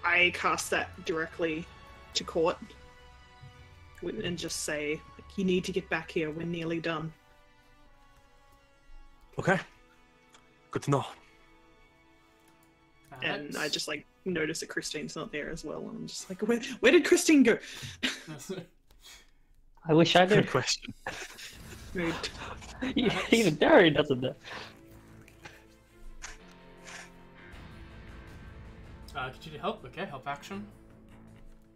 I cast that directly to Court. And just say, like, you need to get back here. We're nearly done. Okay. Good to know. And I just, like, notice that Christine's not there as well. And I'm just like, where did Christine go? I wish I knew. Good question. Mood. Even Darian doesn't know. Continue to help. Okay, help action.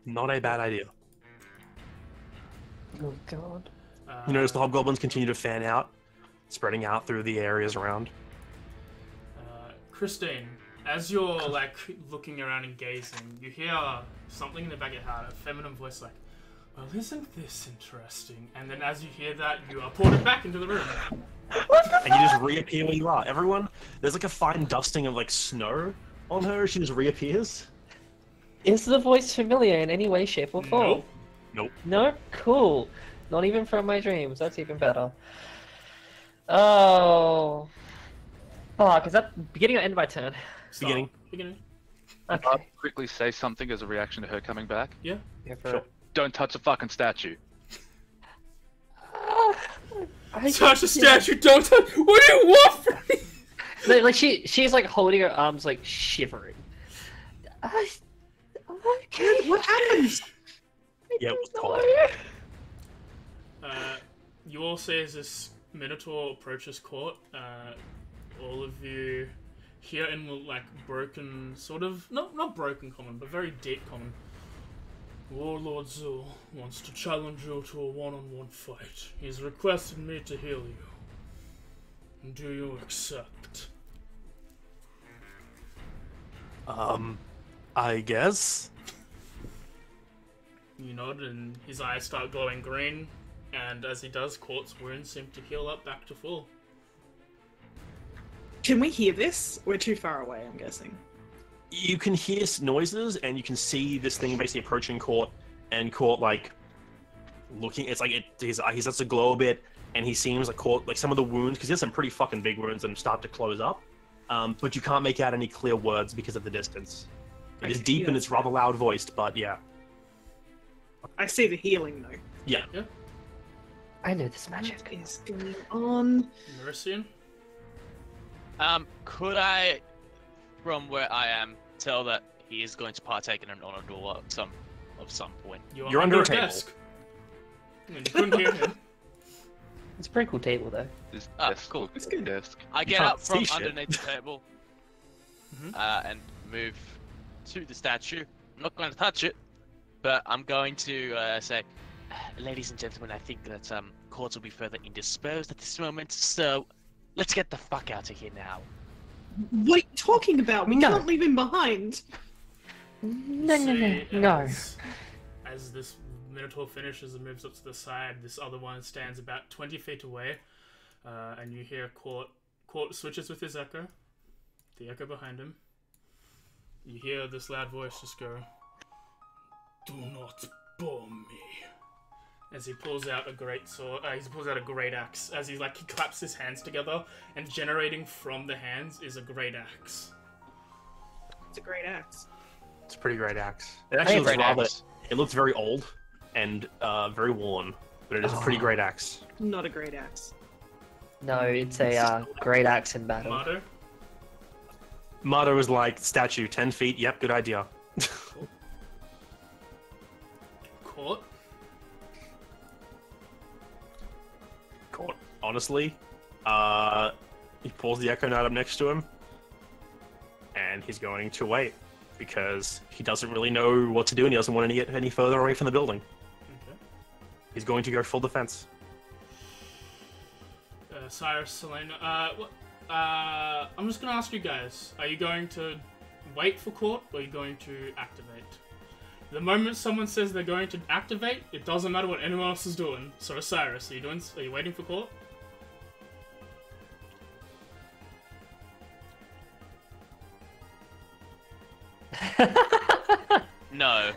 Not a bad idea. Oh god. You notice the hobgoblins continue to fan out, spreading out through the areas around. Christine, as you're like looking around and gazing, you hear something in the back of your heart, a feminine voice like, well, isn't this interesting? And then as you hear that, you are ported back into the room. And you just reappear where you are. Everyone, there's like a fine dusting of like snow on her. She just reappears. Is the voice familiar in any way, shape, or form? Nope. Nope. No? Cool. Not even from my dreams. That's even better. Oh. Fuck, is that beginning or end of my turn? Stop. Beginning. Okay. I'll quickly say something as a reaction to her coming back. Yeah. Yeah, for Sure. it. Don't touch a fucking statue. Touch a statue, don't touch. What do you want from me? Like she's like holding her arms, like shivering. Okay. What happened? Yeah, it was cold. You all see as this Minotaur approaches Court, all of you hear in like broken, sort of, not broken common, but very deep common. Warlord Zul wants to challenge you to a one-on-one fight. He's requested me to heal you. Do you accept? I guess. You nod, and his eyes start glowing green, and as he does, Court's wounds seem to heal up back to full. Can we hear this? We're too far away, I'm guessing. You can hear noises, and you can see this thing basically approaching Court, and Court, like, looking, it's like, he starts to glow a bit, and he seems like Court, like, some of the wounds, because he has some pretty fucking big wounds that start to close up, but you can't make out any clear words because of the distance. It is deep and it's rather loud voiced, but yeah. I see the healing, though. Yeah. Yeah. I know this magic. What is going on? Mercian? Could I, from where I am, tell that he is going to partake in an honor duel at some point? You're under a a table. desk. And you couldn't hear him. It's a pretty cool table, though. This Ah, desk cool. looks That's like a good. desk. I get can't up from see shit. underneath the table and move to the statue. I'm not going to touch it, but I'm going to say, ladies and gentlemen, I think that Courts will be further indisposed at this moment, so let's get the fuck out of here now. What are you talking about? We No. can't leave him behind. No. As this Minotaur finishes and moves up to the side, this other one stands about 20 feet away, and you hear Court switches with his echo, the echo behind him. You hear this loud voice just go, "Do not bomb me," as he pulls out a great sword. He pulls out a great axe. As he claps his hands together, and generating from the hands is a great axe. It's a great axe. It's a pretty great axe. It actually looks Great rather. axe. It looks very old and very worn, but it is a pretty great axe. Not a great axe. No, it's a great axe in battle. Motto? Motto is like statue, 10 feet. Yep, good idea. Court? Court, honestly, he pulls the Echo Knight up next to him, and he's going to wait because he doesn't really know what to do, and he doesn't want to get any further away from the building. Okay. He's going to go full defense. Cyrus, Selena, I'm just gonna ask you guys, are you going to wait for Court, or are you going to activate? The moment someone says they're going to activate, it doesn't matter what anyone else is doing. So Cyrus, are you waiting for Court? No.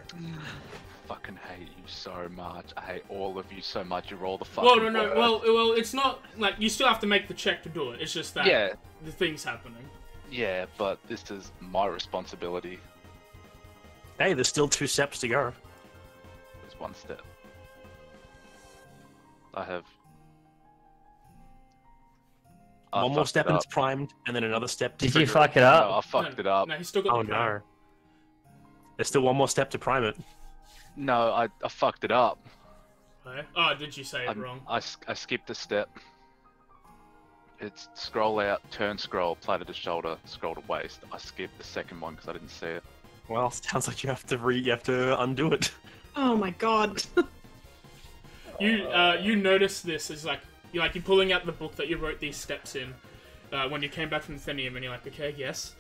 Fucking hate you so much. I hate all of you so much. You're all the fucking Well, no, worst. well, it's not, like, you still have to make the check to do it. It's just that Yeah. the thing's happening. Yeah, but this is my responsibility. Hey, there's still 2 steps to go. There's one step. I have... I One more fucked step it and up. it's primed, and then another step to Did you trigger. fuck it No, up? I fucked it up. No, he's still got Oh the prime. no. There's still one more step to prime it. No, I fucked it up. Okay. Oh, did you say it wrong? I skipped a step. It's scroll out, turn scroll, platter to shoulder, scroll to waist. I skipped the second one because I didn't see it. Well, sounds like you have to undo it. Oh my god. You notice this is like you're pulling out the book that you wrote these steps in when you came back from Atheneum, and you're like, okay, yes,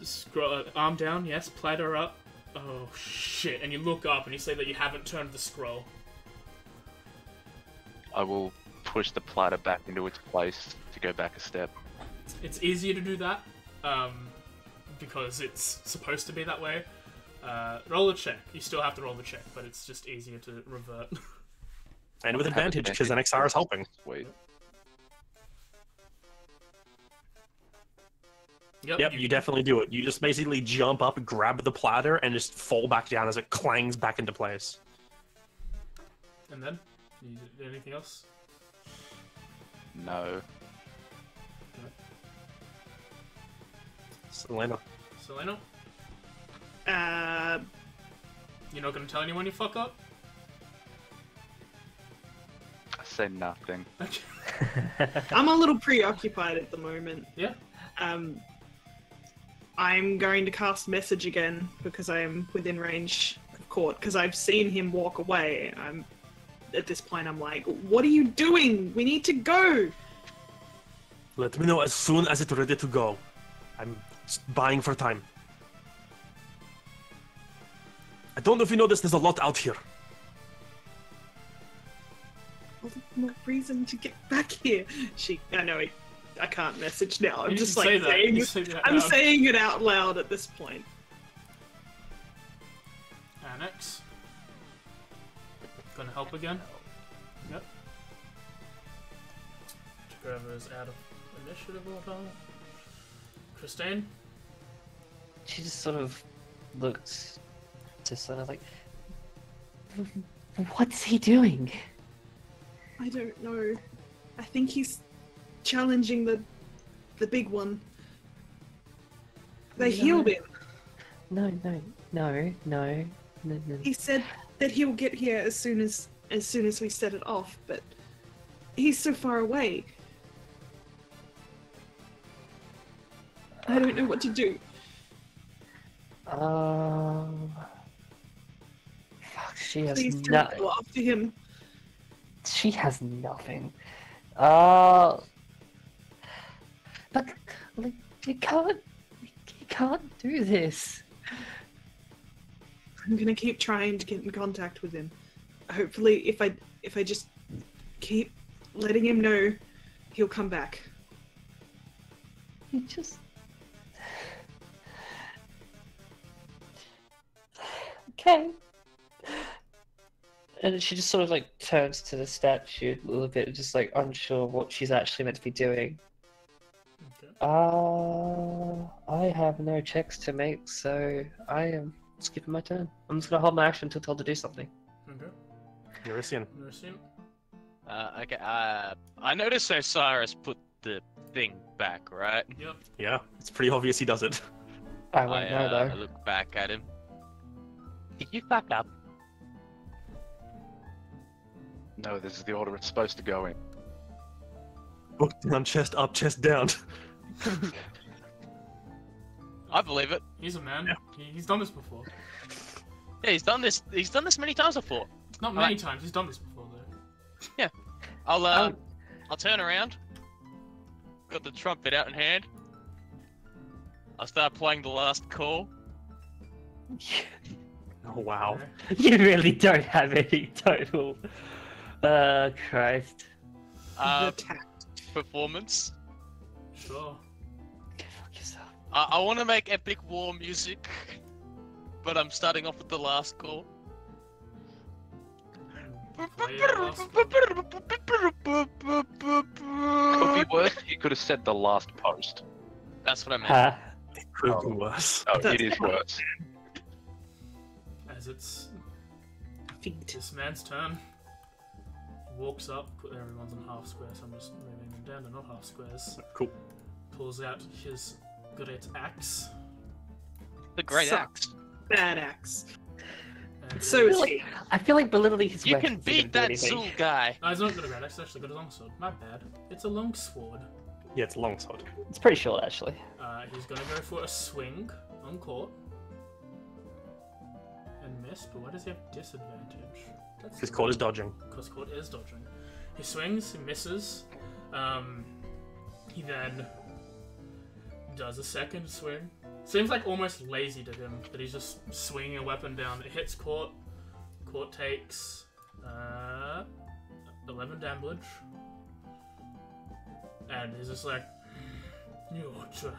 scroll, arm down, yes, platter up. Oh shit! And you look up and you see that you haven't turned the scroll. I will push the platter back into its place to go back a step. It's easier to do that because it's supposed to be that way. Roll a check. You still have to roll the check, but it's just easier to revert. And with Have advantage, because the next hour is helping. Sweet. Yep, you definitely do it. You just basically jump up, grab the platter, and just fall back down as it clangs back into place. And then, you do anything else? No. Selena. Selena, Uh, you're not gonna tell anyone you fuck up? I say nothing. I'm a little preoccupied at the moment. Yeah. I'm going to cast message again because I am within range of Court because I've seen him walk away. At this point, I'm like, what are you doing? We need to go. Let me know as soon as it's ready to go. I'm just buying for time. I don't know if you noticed, there's a lot out here. Well, no reason to get back here. I know I can't message now. I'm You just can like say that. saying You it. say that I'm loud. saying it out loud at this point. Annex. Gonna help again. Yep. Trevor is out of initiative order. Christine. She just sort of looks, just sort of like, what's he doing? I don't know. I think he's challenging the big one. They healed him. No. He said that he'll get here as soon as we set it off, but he's so far away. I don't know what to do. Fuck, she has Please don't nothing. go after him. She has nothing. But like, you can't do this. I'm gonna keep trying to get in contact with him. Hopefully, if I just keep letting him know, he'll come back. You just. Okay. And she just sort of like turns to the statue a little bit, just like unsure what she's actually meant to be doing. Okay. I have no checks to make, so I am skipping my turn. I'm just gonna hold my action until told to do something. Okay. Eurasian. Nursing. Okay. I noticed Osiris put the thing back, right? Yep. Yeah, it's pretty obvious he does it. I won't know I though. look back at him. Did you fuck up? No, this is the order it's supposed to go in. Book down, chest up, chest down. I believe it. He's a man. Yeah. He's done this before. Yeah, he's done this. He's done this many times before. Not many times. He's done this before though. I'll turn around. Got the trumpet out in hand. I'll start playing the last call. Oh, wow. Okay. You really don't have any total. Christ. The tact. Performance. Sure. Go fuck yourself. I want to make epic war music, but I'm starting off with the last call. Play your last call. Could be worse. You could have said the last post. That's what I meant. Ha. It could have been worse. Oh, it is worse. As it's Feet. this man's turn. He walks up. Everyone's in half squares. So I'm just moving them down to not half squares. Cool. Pulls out his great axe. The great Suck. axe. Bad axe. And So is Like, he. I feel like belittling his You weapons can isn't beat gonna that do anything. Zul guy. No, he's not got a great axe. He's actually got a longsword. My bad. It's a longsword. Yeah, it's a longsword. It's pretty short, actually. He's gonna go for a swing on court. And miss, but why does he have disadvantage? His court is dodging. Because court is dodging. He swings, he misses. He then does a second swing. Seems like almost lazy to him that he's just swinging a weapon down. It hits court. Court takes 11 damage. And he's just like, your turn.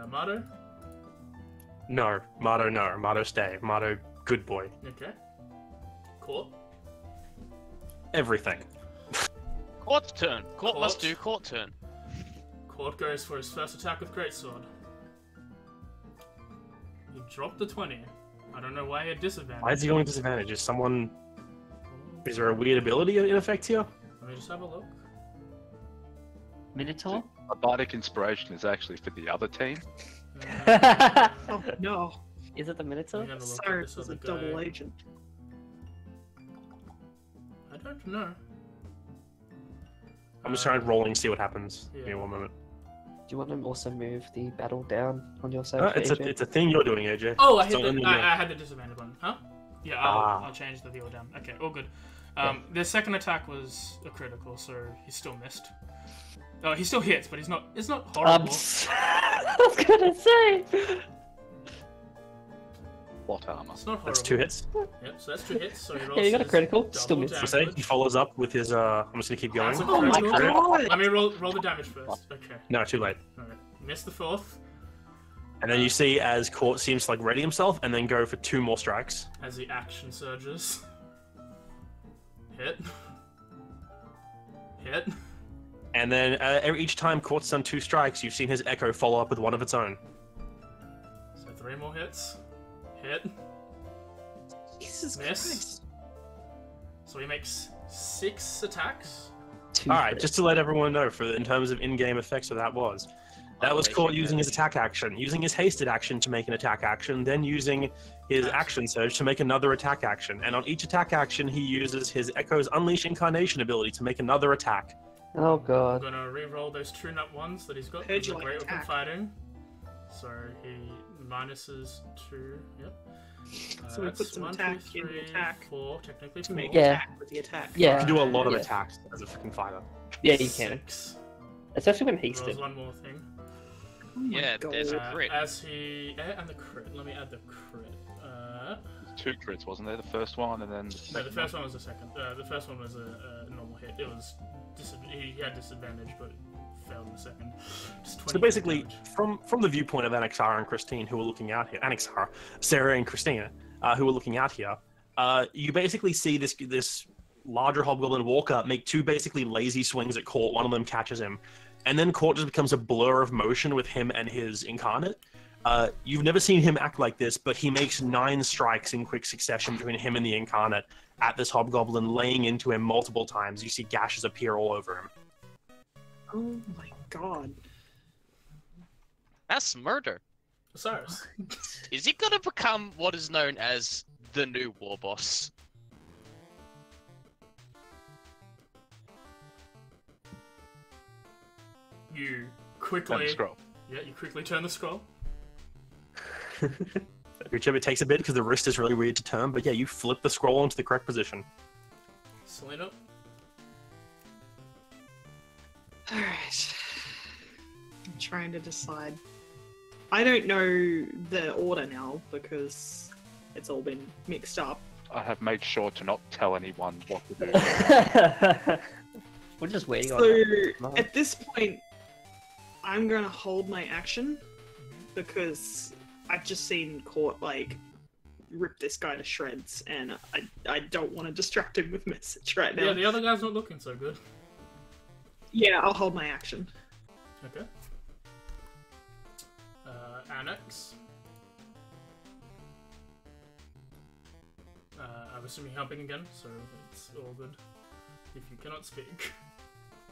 Mato? No. Mardo, no. Mardo, stay. Mardo, good boy. Okay. Court? Everything. Court's turn. Court must Court. do court turn. Court goes for his first attack with Greatsword. He dropped the 20. I don't know why he had disadvantage. Why is he going disadvantage? Is someone... Is there a weird ability in effect here? Let me just have a look. Minotaur? A bardic inspiration is actually for the other team. Oh no. Is it the Minotaur? Let me have a look at Cyrus this was a other double guy. agent. I don't know. I'm just trying rolling, see what happens. Yeah. Give me one moment. Do you want to also move the battle down on your side? It's a thing you're doing, AJ. Oh, I It's hit only the, you. I had the disadvantage one. Huh? Yeah, I'll change the viewer down. Okay, all good. The second attack was a critical, so he still missed. Oh, he still hits, but it's not horrible. I was gonna say. plot armor. It's not horrible. That's 2 hits. Yep, so that's 2 hits. So he rolls Yeah, you got a his critical. double Still missed. So say he damage. follows up with his. I'm just gonna keep going. That's a Oh my critical. god! Let me roll the damage first. Okay. No, too late. Alright. Miss the 4th And then you see as Court seems to like ready himself, and then go for 2 more strikes. as the action surges. Hit. Hit. And then each time Court's done 2 strikes, you've seen his echo follow up with one of its own. So 3 more hits. Hit. Jesus Miss. Christ. So he makes 6 attacks. All right, just to let everyone know, in terms of in-game effects, what that was. That was Court using his attack action, using his hasted action to make an attack action, then using his action surge to make another attack action. And on each attack action, he uses his Echo's Unleash Incarnation ability to make another attack. Oh I'm god. gonna re-roll those 2 nut 1s that he's got. Heard He's you a like great weapon attack. fighting. So he minuses 2. Yep. So we That's put some 1, attack 2, in the 3, attack 4, technically to 4. make Yeah. attack with the attack. Yeah. You can do a lot of Yeah. attacks as a freaking fighter. Yeah, you can. 6. Especially when Rolls hasted. 1 more thing. Oh my Yeah, god. there's a crit. As he and the crit. Let me add the crit. 2 crits, wasn't there? The first one, and then No, the first one was the second. The first one was a normal hit. It was he had disadvantage, but failed in the second. Just 20 So basically, damage. from the viewpoint of Anixara and Christine, who are looking out here, Anixara, Sarah and Christina, who are looking out here, you basically see this larger Hobgoblin walk up, make 2 basically lazy swings at Court. One of them catches him, and then Court just becomes a blur of motion with him and his incarnate. You've never seen him act like this, but he makes 9 strikes in quick succession between him and the incarnate at this Hobgoblin, laying into him multiple times. You see gashes appear all over him. Oh my god. That's murder. Osiris. Is he gonna become what is known as the new war boss? You turn quickly. the scroll. Yeah, you quickly turn the scroll. Whichever takes a bit because the wrist is really weird to turn, but yeah, you flip the scroll into the correct position. Selena. Alright. I'm trying to decide. I don't know the order now because it's all been mixed up. I have made sure to not tell anyone what to do. We're just waiting So on that. at this point, I'm gonna hold my action because I've just seen Court like rip this guy to shreds, and I don't want to distract him with message right now. Yeah, the other guy's not looking so good. Yeah, I'll hold my action. Okay. Annex. I'm assuming helping again, so it's all good. If you cannot speak.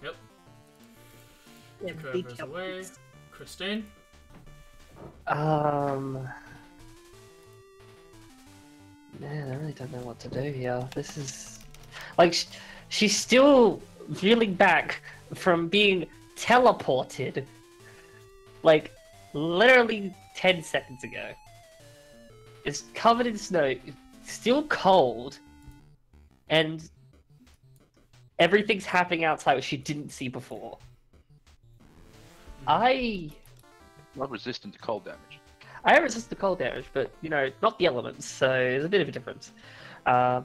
Yep. Yeah, Curve big goes help. away. Christine. Man, I really don't know what to do here. This is like she's still reeling back from being teleported, like literally 10 seconds ago. It's covered in snow, still cold, and everything's happening outside which she didn't see before. I Resistant to cold damage. resist the cold damage, but you know, not the elements, so there's a bit of a difference. I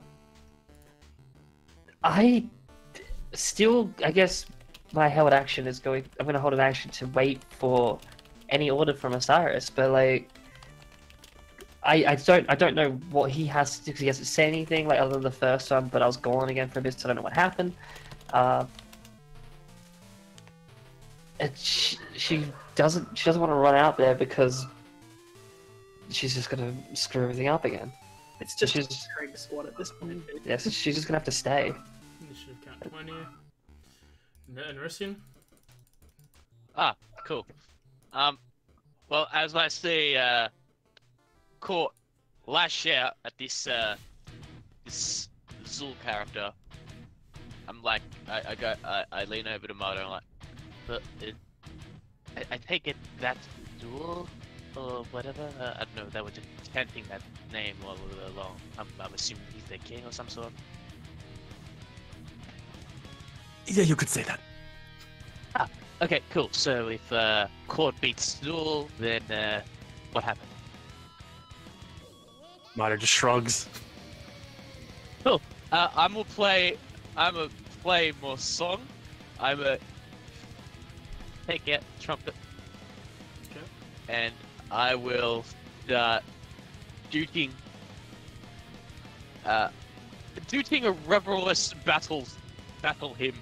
guess my held action is going. I'm going to hold an action to wait for any order from Osiris, but like, I don't know what he has to do because he hasn't said anything like other than the first one. But I was gone again for a bit, so I don't know what happened. And she doesn't want to run out there because she's just gonna screw everything up again. It's just a She's- carrying squad at this point. Yeah, so she's just gonna have to stay. Initiative count 20. And Rissian. Ah, cool. Well, as I see, Court lash out at this Zul character, I'm like, I lean over to Moto, I'm like, but I take it that's Zul or whatever. I don't know. They were just chanting that name all along. I'm assuming he's the king or some sort. Yeah, you could say that. Okay, cool. So if Court beats Zul, then what happened? Mito just shrugs. I'm gonna play more song. I'm a take out the trumpet. Okay. And I will start duting a revelous battle hymn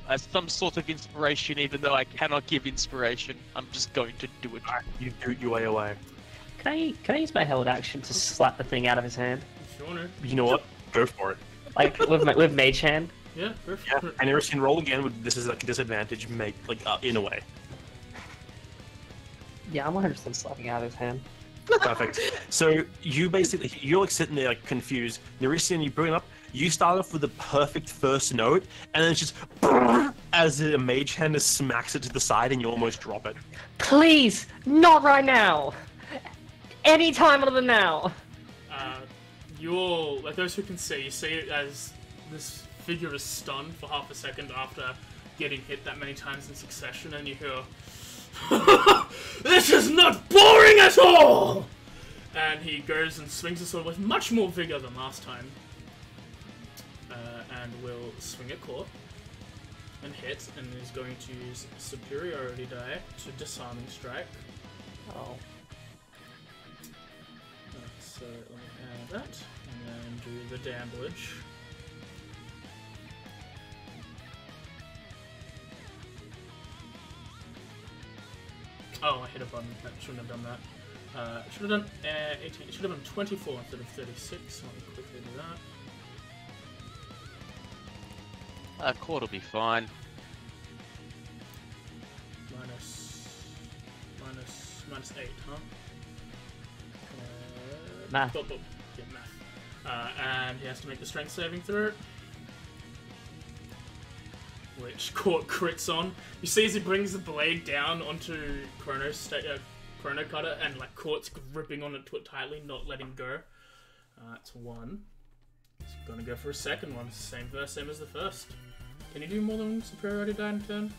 as some sort of inspiration, even though I cannot give inspiration. I'm just going to do it. You do your way away. Can I use my held action to slap the thing out of his hand? If you want to. You know what? Go for it. Like with mage hand? Yeah, go for Yeah, it. and Eris can roll again. This is like a disadvantage. Make in a way. Yeah, I'm 100% slapping out of his hand. Perfect. So you're like sitting there like confused. Nerisian, you bring him up. You start off with the perfect first note, and then it's just as a mage hand smacks it to the side, and you almost drop it. Please, not right now. Any time other than now. You all, like those who can see, you see it as this figure is stunned for half a second after getting hit that many times in succession, and you hear, "This is not boring at all!" And he goes and swings the sword with much more vigor than last time. And will swing at Court and hit, and is going to use superiority die to disarming strike. Oh. So let me add that, and then do the damage. Oh, I hit a button. I shouldn't have done that. Should have done 18. It should have done 24 instead of 36. Let me quickly do that. Court will be fine. Minus 8, huh? Math. Yeah, math. And he has to make the strength saving throw, which Court crits on. You see as he brings the blade down onto Chrono Cutter, and like Court's gripping on it tightly, not letting go. That's one. He's gonna go for a second one. Same as the first. Can you do more than superiority die in turn?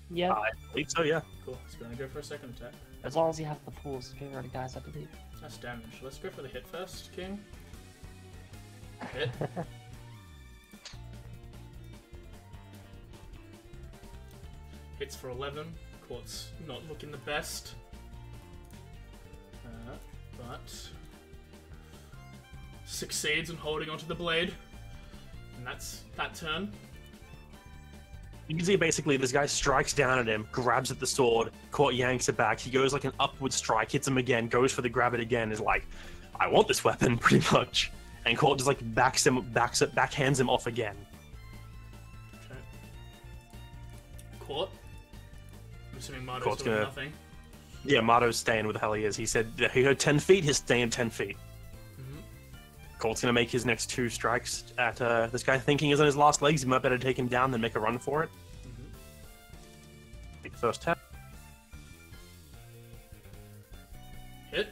Yeah. I believe so, yeah. Cool. He's gonna go for a second attack. As long as you have the pool superiority dice, I believe. That's damage. Let's go for the hit first, King. Hit. Hits for 11. Court's not looking the best. But succeeds in holding onto the blade. And that's that turn. You can see basically this guy strikes down at him, grabs at the sword, Court yanks it back. He goes like an upward strike, hits him again, goes for the grab it again, is like, I want this weapon, pretty much. And Court just like backhands him off again. Okay. Court. I'm assuming Mardo's Court's doing gonna- nothing. Yeah, Mato's staying where the hell he is. He said that he heard 10 feet, he's staying 10 feet. Colt's gonna make his next 2 strikes at this guy thinking he's on his last legs. He might better take him down than make a run for it. Take the first tap. Hit.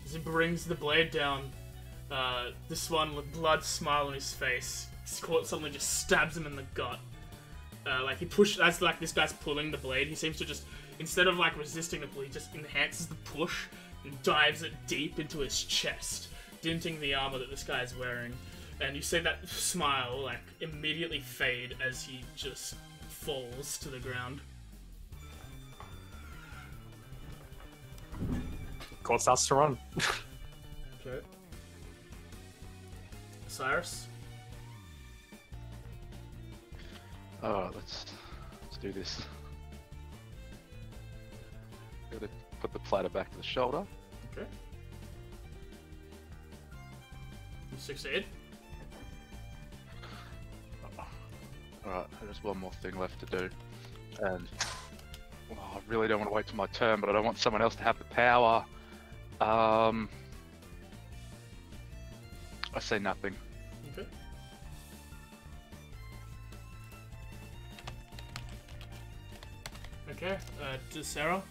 As he brings the blade down, this one with blood smile on his face, Court suddenly just stabs him in the gut. Like he pushed, as like this guy's pulling the blade, he seems to just, instead of like resisting the pull, he just enhances the push and dives it deep into his chest, denting the armor that this guy's wearing. And you see that smile like immediately fade as he just falls to the ground. Court starts to run. Okay. Cyrus? Alright, let's do this. Gotta put the platter back to the shoulder. Okay. You succeed. Alright, there's one more thing left to do. And I really don't want to wait till my turn, but I don't want someone else to have the power. I say nothing. Okay. Okay, to Sarah,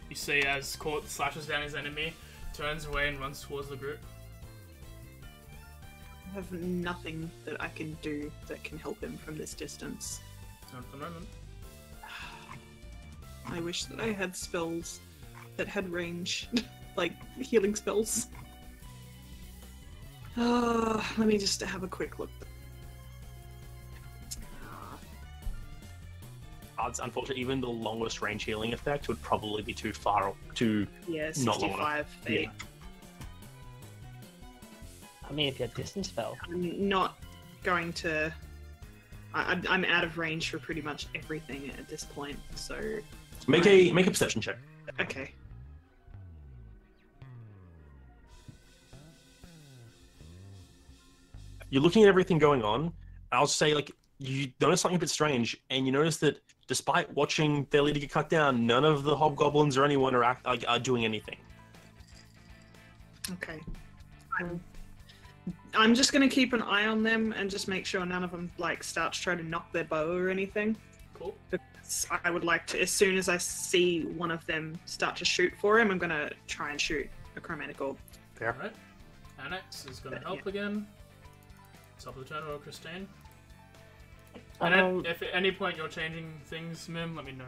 you see as Court slashes down his enemy, turns away and runs towards the group. I have nothing that I can do that can help him from this distance. Not at the moment. I wish that I had spells that had range, like healing spells. Let me just have a quick look. Unfortunately, even the longest range healing effect would probably be too far, Yeah, not long enough. 65 feet. Yeah. I mean, if you had distance spell. I'm not going to. I'm out of range for pretty much everything at this point. So Make a perception check. okay. You're looking at everything going on. I'll say, like, you notice something a bit strange, and you notice that despite watching their leader get cut down, none of the hobgoblins or anyone are doing anything. Okay. I'm just gonna keep an eye on them and just make sure none of them like start to try to knock their bow or anything. Cool. Because I would like to, as soon as I see one of them start to shoot for him, I'm gonna try and shoot a chromatic orb. Fair. Alright. Annex is going to help again. Top of the turn, or Christine. And if at any point you're changing things, Mim, let me know.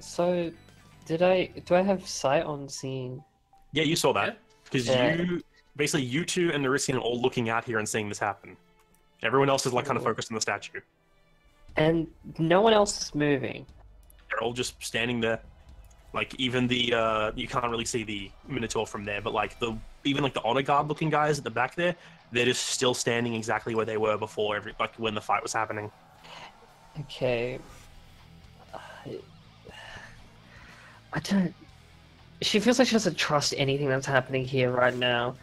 So, do I have sight on seeing? Yeah, you saw that. Because Yeah. you two and Nerisian are all looking out here and seeing this happen. Everyone else is like kind of focused on the statue. And no one else is moving. They're all just standing there. Like even the you can't really see the Minotaur from there, but like even the honor guard looking guys at the back there, they're just still standing exactly where they were before when the fight was happening. Okay. I don't. She feels like she doesn't trust anything that's happening here right now.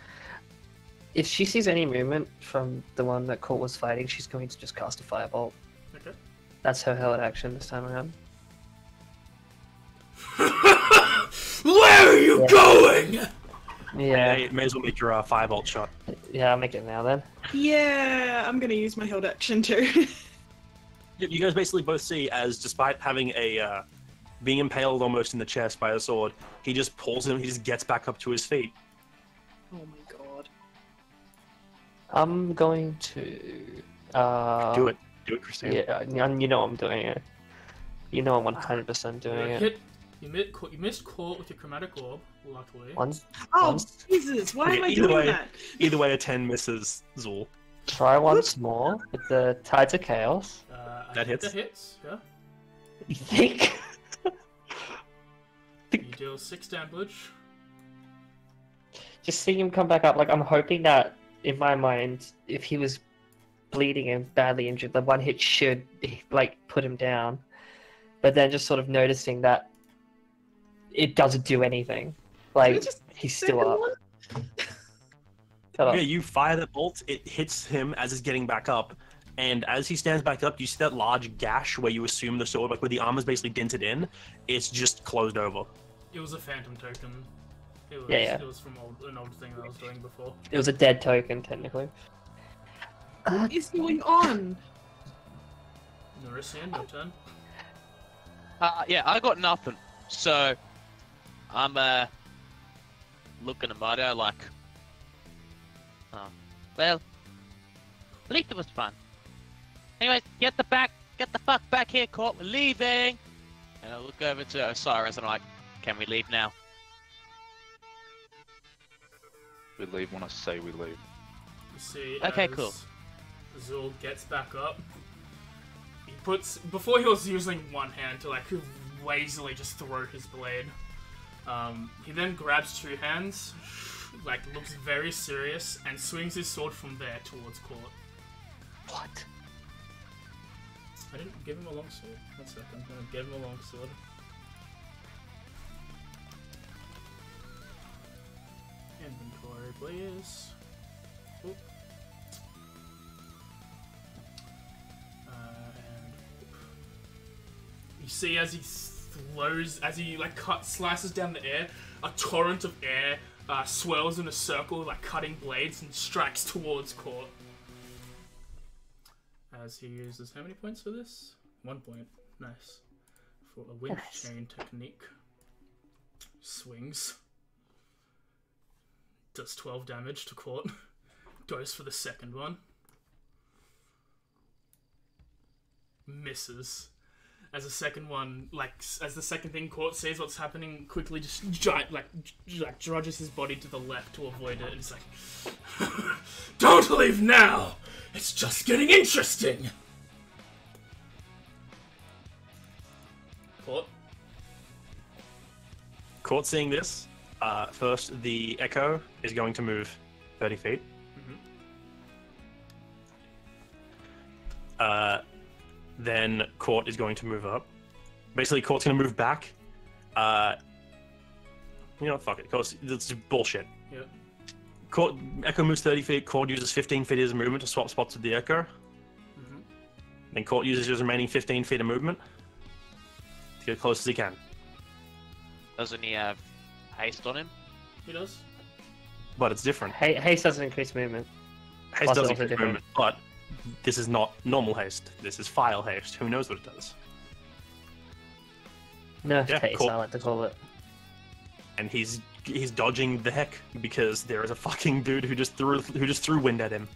If she sees any movement from the one that Colt was fighting, she's going to just cast a firebolt. Okay. That's her held action this time around. Where are you going? Yeah. May as well make your firebolt shot. Yeah, I'll make it now then. Yeah, I'm gonna use my held action too. You guys basically both see as, despite having a being impaled almost in the chest by a sword, he just pulls him. He just gets back up to his feet. Oh my god. I'm going to. Do it, Christine. Yeah, you know I'm doing it. You know I'm 100% doing it. You missed Court with your chromatic orb, luckily. Once. Oh Jesus! Why am I either doing way, that? Either way, a 10 misses Zul. Try once more with the Tides of Chaos. That hits. That hits, yeah. You think? You deal 6 damage. Just seeing him come back up, like I'm hoping that in my mind, if he was bleeding and badly injured, the one hit should like put him down. But then just sort of noticing that it doesn't do anything. Like he's still up. Shut up. Yeah, you fire that bolt. It hits him as he's getting back up, and as he stands back up, you see that large gash where you assume the sword, like where the armor's basically dented in. It's just closed over. It was a phantom token. It was, Yeah. It was from an old thing that I was doing before. It was a dead token, technically. What is going on? Nerisian, your turn. Yeah, I got nothing. So, I'm looking at Mario like, oh, well, at least it was fun. Anyways, get the fuck back here, Court. We're leaving. And I look over to Osiris and I'm like, can we leave now? We leave when I say we leave. You see, Okay, as cool. Zul gets back up. He puts before he was using one hand to like lazily just throw his blade. He then grabs 2 hands, like looks very serious, and swings his sword from there towards Court. What? I didn't give him a long sword. 1 second, I'm gonna give him a long sword. Inventory, please. Oop. And you see as he slices down the air, a torrent of air swirls in a circle like cutting blades and strikes towards Court. As he uses how many points for this? 1 point. Nice. For a wind chain technique. Swings. Does 12 damage to Court. Goes for the second one. Misses. as the second one, as the second thing Court sees what's happening, quickly just drudges his body to the left to avoid it, and he's like, "Don't leave now! It's just getting interesting!" Court seeing this, first the Echo is going to move 30 feet. Then Court is going to move up. Basically, Court's going to move back. You know what, fuck it. Court, it's bullshit. Yeah. Court, Echo moves 30 feet. Court uses 15 feet of his movement to swap spots with the Echo. Then Court uses his remaining 15 feet of movement to get as close as he can. Doesn't he have haste on him? He does. But it's different. Haste doesn't increase movement. Haste Plus does it's increase different. movement, but this is not normal haste. This is file haste. Who knows what it does? Nerf Yeah, haste, cool. I like to call it. And he's dodging the heck because there is a fucking dude who just threw wind at him.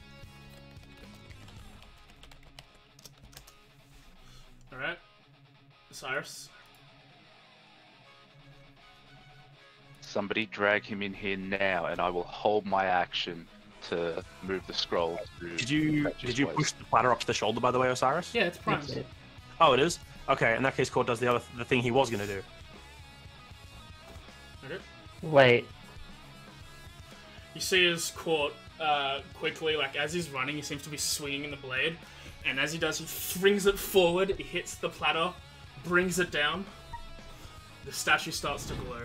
All right, Cyrus. Somebody drag him in here now, and I will hold my action to move the scroll through. Did you push the platter up to the shoulder, by the way, Osiris? Yeah, it's primed. Yes. Oh, it is? Okay, in that case, Court does the thing he was going to do. Okay. Wait. You see his Court quickly, as he's running, he seems to be swinging the blade, and as he does, he flings it forward, he hits the platter, brings it down. The statue starts to glow.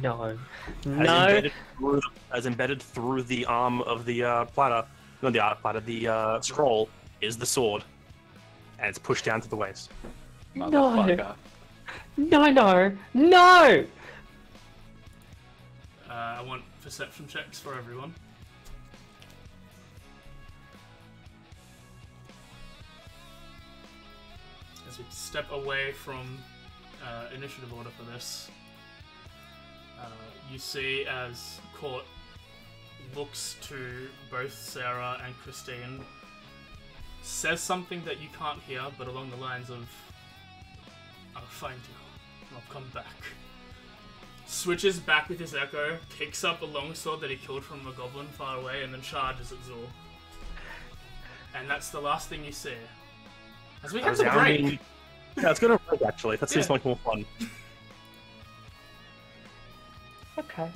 No. As embedded through the arm of the platter, not the art platter, the scroll, is the sword. And it's pushed down to the waist. Motherfucker. No! I want perception checks for everyone. As we step away from initiative order for this, you see as Court looks to both Sarah and Christine, says something that you can't hear, but along the lines of, "I'll find you, and I'll come back." Switches back with his Echo, picks up a longsword that he killed from a goblin far away, and then charges at Zul. And that's the last thing you see. As we have to break. Yeah, it's gonna break actually. That seems Yeah. like more fun. Okay.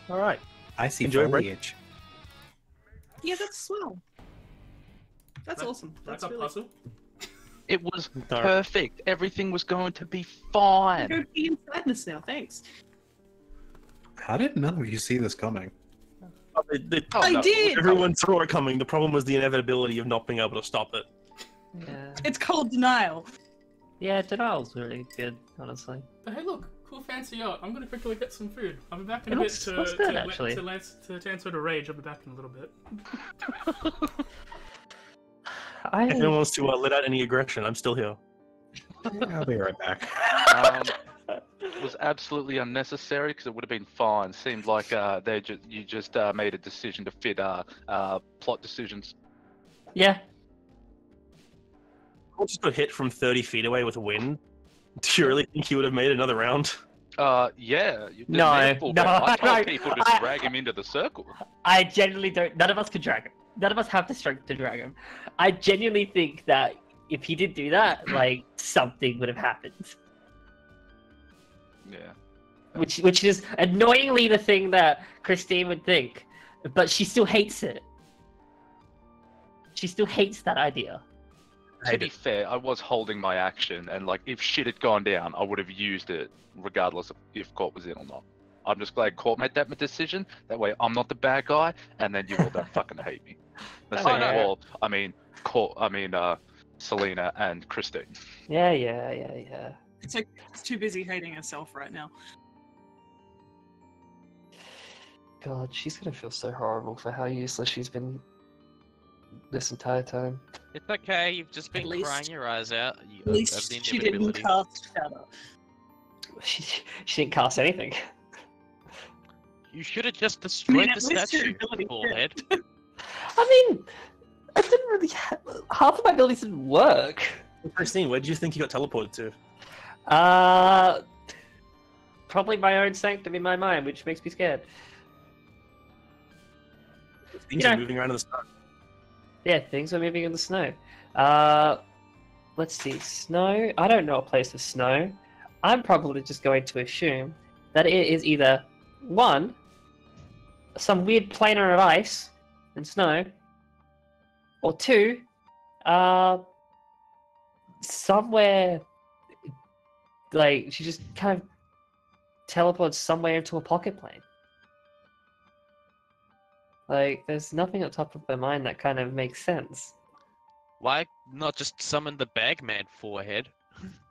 Alright. I see Enjoy a break. foliage. Yeah, that's swell. That's awesome. That's That's a really puzzle. It was Dark. perfect. Everything was going to be fine. Go be in sadness now. Thanks. How did none of you see this coming? I did. Everyone saw it coming. The problem was the inevitability of not being able to stop it. Yeah. It's called denial. Yeah, denial's really good, honestly. But hey, look, cool fancy yacht. I'm gonna quickly get some food. I'll be back in It a bit looks- looks good, actually. to transfer to rage. I'll be back in a little bit. If anyone wants to let out any aggression, I'm still here. I'll be right back. It was absolutely unnecessary because it would have been fine. Seemed like you just made a decision to fit plot decisions. Yeah. I just got hit from 30 feet away with a wind. Do you really think he would have made another round? Yeah. You did No, handful, no, but I told I- people to I- drag him into the circle. I genuinely don't. None of us could drag him. None of us have the strength to drag him. I genuinely think that if he did do that, something would have happened. Yeah. Which is annoyingly the thing that Christine would think, but she still hates it. She still hates that idea. To be fair, I was holding my action, and if shit had gone down, I would have used it regardless of if Court was in or not. I'm just glad Court made that decision. That way, I'm not the bad guy, and then you all don't fucking hate me. The Oh, same yeah. well, Selena and Christine. Yeah. It's like it's too busy hating herself right now. God, she's gonna feel so horrible for how useless she's been this entire time. It's okay. You've just been At least- crying your eyes out. You At have least the she didn't inevitability. cast Shadow. She didn't cast anything. You should have just destroyed at the least her statue, ability bald head. I mean, I didn't really. Half of my abilities didn't work. Christine, where did you think you got teleported to? Probably my own sanctum in my mind, which makes me scared. Things Yeah. are moving around in the snow. Yeah, things are moving in the snow. Let's see, snow. I don't know a place of snow. I'm probably just going to assume that it is either one, some weird planar of ice and snow, or two, somewhere like she just kind of teleports somewhere into a pocket plane. Like, there's nothing at top of my mind that kind of makes sense. Why not just summon the Bagman forehead?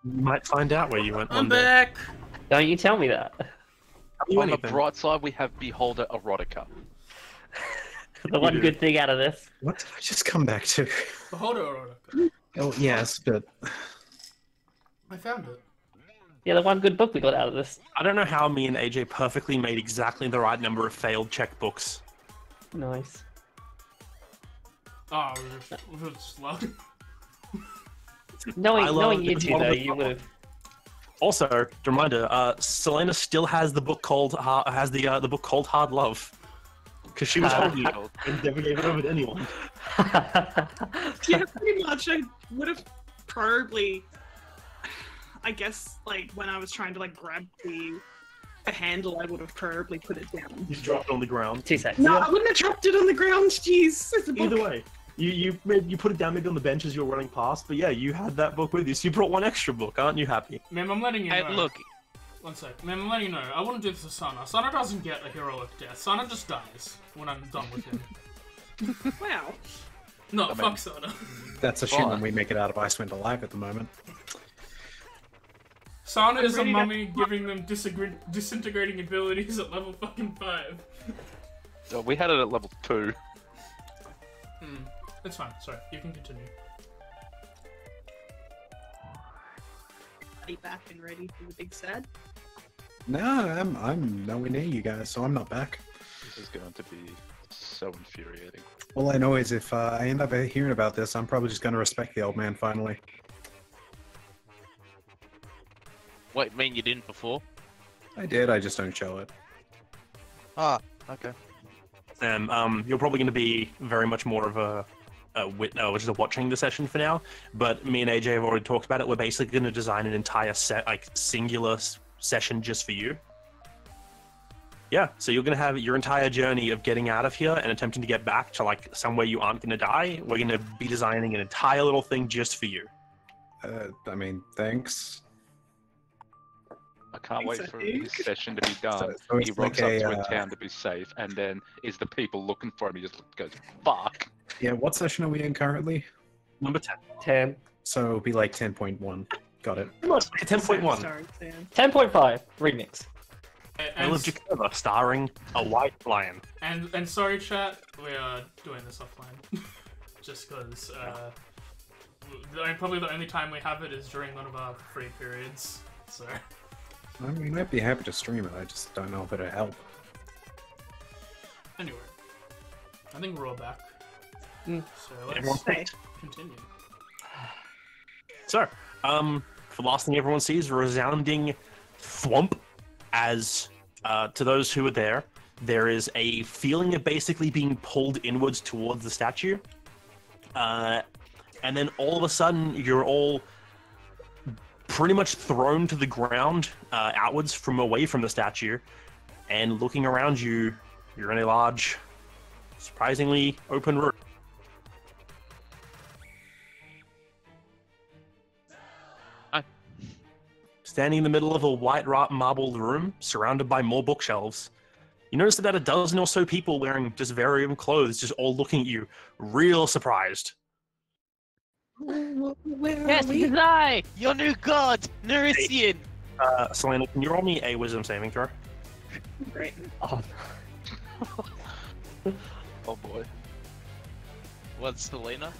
You might find out where you went I'm one day. back. Don't you tell me that. Tell you On the anything. bright side, we have Beholder Erotica. The one good thing out of this. What did I just come back to? Beholder. Oh, yes, but I found it. Yeah, the one good book we got out of this. I don't know how me and AJ perfectly made exactly the right number of failed checkbooks. Nice. Oh, we're just slow. Knowing you it's two, one of though, the- you would have. Also, reminder: Selena still has the book called the book called Hard Love, because she was holding it and never gave it over to anyone. Yeah, pretty much. I would have probably, I guess, like when I was trying to like grab the handle, I would have probably put it down. You dropped it on the ground. 2 seconds. No, I wouldn't have dropped it on the ground. Jeez, it's a book. Either way, you put it down maybe on the bench as you were running past, but yeah, you had that book with you, so you brought one extra book. Aren't you happy? Ma'am, I'm letting you know. Hey, look, One sec. Ma'am, I'm letting you know. I wouldn't do this to Sana. Sana doesn't get a heroic death. Sana just dies when I'm done with him. Wow. No, mean- fuck Sana. that's assuming Fine. we make it out of Icewind alive at the moment. Sana is a ready to- mummy giving them disintegrating abilities at level fucking 5. We had it at level 2. It's fine. Sorry, you can continue. Are you back and ready for the big sad? No, I'm nowhere near you guys, so I'm not back. This is going to be so infuriating. All I know is if I end up hearing about this, I'm probably just going to respect the old man finally. what, mean you didn't before? I did, I just don't show it. Ah, okay. And you're probably going to be very much more of a just watching the session for now. But me and AJ have already talked about it. We're basically going to design an entire set, like singular session just for you. Yeah, so you're going to have your entire journey of getting out of here and attempting to get back to like somewhere you aren't going to die. We're going to be designing an entire little thing just for you. I mean, thanks. I can't wait for Thanks, his session to be done. So He it's rocks like up a, to a town to be safe, and then is the people looking for him. He just goes, fuck. Yeah, what session are we in currently? Number 10. 10. So it'll be like 10.1. Got it. Pretty much like a 10.1. Sorry, Sam. 10.5. Remix. I Live Jacoba, starring a white lion. And sorry, chat, we are doing this offline. Just because, probably the only time we have it is during one of our free periods, so... I mean, I'd be happy to stream it, I just don't know if it'll help. Anyway, I think we're all back. Mm. So let's Everyone Hey. continue. So, the last thing everyone sees, a resounding thwomp, as to those who are there is a feeling of basically being pulled inwards towards the statue. And then all of a sudden, you're all pretty much thrown to the ground outwards from away from the statue. And looking around you, you're in a large, surprisingly open room. Standing in the middle of a white marbled room, surrounded by more bookshelves, you notice about a dozen or so people wearing just varying clothes, just all looking at you, real surprised. Yes, it is I, your new god, Nerisian. Selena, can you roll me a wisdom saving throw? Great. Oh, Oh boy. What's Selena?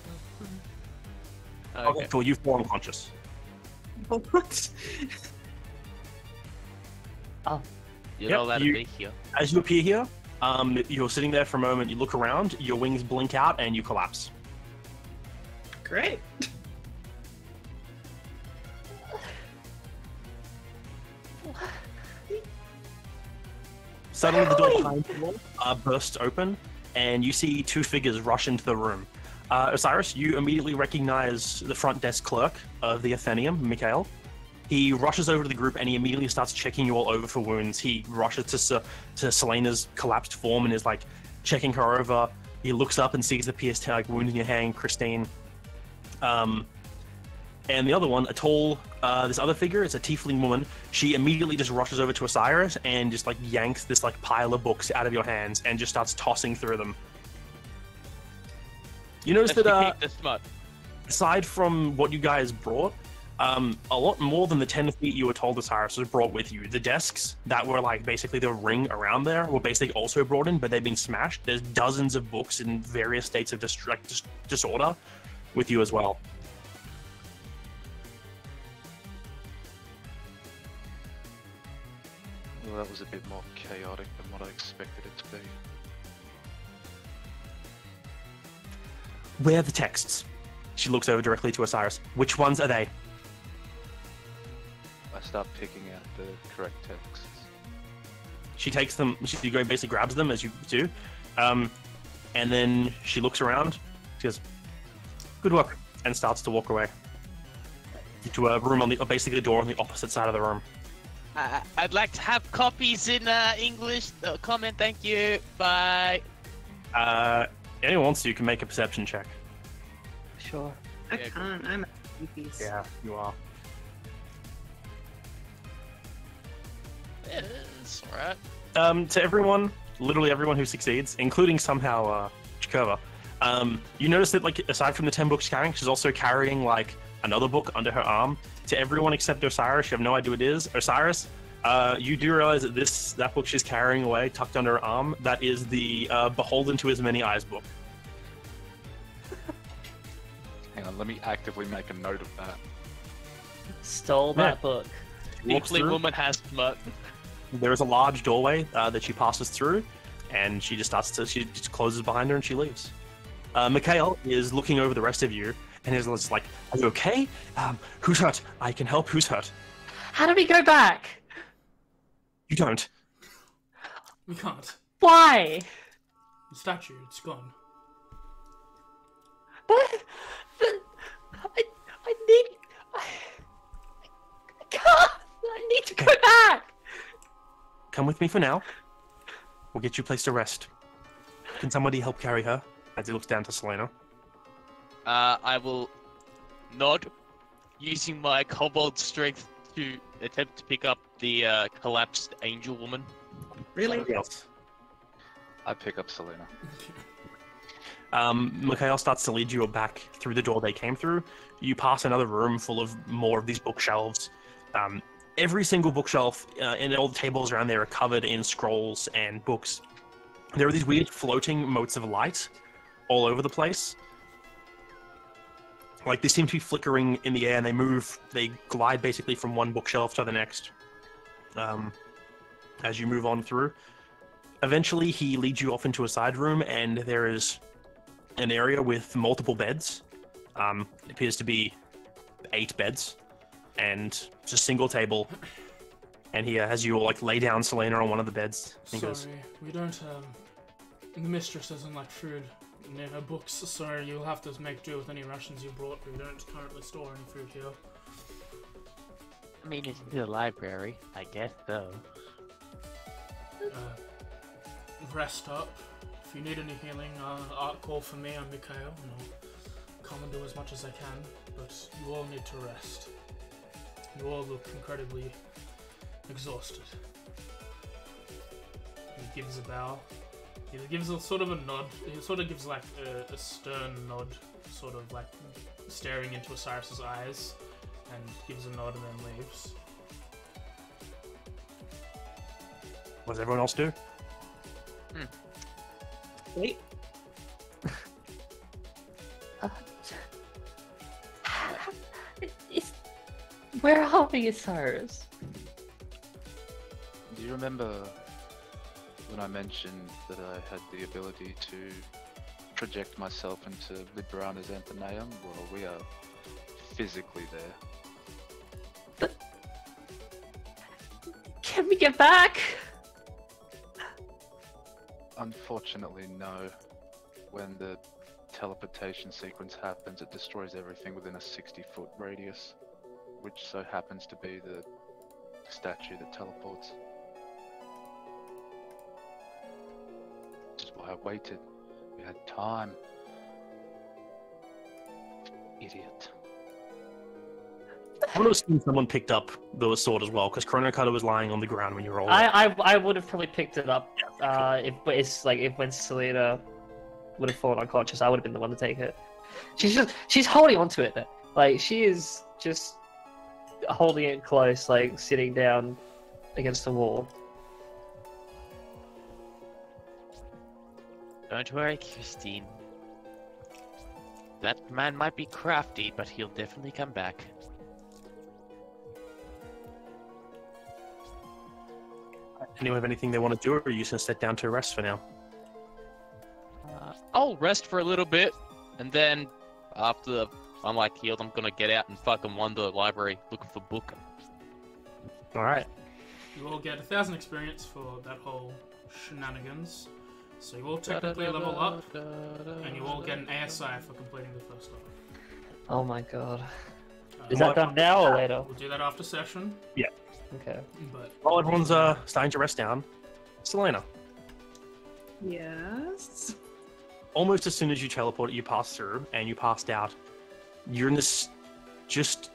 Okay, cool, you fall unconscious. What? You're Yep, not allowed you- to be here. As you appear here, you're sitting there for a moment, you look around, your wings blink out, and you collapse. Great. Suddenly, the door behind you bursts open, and you see two figures rush into the room. Osiris, you immediately recognize the front desk clerk of the Atheneum, Mikhail. He rushes over to the group, and he immediately starts checking you all over for wounds. He rushes to Selena's collapsed form and is like checking her over. He looks up and sees the pierced wound in your hand, Christine. And the other one, a tall, this other figure, it's a tiefling woman. She immediately just rushes over to Osiris and just like yanks this like pile of books out of your hands and just starts tossing through them. You notice that aside from what you guys brought, a lot more than the 10 feet you were told Osiris was brought with you. The desks that were like basically the ring around there were basically also brought in, but they've been smashed. There's dozens of books in various states of disorder with you as well. Well, that was a bit more chaotic than what I expected it to be. Where are the texts? She looks over directly to Osiris. Which ones are they? I start picking out the correct texts. She takes them, she basically grabs them as you do, and then she looks around, she goes, good work, and starts to walk away to a room on the, basically a door on the opposite side of the room. I'd like to have copies in English. Comment, thank you. Bye. Anyone wants to, you can make a perception check. Sure. I can't. I'm a piece. Yeah, you are. It's alright. To everyone, literally everyone who succeeds, including somehow Chikova, you notice that, like, aside from the 10 books carrying, she's also carrying, like, another book under her arm. To everyone except Osiris, you have no idea what it is. Osiris, you do realize that that book she's carrying away, tucked under her arm, that is the Beholden to His Many Eyes book. Hang on, let me actively make a note of that. Stole that book. Walks Deeply through. woman has smut. There is a large doorway that she passes through, and she just closes behind her and she leaves. Mikhail is looking over the rest of you, and is just like, are you okay? Who's hurt? I can help. Who's hurt? How do we go back? You don't. We can't. Why? The statue, it's gone. But I need. I can't. I need to go back. Come with me for now. We'll get you a place to rest. Can somebody help carry her? As he looks down to Selena. I will nod, using my kobold strength to attempt to pick up the collapsed angel woman. Really? Somebody else. I pick up Selena. Mikhail starts to lead you back through the door they came through. You pass another room full of more of these bookshelves. Every single bookshelf and all the tables around there are covered in scrolls and books. There are these weird floating motes of light all over the place. Like, they seem to be flickering in the air, and they glide basically from one bookshelf to the next as you move on through. Eventually, he leads you off into a side room, and there is an area with multiple beds. It appears to be 8 beds, and it's a single table. And he has you all, like, lay down Selena on one of the beds. He Sorry, goes, we don't, the mistress doesn't like food near her books, so you'll have to make do with any rations you brought. We don't currently store any food here. I mean, it's the library, I guess so. Rest up. If you need any healing, call for me. I'm Mikhail, and I'll come and do as much as I can, but you all need to rest. You all look incredibly exhausted. He gives a bow. He gives a sort of a nod. He sort of gives like a stern nod, sort of like staring into Osiris's eyes, and gives a nod and then leaves. what does everyone else do? Wait. Where are we, Osiris? Do you remember when I mentioned that I had the ability to project myself into Librana's Atheneum, well, we are physically there. Can we get back? Unfortunately, no. When the teleportation sequence happens, it destroys everything within a 60-foot radius, which so happens to be the statue that teleports. Which is why I waited. We had time. Idiot. I would have seen someone picked up the sword as well, because Chrono Cutter was lying on the ground when you rolled. I would have probably picked it up. If when Selena would have fallen unconscious, I would have been the one to take it. She's holding onto it. Like she is just holding it close, like sitting down against the wall. Don't worry, Christine. That man might be crafty, but he'll definitely come back. Anyone have anything they want to do, or are you just going to sit down to rest for now? I'll rest for a little bit, and then after I'm like healed, I'm gonna get out and fucking wander the library looking for book. Alright. You all get 1,000 experience for that whole shenanigans. So you all technically level up, and you all get an ASI for completing the first level. Oh my god. Is that done now or later? We'll do that after session. Yeah. Okay. But While everyone's starting to rest down, Selena, Yes. almost as soon as you teleport, you pass through, and you passed out, you're in this just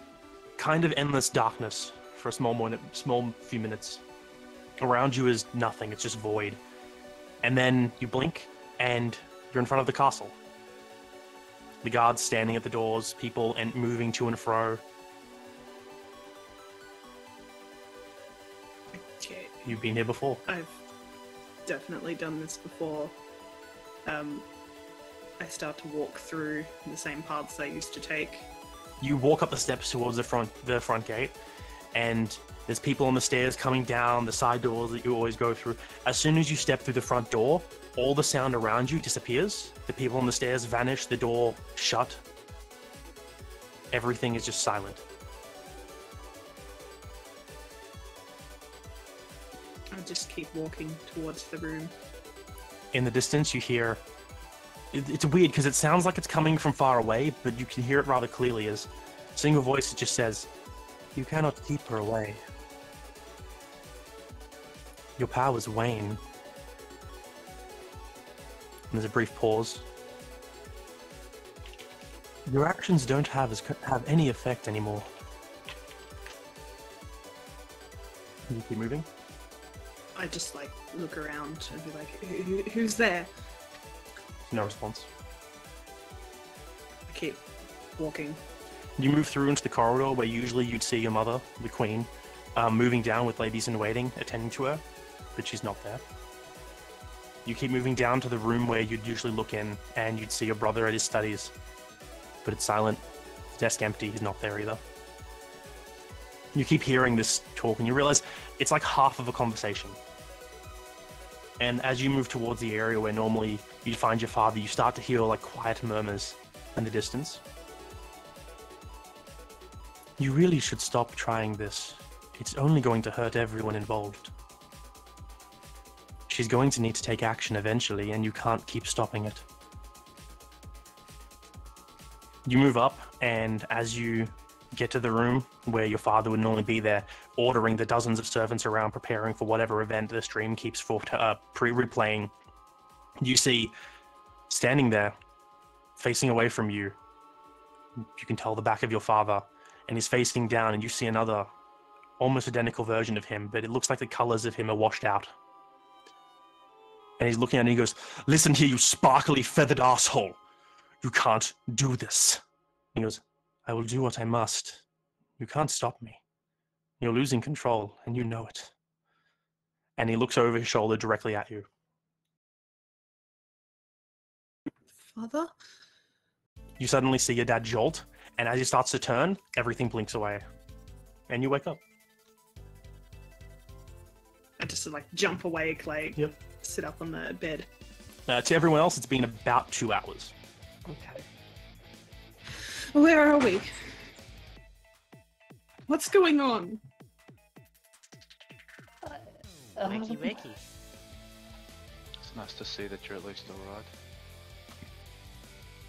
kind of endless darkness for a small few minutes. Around you is nothing, it's just void. And then you blink, and you're in front of the castle. The guards standing at the doors, people and moving to and fro. Okay. You've been here before. I've definitely done this before. I start to walk through the same paths I used to take. You walk up the steps towards the front gate, and there's people on the stairs coming down the side doors that you always go through. As soon as you step through the front door, all the sound around you disappears. The people on the stairs vanish, the door shut. Everything is just silent. I just keep walking towards the room. In the distance, you hear... It's weird because it sounds like it's coming from far away, but you can hear it rather clearly as a single voice that just says, "You cannot keep her away. Your powers wane." And there's a brief pause. "Your actions don't have any effect anymore." You keep moving. I just like look around and be like, who's there? No response. I keep walking. You move through into the corridor where usually you'd see your mother, the queen, moving down with ladies in waiting, attending to her, but she's not there. You keep moving down to the room where you'd usually look in, and you'd see your brother at his studies, but it's silent. His desk empty, he's not there either. You keep hearing this talk, and you realize it's like half of a conversation. And as you move towards the area where normally you'd find your father, you start to hear like quiet murmurs in the distance. "You really should stop trying this. It's only going to hurt everyone involved. She's going to need to take action eventually, and you can't keep stopping it." You move up, and as you get to the room where your father would normally be there, ordering the dozens of servants around, preparing for whatever event the stream keeps replaying, you see, standing there, facing away from you, you can tell the back of your father, and he's facing down, and you see another, almost identical version of him, but it looks like the colors of him are washed out. And he's looking at it and he goes, "Listen here, you sparkly feathered asshole. You can't do this." He goes, "I will do what I must. You can't stop me. You're losing control, and you know it." And he looks over his shoulder directly at you. Father? You suddenly see your dad jolt, and as he starts to turn, everything blinks away. And you wake up. I just like jump awake, like Yep. sit up on the bed. To everyone else, it's been about 2 hours. Okay. Where are we? What's going on? Wakey wakey. It's nice to see that you're at least alright.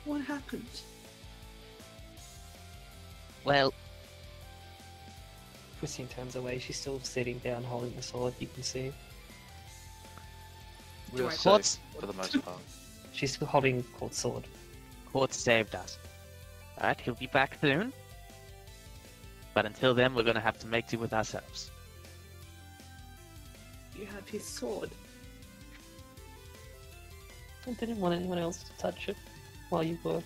What happened? Well, Christine turns away. She's still sitting down holding the sword, you can see. We're I- safe What's- for the most part. She's still holding Court's sword. Court saved us. Alright, he'll be back soon. But until then, we're gonna have to make do with ourselves. You have his sword. I didn't want anyone else to touch it while you were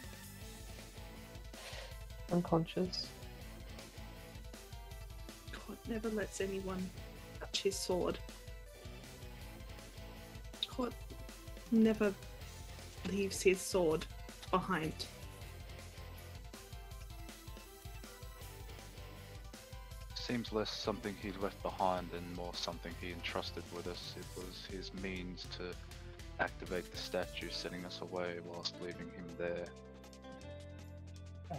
unconscious. God never lets anyone touch his sword. God never leaves his sword behind. Seems less something he left behind and more something he entrusted with us. It was his means to activate the statue, sending us away whilst leaving him there.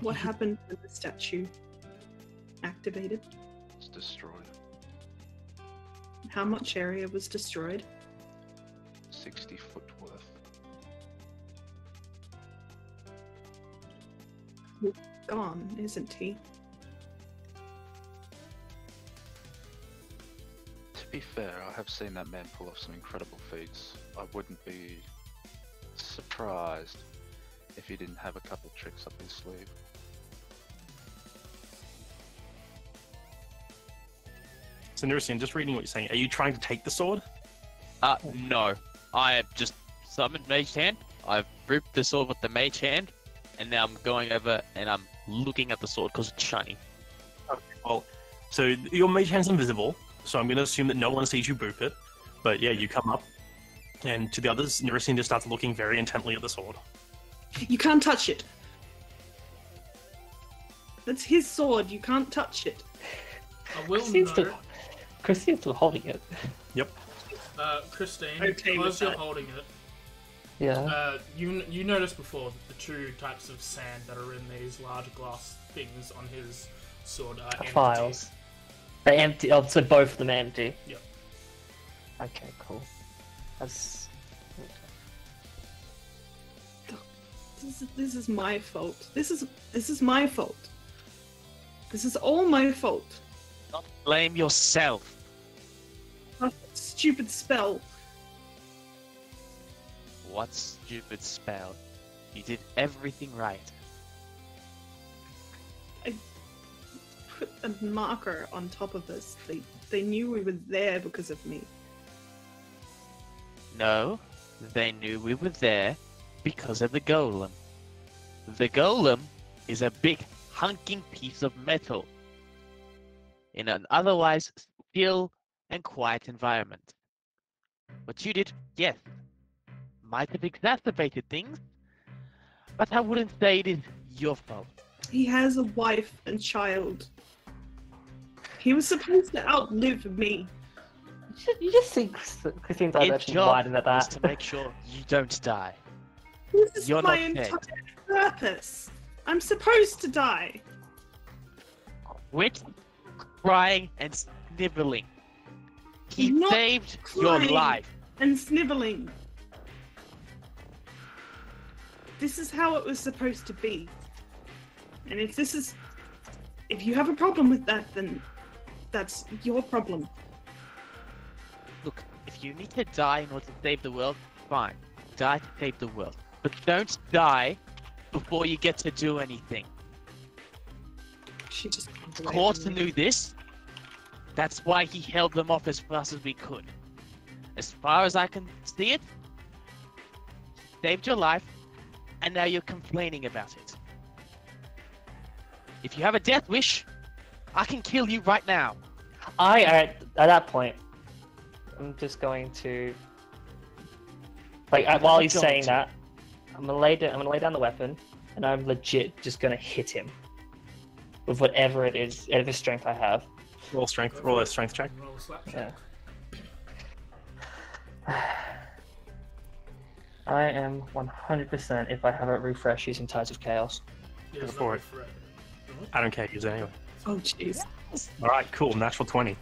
What happened when the statue activated? It's destroyed. How much area was destroyed? 60 foot worth. Gone, isn't he? To be fair, I have seen that man pull off some incredible feats. I wouldn't be surprised if he didn't have a couple tricks up his sleeve. So, Nursian, just reading what you're saying, are you trying to take the sword? No. I have just summoned Mage Hand. I've ripped the sword with the Mage Hand, and now I'm going over and I'm looking at the sword because it's shiny. Well, so your mage hand's invisible, so I'm going to assume that no one sees you boop it. But yeah, you come up, and to the others, Nursian just starts looking very intently at the sword. You can't touch it. That's his sword. You can't touch it. I will Christine's note, still, Christine's still holding it. Yep. Christine, Okay with because you're that. holding it, Yeah. you noticed before that the two types of sand that are in these large glass things on his sword are empty. Files. They empty. Oh, so both of them empty. Yep. Okay, cool. That's. This is my fault. This is my fault. This is all my fault. Not blame yourself. That stupid spell. What stupid spell? You did everything right. Put a marker on top of us. They knew we were there because of me. No, they knew we were there because of the golem. The golem is a big hunking piece of metal in an otherwise still and quiet environment. What you did, yes, might have exacerbated things, but I wouldn't say it is your fault. He has a wife and child. He was supposed to outlive me. You just see Christine's eyes Its actually job widen at is that. to make sure you don't die. This is You're my not dead. entire purpose. I'm supposed to die. Quit crying and sniveling. He I'm not saved your crying. life. And sniveling. This is how it was supposed to be. And if you have a problem with that, then that's your problem. Look, if you need to die in order to save the world, fine. Die to save the world. But don't die before you get to do anything. She just runs away Court from me. knew this. That's why he held them off as fast as we could. As far as I can see it, saved your life, and now you're complaining about it. If you have a death wish, I can kill you right now. At that point, I'm just going to, while he's saying that, I'm gonna lay down the weapon, and I'm legit just gonna hit him with whatever it is, whatever strength I have. Roll strength. Roll a strength check. Roll a slap Yeah. check. I am 100% if I have it refresh using Tides of Chaos. There's Go for it. refresh. What? I don't care. Use it anyway. Oh, jeez. All right, cool. Natural 20.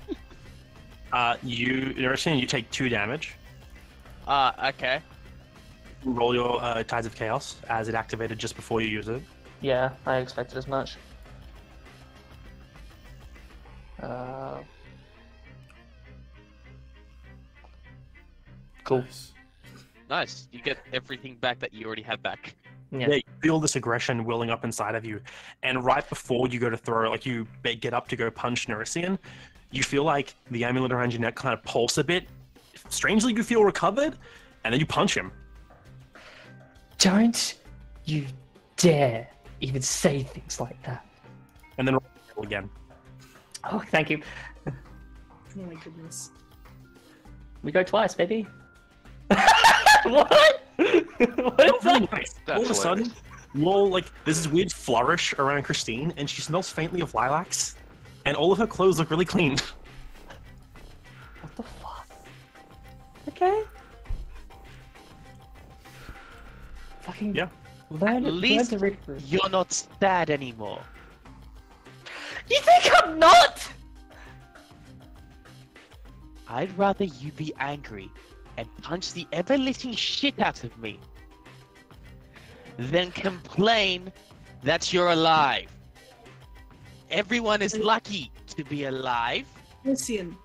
You take 2 damage. Okay. Roll your Tides of Chaos as it activated just before you use it. Yeah, I expected as much. Cool. Nice. Nice. You get everything back that you already had back. Yeah. Yeah, you feel this aggression welling up inside of you, and right before you go to throw, like you get up to go punch Nerisian, you feel like the amulet around your neck kind of pulse a bit. Strangely, you feel recovered, and then you punch him. Don't you dare even say things like that. And then roll again. Oh, thank you. Oh my goodness. We go twice, baby. What? What is that? Nice. That's All of a sudden, hilarious. Lol, like there's this weird flourish around Christine, and she smells faintly of lilacs, and all of her clothes look really clean. What the fuck? Okay. Fucking Yeah. learn, At least learn to read. You're not sad anymore. You think I'm not? I'd rather you be angry and punch the ever-living shit out of me than complain that you're alive. Everyone is lucky to be alive. Lucian.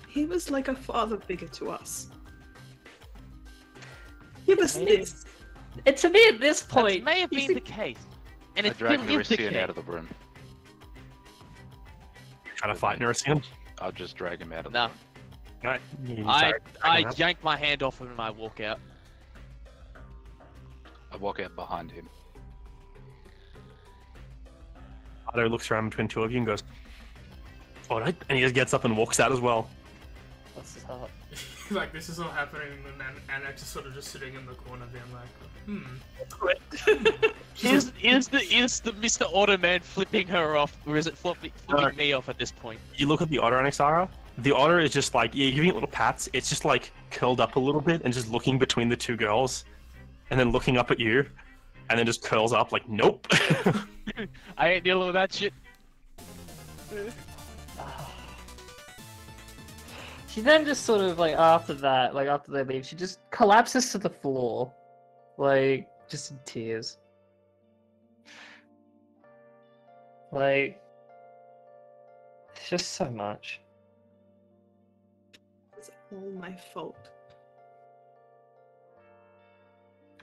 He was like a father figure to us. Give us this. It's to me at this That point. may have you been think- the case. And I it still drag is the Nerisian case. out of the room. Trying to fight Nerisian. I'll just drag him out of No. the room. Alright. I yank my hand off him and I walk out. I walk out behind him. Otto looks around between 2 of you and goes, alright, and he just gets up and walks out as well. This is hard. Like, this is all happening, and then Annex is sort of just sitting in the corner being like, Is the Mr. Automan flipping her off, or is it flipping me off at this point? You look at the otter, Anixara. The otter is just like, yeah, giving it little pats. It's just like curled up a little bit and just looking between the 2 girls, and then looking up at you, and then just curls up like, nope. I ain't dealing with that shit. She then just sort of like after that, like after they leave, she just collapses to the floor, like just in tears. Like, it's just so much. It's all my fault.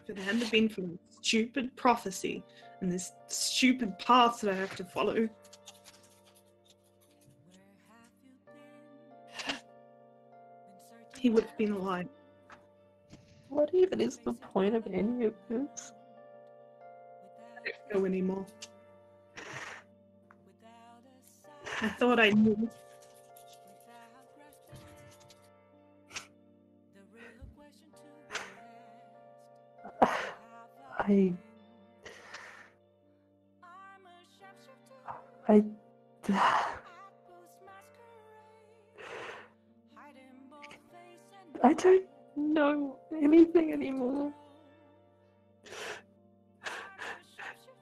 If it hadn't been for this stupid prophecy and this stupid path that I have to follow. He would have been alive. What even is the point of any of this? I don't know anymore. I thought I knew. I don't know anything anymore.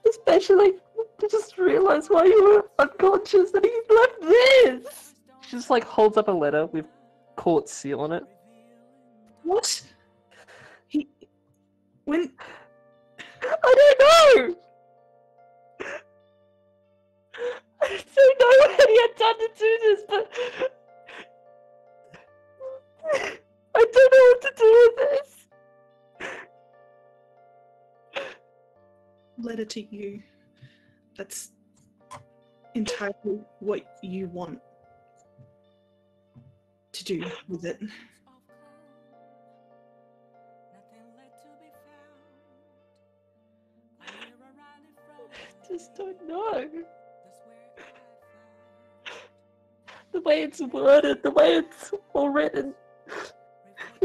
Especially, I just realized why you were unconscious and he left this! She just like holds up a letter with court seal on it. What? He. When. I don't know! I don't know what he had done to do this, but I don't know what to do with this. Letter to you. That's entirely what you want to do with it. I just don't know. The way it's worded, the way it's all written.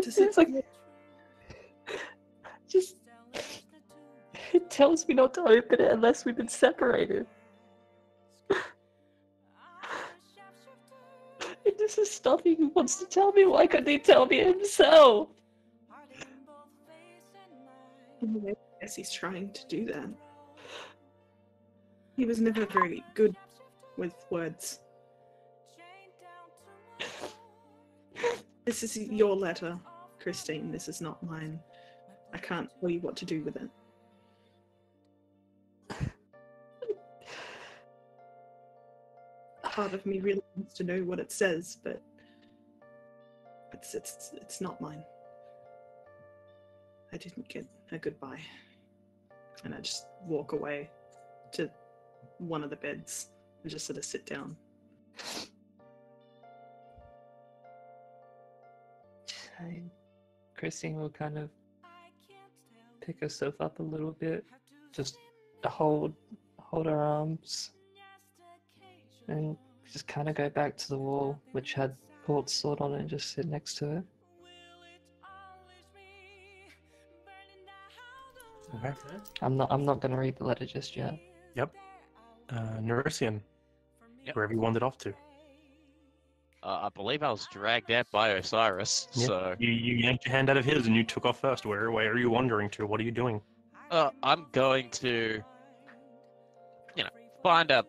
Does it It's like just it tells me not to open it unless we've been separated. And this is stuff he wants to tell me. Why couldn't he tell me himself? I guess he's trying to do that. He was never very good with words. This is your letter, Christine. This is not mine. I can't tell you what to do with it. Part of me really wants to know what it says, but it's not mine. I didn't get a goodbye. And I just walk away to one of the beds and just sort of sit down. Christine will kind of pick herself up a little bit, just hold her arms, and just kind of go back to the wall, which had Port's sword on it, and just sit next to it. Okay. I'm not gonna read the letter just yet. Yep. Nerisian. Yep. Wherever you wandered off to. I believe I was dragged out by Osiris, Yeah. so You yanked your hand out of his and you took off first. Where are you wandering to? What are you doing? I'm going to, find a.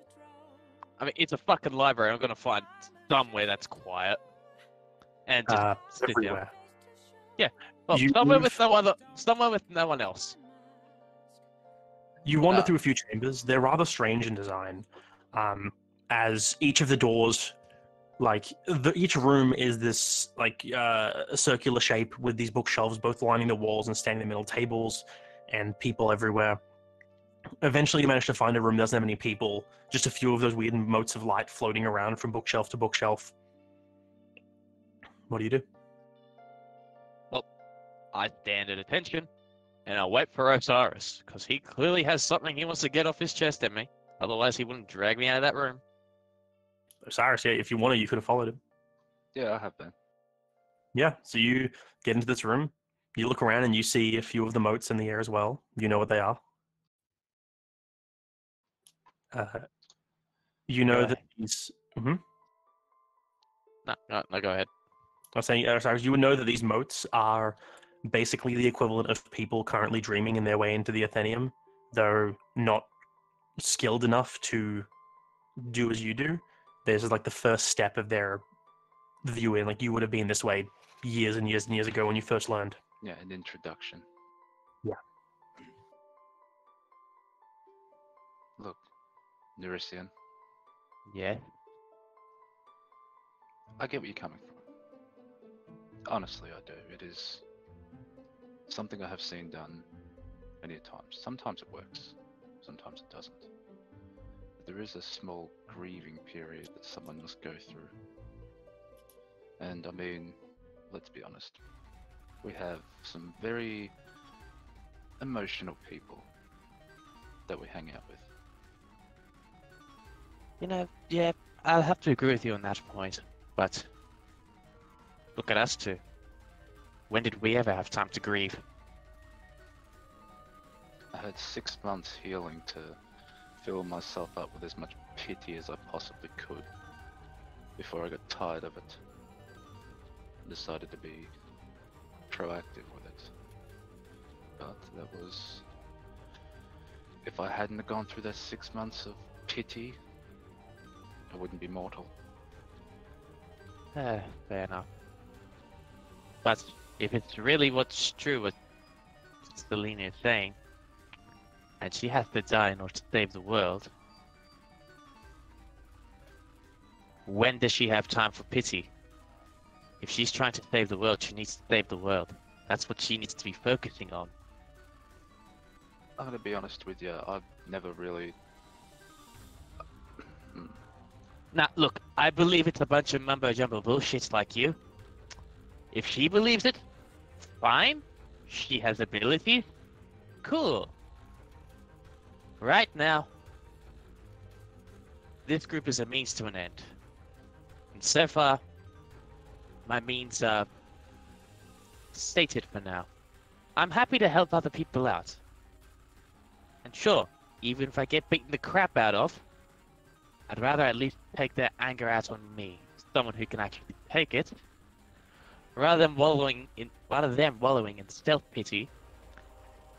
I mean, it's a fucking library. I'm gonna find somewhere that's quiet and just sit down. Everywhere. Well, You somewhere move- with no one else. You wander through a few chambers. They're rather strange in design, as each of the doors, each room is this a circular shape with these bookshelves both lining the walls and standing in the middle, tables and people everywhere. Eventually, you manage to find a room that doesn't have any people, just a few of those weird motes of light floating around from bookshelf to bookshelf. What do you do? I stand at attention, and I wait for Osiris, because he clearly has something he wants to get off his chest at me. Otherwise, he wouldn't drag me out of that room. Cyrus, yeah, if you wanted, you could have followed him. Yeah, I have been. Yeah, so you get into this room, you look around and you see a few of the motes in the air as well. You know what they are. You know that these... No, go ahead. I was saying, Cyrus, you would know that these motes are basically the equivalent of people currently dreaming in their way into the Atheneum, though not skilled enough to do as you do. This is the first step of their viewing. You would have been this way years and years and years ago when you first learned. Yeah, an introduction. Yeah. Look, Nerisian, Yeah. I get where you're coming from. Honestly, I do. It is something I have seen done many times. Sometimes it works, sometimes it doesn't. But there is a small grieving period that someone must go through. And I mean, let's be honest. We have some very emotional people that we hang out with. Yeah, I'll have to agree with you on that point. But look at us two. When did we ever have time to grieve? I had 6 months healing to fill myself up with as much pity as I possibly could before I got tired of it and decided to be proactive with it. But that was... If I hadn't gone through that 6 months of pity, I wouldn't be mortal. Fair enough. But if it's really what's true what Selena is saying, and she has to die in order to save the world, when does she have time for pity? If she's trying to save the world, she needs to save the world. That's what she needs to be focusing on. I'm gonna be honest with you, I've never really... Now, look, I believe it's a bunch of mumbo-jumbo bullshit like you. If she believes it, fine. She has abilities. Cool. Right now, this group is a means to an end. And so far, my means are stated for now. I'm happy to help other people out. And sure, even if I get beaten the crap out of, I'd rather at least take their anger out on me, someone who can actually take it, rather than wallowing in self-pity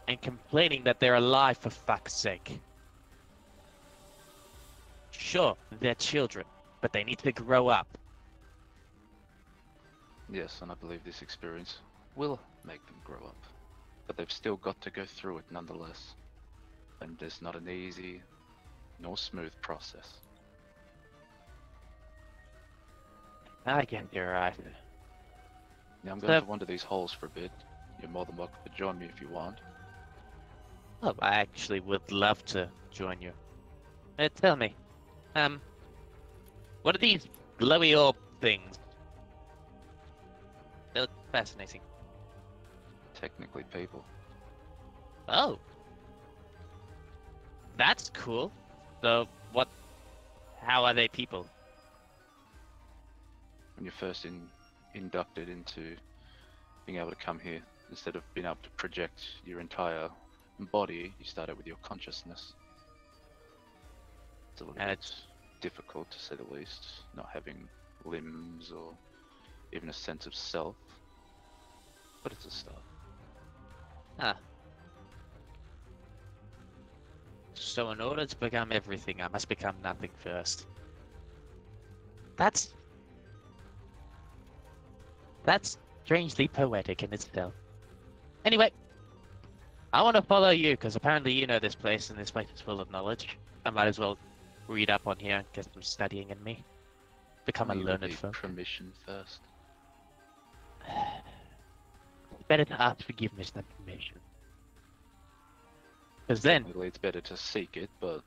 and complaining that they're alive for fuck's sake. Sure, they're children, but they need to grow up. Yes, and I believe this experience will make them grow up. But they've still got to go through it nonetheless. And it's not an easy nor smooth process. I guess you're right. Now I'm going to wander these halls for a bit. You're more than welcome to join me if you want. Oh, I actually would love to join you. Tell me, what are these glowy orb things? They look fascinating. Technically people. Oh. That's cool. So, how are they people? When you're first inducted into being able to come here, instead of being able to project your entire body, you start out with your consciousness. It's a little bit difficult, to say the least, not having limbs or even a sense of self. But it's a start. Ah. So in order to become everything, I must become nothing first. That's strangely poetic in itself. Anyway, I want to follow you, because apparently you know this place, and this place is full of knowledge. I might as well read up on here and get some studying in me. Become a learned folk. Permission first. It's better to ask forgiveness than permission. Because then... Technically it's better to seek it, but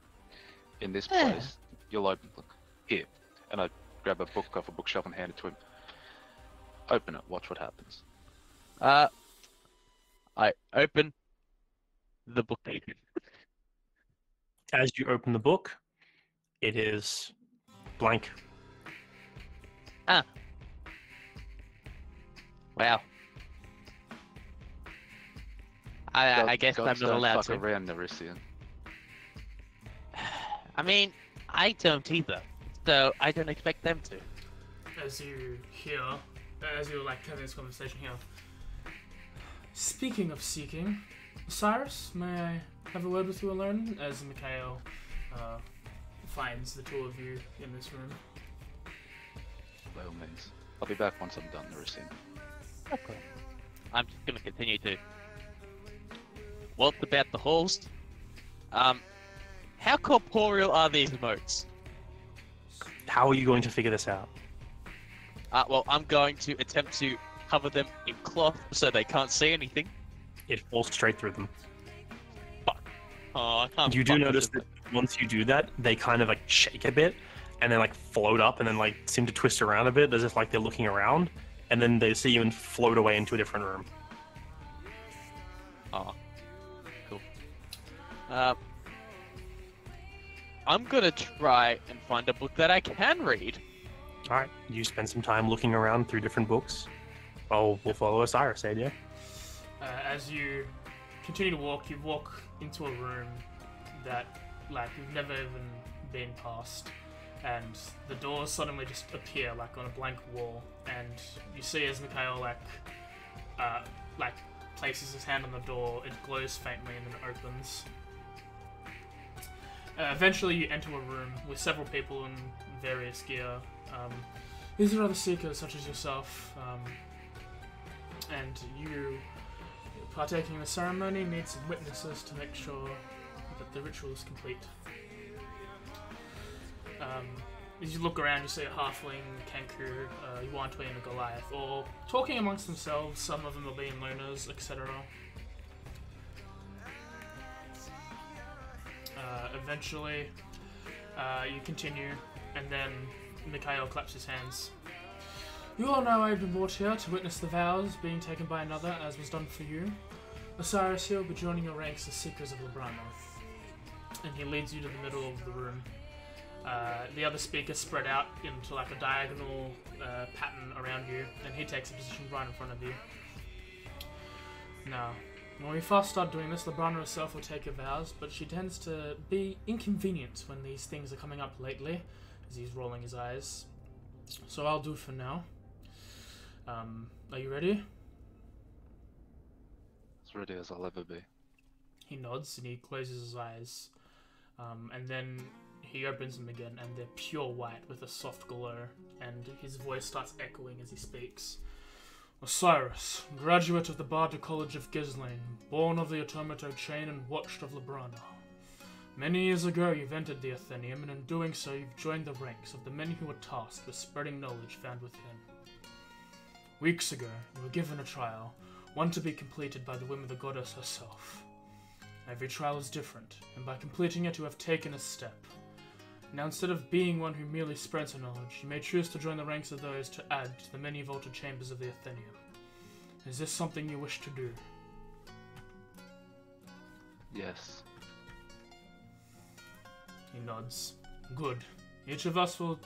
in this place, you'll open... Look, here. And I grab a book off a bookshelf and hand it to him. Open it, watch what happens. I open the book. As you open the book, it is blank. Ah. Wow. I guess I'm not allowed fuck to. around, Nerisian. I mean, I don't either. So I don't expect them to. As you like having this conversation here. Speaking of seeking, Cyrus, may I have a word with you alone? As Mikhail finds the two of you in this room. By all means. I'll be back once I'm done, Nerisian. Okay. I'm just gonna continue to waltz about the halls. How corporeal are these moats? How are you going to figure this out? Well, I'm going to attempt to cover them in cloth so they can't see anything. It falls straight through them. Fuck. Oh, I can't. You do notice that once you do that, they kind of like shake a bit, and then like float up, and then like seem to twist around a bit, as if like they're looking around, and then they see you and float away into a different room. Oh, cool. I'm gonna try and find a book that I can read. All right, you spend some time looking around through different books. Oh, we'll follow Osiris, eh, dear? As you continue to walk, you walk into a room that, like, you've never even been past, and the doors suddenly just appear, like, on a blank wall, and you see as Mikhail, like, places his hand on the door, it glows faintly and then opens. Eventually you enter a room with several people in various gear. These are other seekers such as yourself, and you, partaking in the ceremony, need some witnesses to make sure that the ritual is complete. As you look around, you see a halfling, Kenku, Yuan-Tui, and a Goliath, all talking amongst themselves. Some of them are being loners, etc. Eventually, you continue, and then Mikhail claps his hands. You all know I've been brought here to witness the vows being taken by another, as was done for you. Osiris here will be joining your ranks as Seekers of Librano. And he leads you to the middle of the room. The other speakers spread out into like a diagonal pattern around you, and he takes a position right in front of you. Now, when we first start doing this, Librano herself will take her vows, but she tends to be inconvenient when these things are coming up lately, as he's rolling his eyes. So I'll do it for now. Are you ready? As ready as I'll ever be. He nods and he closes his eyes. And then he opens them again, and they're pure white with a soft glow, and his voice starts echoing as he speaks. Osiris, graduate of the Barter College of Ghislaine, born of the Automata chain and watched of Librana. Many years ago you've entered the Atheneum, and in doing so you've joined the ranks of the many who were tasked with spreading knowledge found within. Weeks ago, you were given a trial, one to be completed by the whim of the goddess herself. Every trial is different, and by completing it you have taken a step. Now instead of being one who merely spreads her knowledge, you may choose to join the ranks of those to add to the many vaulted chambers of the Atheneum. Is this something you wish to do? Yes. He nods. Good. Each of us who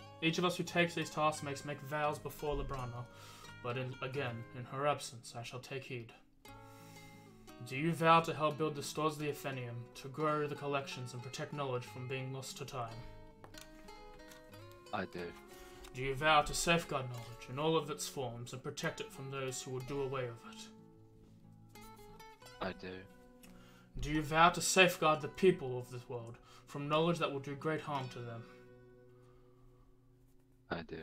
takes these tasks make vows before Librana, but again, in her absence, I shall take heed. Do you vow to help build the stores of the Atheneum, to grow the collections and protect knowledge from being lost to time? I do. Do you vow to safeguard knowledge in all of its forms and protect it from those who would do away with it? I do. Do you vow to safeguard the people of this world from knowledge that will do great harm to them? I do.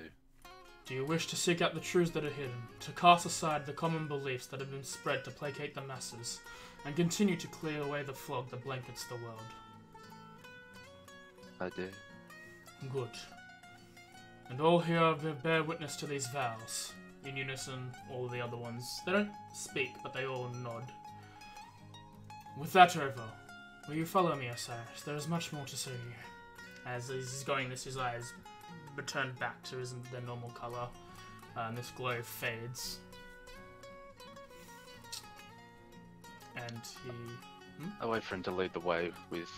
Do you wish to seek out the truths that are hidden, to cast aside the common beliefs that have been spread to placate the masses, and continue to clear away the fog that blankets the world? I do. Good. And all here bear witness to these vows. In unison, all the other ones. They don't speak, but they all nod. With that over, will you follow me, Osiris? There is much more to say to you. As he's going this, his eyes return back to their normal colour, and this glow fades. And he... I wait for him to lead the way with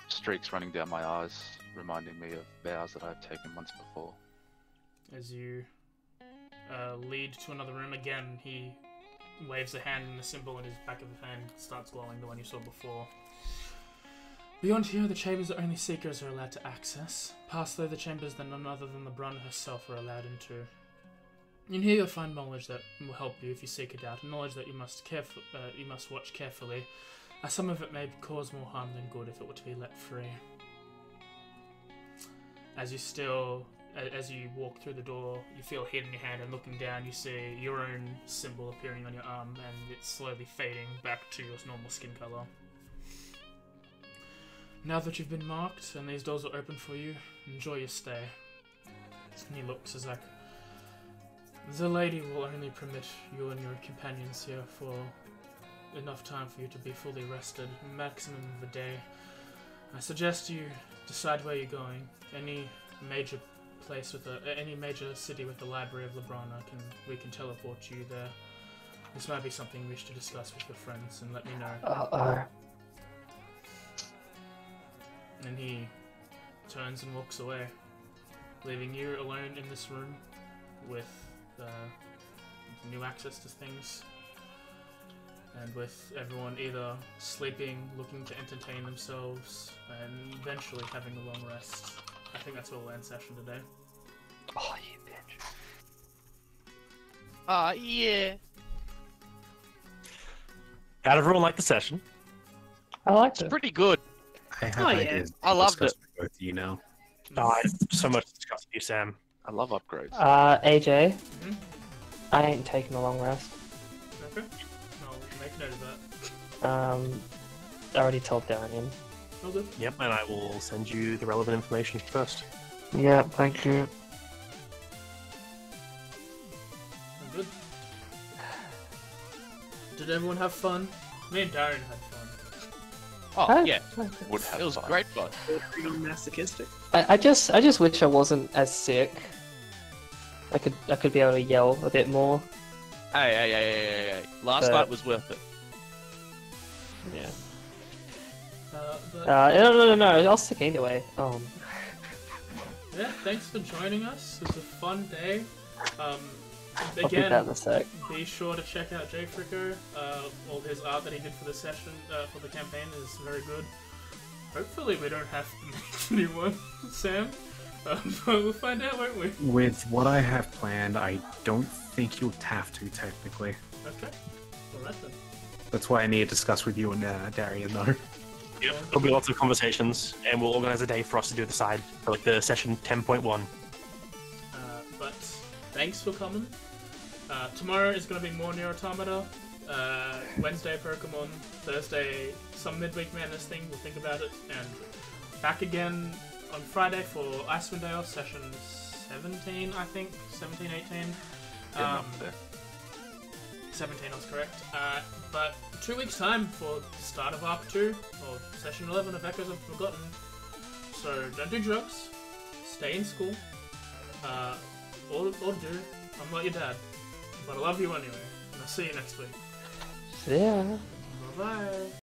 streaks running down my eyes, reminding me of vows that I've taken once before. As you lead to another room again, he waves a hand, and the symbol in his back of his hand starts glowing, the one you saw before. Beyond here, the chambers that only seekers are allowed to access. Past through the chambers that none other than Librana herself are allowed into. In here you'll find knowledge that will help you if you seek it out, and knowledge that you must watch carefully, as some of it may cause more harm than good if it were to be let free. As you walk through the door, you feel a heat in your hand, and looking down you see your own symbol appearing on your arm, and it's slowly fading back to your normal skin colour. Now that you've been marked, and these doors are open for you, enjoy your stay. And he looks as like, the lady will only permit you and your companions here for enough time for you to be fully rested, maximum of a day. I suggest you decide where you're going. Any major place with any major city with the library of Librana, we can teleport you there. This might be something you wish to discuss with your friends, and let me know. And he turns and walks away, leaving you alone in this room with new access to things, and with everyone either sleeping, looking to entertain themselves, and eventually having a long rest. I think that's where we'll end session today. Oh, you bitch. Yeah. How'd everyone like the session? I liked It's it. pretty good. I have Oh, yeah. ideas. I loved Discuss with both of you now. Oh, I have so much to discuss with you, Sam. I love upgrades. AJ, Mhm. I ain't taking a long rest. Okay. I'll make note of that. I already told Darian. Oh, good. Yep, and I will send you the relevant information first. Yeah, thank you. Oh, good. Did everyone have fun? Me and Darren had fun. Oh, yeah. Would have It was fun. great fun. Bordering masochistic. I just wish I wasn't as sick. I could be able to yell a bit more. Hey. Last But- night was worth it. Yeah. But No. I was sick anyway. yeah, thanks for joining us. It was a fun day. I'll do that in Again, a sec. be sure to check out Jay Fricker. All his art that he did for the session, for the campaign, is very good. Hopefully, we don't have to make a new one, Sam. But we'll find out, won't we? With what I have planned, I don't think you'll have to, technically. Okay. Alright then. That's why I need to discuss with you and Darian, though. Yep. There'll be lots of conversations, and we'll organize a day for us to do the side for like the session 10.1. But thanks for coming. Tomorrow is going to be more Nier Automata. Wednesday, Pokemon. Thursday, some midweek madness thing. We'll think about it. And back again on Friday for Icewind Dale session 17, I think. 17, 18. Getting up there. 17, I was correct. But 2 weeks' time for the start of Arc 2, or Session 11 of Echoes of Forgotten. So don't do drugs, stay in school, or do. I'm not your dad, but I love you anyway, and I'll see you next week. Yeah. Bye-bye.